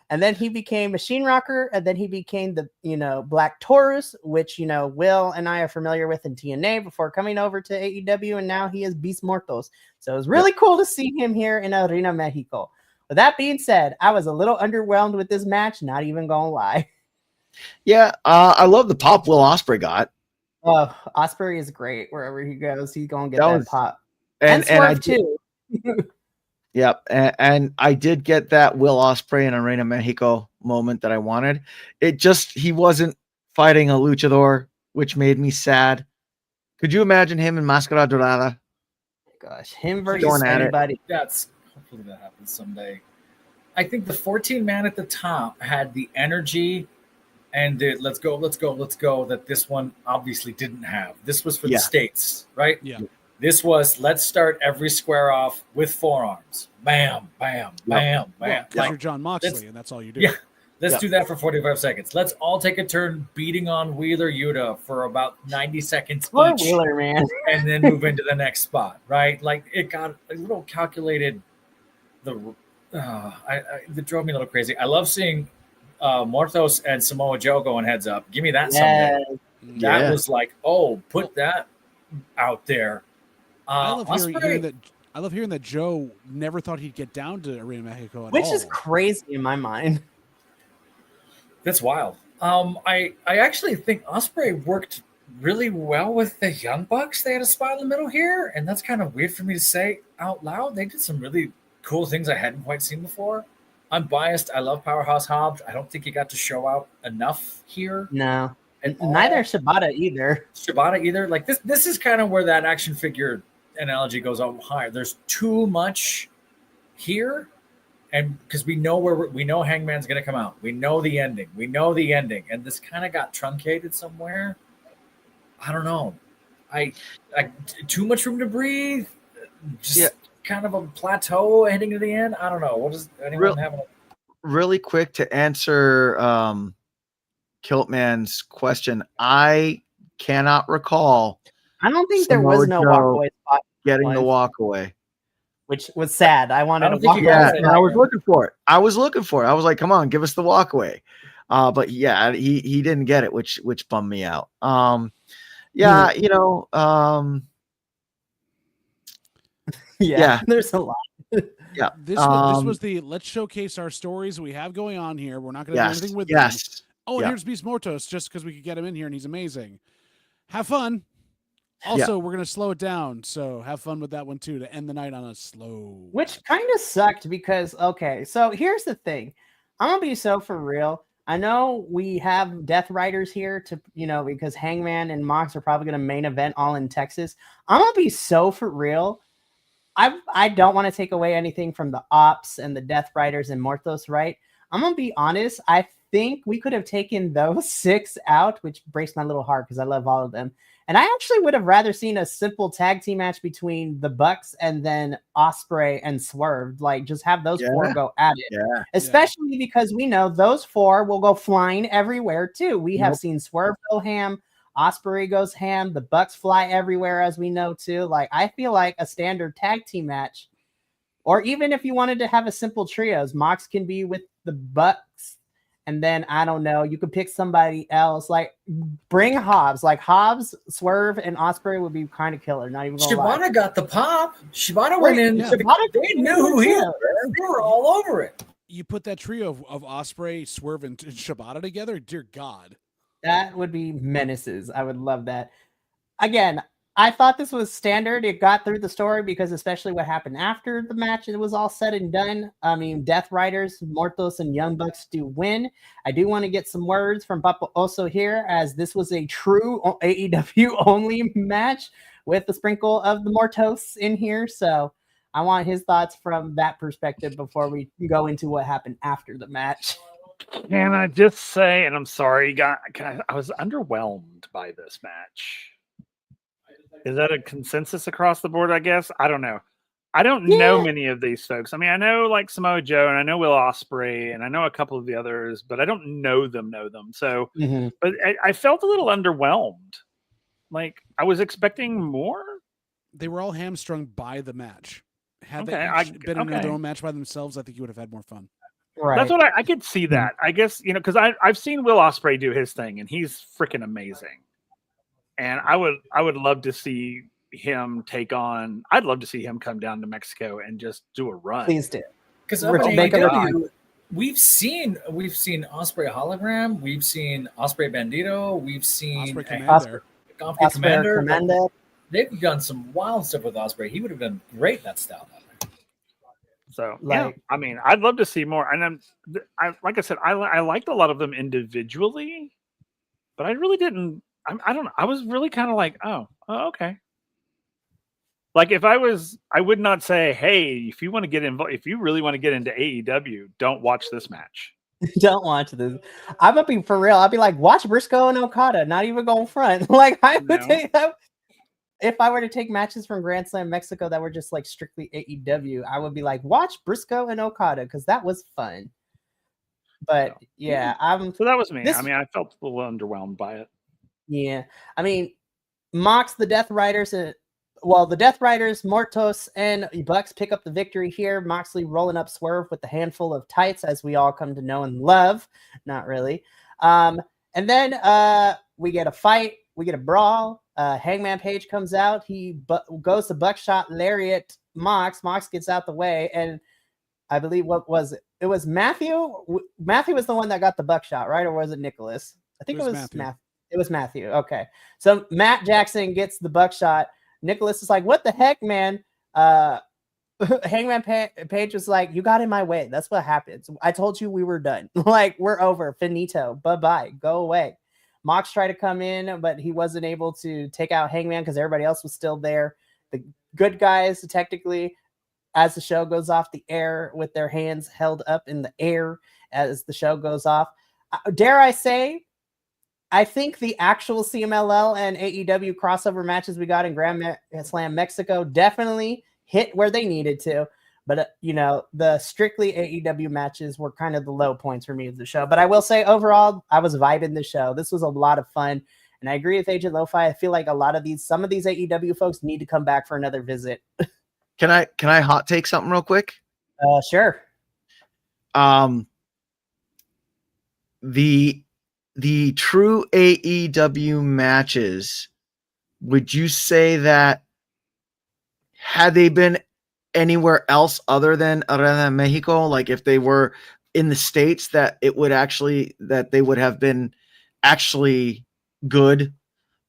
And then he became Machine Rocker, and then he became the Black Taurus, which Will and I are familiar with in TNA before coming over to AEW, and now he is Beast Mortos. So it was really cool to see him here in Arena Mexico. With that being said, I was a little underwhelmed with this match, not even gonna lie. Yeah, I love the pop Will Ospreay got. Oh, Ospreay is great wherever he goes. He's gonna get that pop. And Swerve too. Yep, and I did get that Will Ospreay in Arena Mexico moment that I wanted. He wasn't fighting a luchador, which made me sad. Could you imagine him in Máscara Dorada? Gosh, him versus anybody. Hopefully that happens someday. I think the 14-man at the top had the energy and the let's go that this one obviously didn't have. This was for the States, right? Yeah. This was, let's start every square off with forearms. Bam, bam, bam, bam. Well, you're John Moxley, and that's all you do. Yeah, let's do that for 45 seconds. Let's all take a turn beating on Wheeler Yuta for about 90 seconds each. Wheeler, man. And then move into the next spot, right? Like, it got a little calculated. That drove me a little crazy. I love seeing Mortos and Samoa Joe going heads up. Give me that someday. That was like, put that out there. I love hearing that Joe never thought he'd get down to Arena Mexico at all. Which is crazy in my mind. That's wild. I actually think Ospreay worked really well with the Young Bucks. They had a spot in the middle here, and that's kind of weird for me to say out loud. They did some really cool things I hadn't quite seen before. I'm biased. I love Powerhouse Hobbs. I don't think he got to show out enough here. No. And neither Shibata either. Like this is kind of where that action figure analogy goes on higher. There's too much here, and because we know Hangman's gonna come out. We know the ending, and this kind of got truncated somewhere. I don't know. I too much room to breathe. Just kind of a plateau heading to the end. I don't know. What does anyone have? Really quick to answer Kiltman's question. I cannot recall. I don't think there was no walkaway spot. Getting the walkaway, which was sad. I wanted to walk. I was looking for it. I was like, come on, give us the walkaway. But he didn't get it, which bummed me out. There's a lot. Yeah. This was the let's showcase our stories we have going on here. We're not going to do anything with them. Oh, and here's Beast Mortos just because we could get him in here and he's amazing. Have fun. Also, we're going to slow it down. So have fun with that one too to end the night on a slow. Which kind of sucked because, so here's the thing. I'm going to be so for real. I know we have Death Riders here to, because Hangman and Mox are probably going to main event all in Texas. I'm going to be so for real. I don't want to take away anything from the Ops and the Death Riders and Mortos, right? I'm going to be honest. I think we could have taken those 6 out, which breaks my little heart because I love all of them. And I actually would have rather seen a simple tag team match between the Bucks and then Ospreay and Swerve. Like, just have those 4 go at it. Yeah. Especially because we know those 4 will go flying everywhere too. We have seen Swerve go ham, Ospreay goes ham, the Bucks fly everywhere, as we know too. Like, I feel like a standard tag team match, or even if you wanted to have a simple trios, Mox can be with the Bucks. And then, I don't know, you could pick somebody else. Like, bring Hobbs. Like, Hobbs, Swerve, and Ospreay would be kind of killer. Not even gonna lie. Shibata got the pop. Shibata went in. Yeah. They knew who he was. They were all over it. You put that trio of Ospreay, Swerve, and Shibata together, dear God. That would be menaces. I would love that. Again, I thought this was standard. It got through the story because especially what happened after the match, it was all said and done. I mean, Death Riders, Mortos, and Young Bucks do win. I do want to get some words from Papa Oso here, as this was a true AEW only match with the sprinkle of the Mortos in here. So I want his thoughts from that perspective before we go into what happened after the match. Can I just say, and I'm sorry, I was underwhelmed by this match. Is that a consensus across the board, I guess? I don't know. I don't know many of these folks. I mean, I know like Samoa Joe, and I know Will Ospreay, and I know a couple of the others, but I don't know them. So, but I felt a little underwhelmed. Like, I was expecting more. They were all hamstrung by the match. Had they been in their own match by themselves, I think you would have had more fun. Right. That's what I could see that. I guess, because I've seen Will Ospreay do his thing, and he's freaking amazing. And I would love to see him I'd love to see him come down to Mexico and just do a run. Please do. Because we've seen Ospreay hologram, we've seen Ospreay Bandito, we've seen Ospreay Commander. They've done some wild stuff with Ospreay. He would have been great that style. So I mean, I'd love to see more. And like I said, I liked a lot of them individually, but I really didn't. I don't know. I was really kind of like, oh, okay. Like, I would not say, hey, if you want to get involved, if you really want to get into AEW, don't watch this match. Don't watch this. I'm gonna be for real. I'll be like, watch Briscoe and Okada. Not even going front. Like, I would take that. If I were to take matches from Grand Slam Mexico that were just like strictly AEW, I would be like, watch Briscoe and Okada because that was fun. But so that was me. I mean, I felt a little underwhelmed by it. Yeah, I mean, Mox, the Death Riders, the Death Riders, Mortos, and Bucks pick up the victory here. Moxley rolling up Swerve with the handful of tights, as we all come to know and love. Not really. And then we get a fight. We get a brawl. Hangman Page comes out. He goes to buckshot lariat Mox. Mox gets out the way, and I believe what was it? It was Matthew. Matthew was the one that got the buckshot, right? Or was it Nicholas? I think it was Matthew. It was Matthew. Okay. So Matt Jackson gets the buckshot. Nicholas is like, what the heck, man? Hangman Page was like, you got in my way. That's what happens. I told you we were done. Like, we're over. Finito. Bye-bye. Go away. Mox tried to come in, but he wasn't able to take out Hangman because everybody else was still there. The good guys, technically, as the show goes off the air with their hands held up in the air as the show goes off. Dare I say, I think the actual CMLL and AEW crossover matches we got in Grand Slam Mexico definitely hit where they needed to. But, the strictly AEW matches were kind of the low points for me of the show. But I will say, overall, I was vibing the show. This was a lot of fun. And I agree with Agent Lo-Fi. I feel like some of these AEW folks need to come back for another visit. Can I hot take something real quick? Sure. The true AEW matches, would you say that had they been anywhere else other than Arena Mexico, like if they were in the States, that they would have been actually good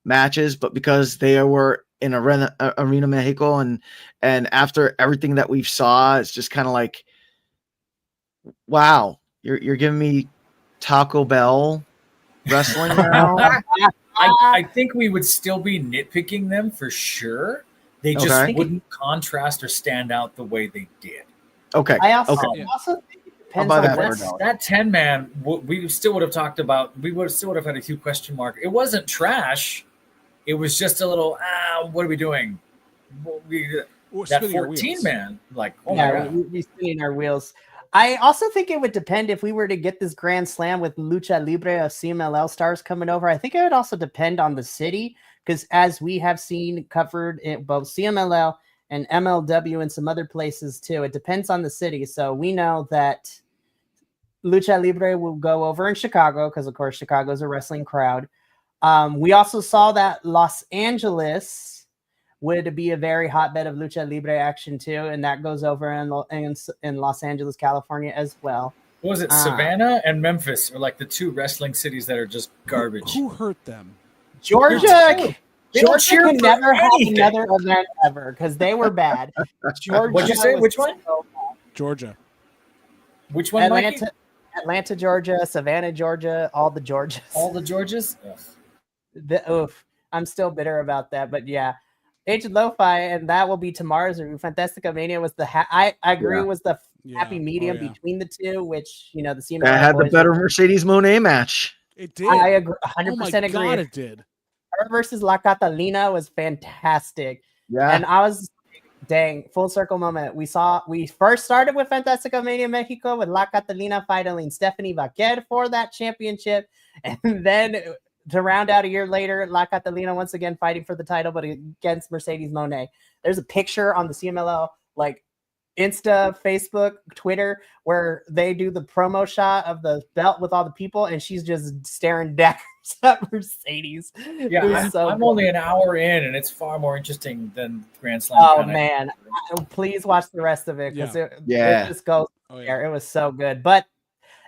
matches, but because they were in Arena Mexico and after everything that we've saw, it's just kind of like, wow, you're giving me Taco Bell wrestling now. I think we would still be nitpicking them for sure. They just wouldn't contrast or stand out the way they did. Okay. I also think Depends I'll buy on that what- for $1. That 10-man, we still would have talked about. We would still would have had a huge question mark. It wasn't trash. It was just a little. What are we doing? That spinning our wheels. 14-man, like, oh my yeah, god. we spinning our wheels. I also think it would depend if we were to get this Grand Slam with Lucha Libre of CMLL stars coming over. I think it would also depend on the city, because as we have seen covered in both CMLL and MLW and some other places too, it depends on the city. So we know that Lucha Libre will go over in Chicago because, of course, Chicago is a wrestling crowd. We also saw that Los Angeles would be a very hotbed of Lucha Libre action too, and that goes over in Los Angeles, California as well. What was it? Savannah and Memphis are like the two wrestling cities that are just garbage. Who hurt them? Georgia don't cheer can for never anything. have another event ever because they were bad. Georgia, What'd you say? was Which one? so bad. Georgia. Which one, Mikey? Atlanta, Georgia, Savannah, Georgia, all the Georgias. All the Georgias? I'm still bitter about that, but yeah. Agent Lo-Fi, and that will be tomorrow's review. Fantastica Mania was the I agree was the happy medium between the two, which the CMLL that had the boys better Mercedes Monet match. It did. I agree, 100% Oh my agree. God, it did. Her versus La Catalina was fantastic. Yeah. And I was full circle moment. We first started with Fantastica Mania Mexico with La Catalina fighting Stephanie Vaquer for that championship, and then to round out a year later, La Catalina once again fighting for the title, but against Mercedes Monet. There's a picture on the CMLL, like Insta, Facebook, Twitter, where they do the promo shot of the belt with all the people, and she's just staring daggers at Mercedes. Yeah, I'm only an hour in, and it's far more interesting than Grand Slam. Oh, man. Please watch the rest of it, because it just goes there. It was so good. But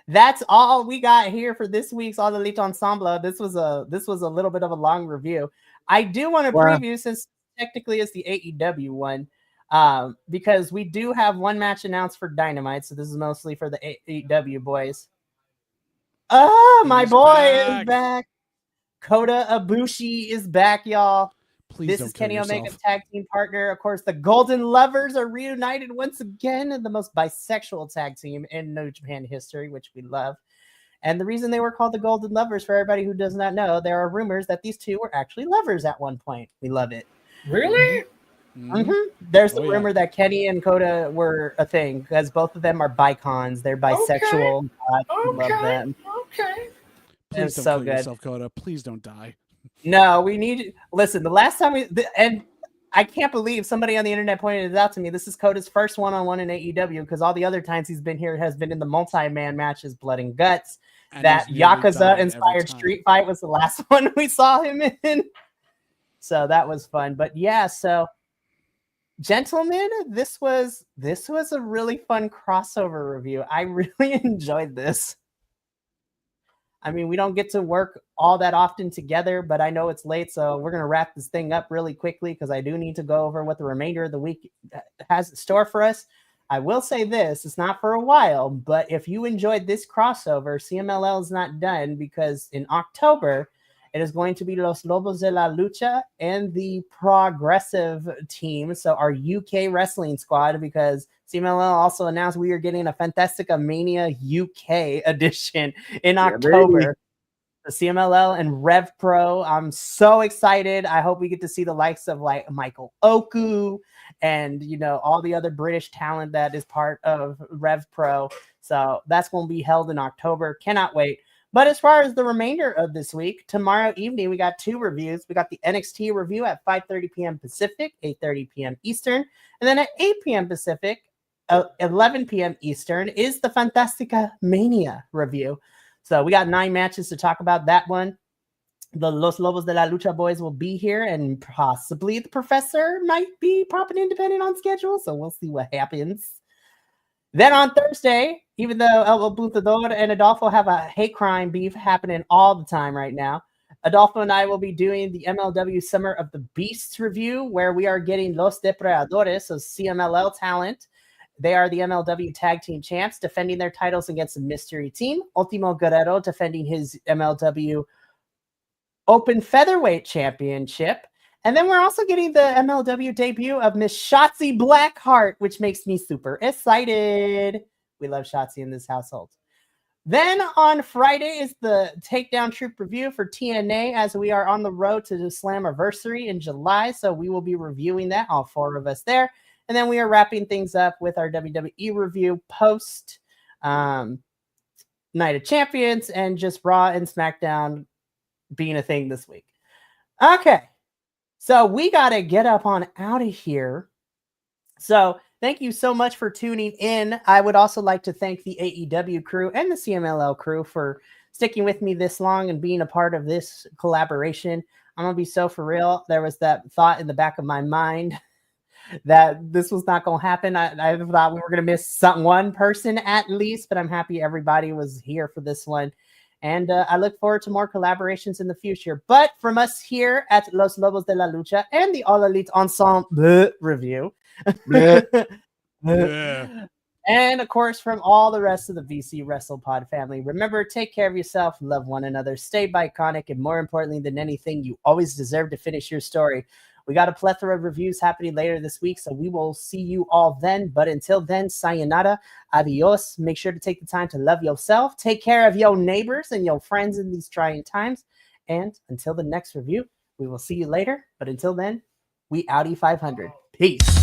that's all we got here for this week's All Elite Ensemble. This was a little bit of a long review. I do want to preview, since technically it's the AEW one, because we do have one match announced for Dynamite. So this is mostly for the AEW boys. Oh, my boy is back. Kota Ibushi is back, y'all. This is Kenny Omega's tag team partner. Of course, the Golden Lovers are reunited once again in the most bisexual tag team in New Japan history, which we love. And the reason they were called the Golden Lovers, for everybody who does not know, there are rumors that these two were actually lovers at one point. We love it. Really? Mm-hmm. There's the rumor that Kenny and Kota were a thing, because both of them are bicons. They're bisexual. We love them. Okay. Please don't kill yourself, Kota. Please don't die. No, we need. Listen, the last time and I can't believe somebody on the internet pointed it out to me. This is Kota's first one-on-one in AEW, because all the other times he's been here has been in the multi-man matches, Blood and Guts. And that Yakuza-inspired street fight was the last one we saw him in. So that was fun. But yeah, so gentlemen, this was a really fun crossover review. I really enjoyed this. I mean, we don't get to work all that often together, but I know it's late, so we're going to wrap this thing up really quickly, because I do need to go over what the remainder of the week has in store for us. I will say this, it's not for a while, but if you enjoyed this crossover, CMLL is not done, because in October, it is going to be Los Lobos De Lucha and the Progressive team, so our UK wrestling squad, because CMLL also announced we are getting a Fantastica Mania UK edition in October. The CMLL and Rev Pro. I'm so excited. I hope we get to see the likes of like Michael Oku and all the other British talent that is part of Rev Pro. So that's going to be held in October. Cannot wait. But as far as the remainder of this week, tomorrow evening, we got two reviews. We got the NXT review at 5:30 p.m. Pacific, 8:30 p.m. Eastern. And then at 8 p.m. Pacific, 11 p.m. Eastern is the Fantastica Mania review. So we got 9 matches to talk about that one. The Los Lobos de la Lucha boys will be here, and possibly the professor might be popping in depending on schedule. So we'll see what happens. Then on Thursday, even though El Butador and Adolfo have a hate crime beef happening all the time right now, Adolfo and I will be doing the MLW Summer of the Beasts review, where we are getting Los Depredadores, so CMLL talent. They are the MLW Tag Team Champs, defending their titles against a mystery team. Ultimo Guerrero defending his MLW Open Featherweight Championship. And then we're also getting the MLW debut of Miss Shotzi Blackheart, which makes me super excited. We love Shotzi in this household. Then on Friday is the Takedown Troop review for TNA, as we are on the road to the Slammiversary in July. So we will be reviewing that, all 4 of us there. And then we are wrapping things up with our WWE review post Night of Champions and just Raw and SmackDown being a thing this week. Okay. So we got to get up on out of here. So thank you so much for tuning in. I would also like to thank the AEW crew and the CMLL crew for sticking with me this long and being a part of this collaboration. I'm going to be so for real. There was that thought in the back of my mind that this was not going to happen. I thought we were going to miss one person at least, but I'm happy everybody was here for this one. And I look forward to more collaborations in the future. But from us here at Los Lobos De Lucha and the All Elite Ensemble review, and of course from all the rest of the VC WrestlePod family, remember, take care of yourself, love one another, stay biconic, and more importantly than anything, you always deserve to finish your story. We got a plethora of reviews happening later this week, so we will see you all then. But until then, sayonara, adios. Make sure to take the time to love yourself, take care of your neighbors and your friends in these trying times. And until the next review, we will see you later. But until then, we outie 500. Peace.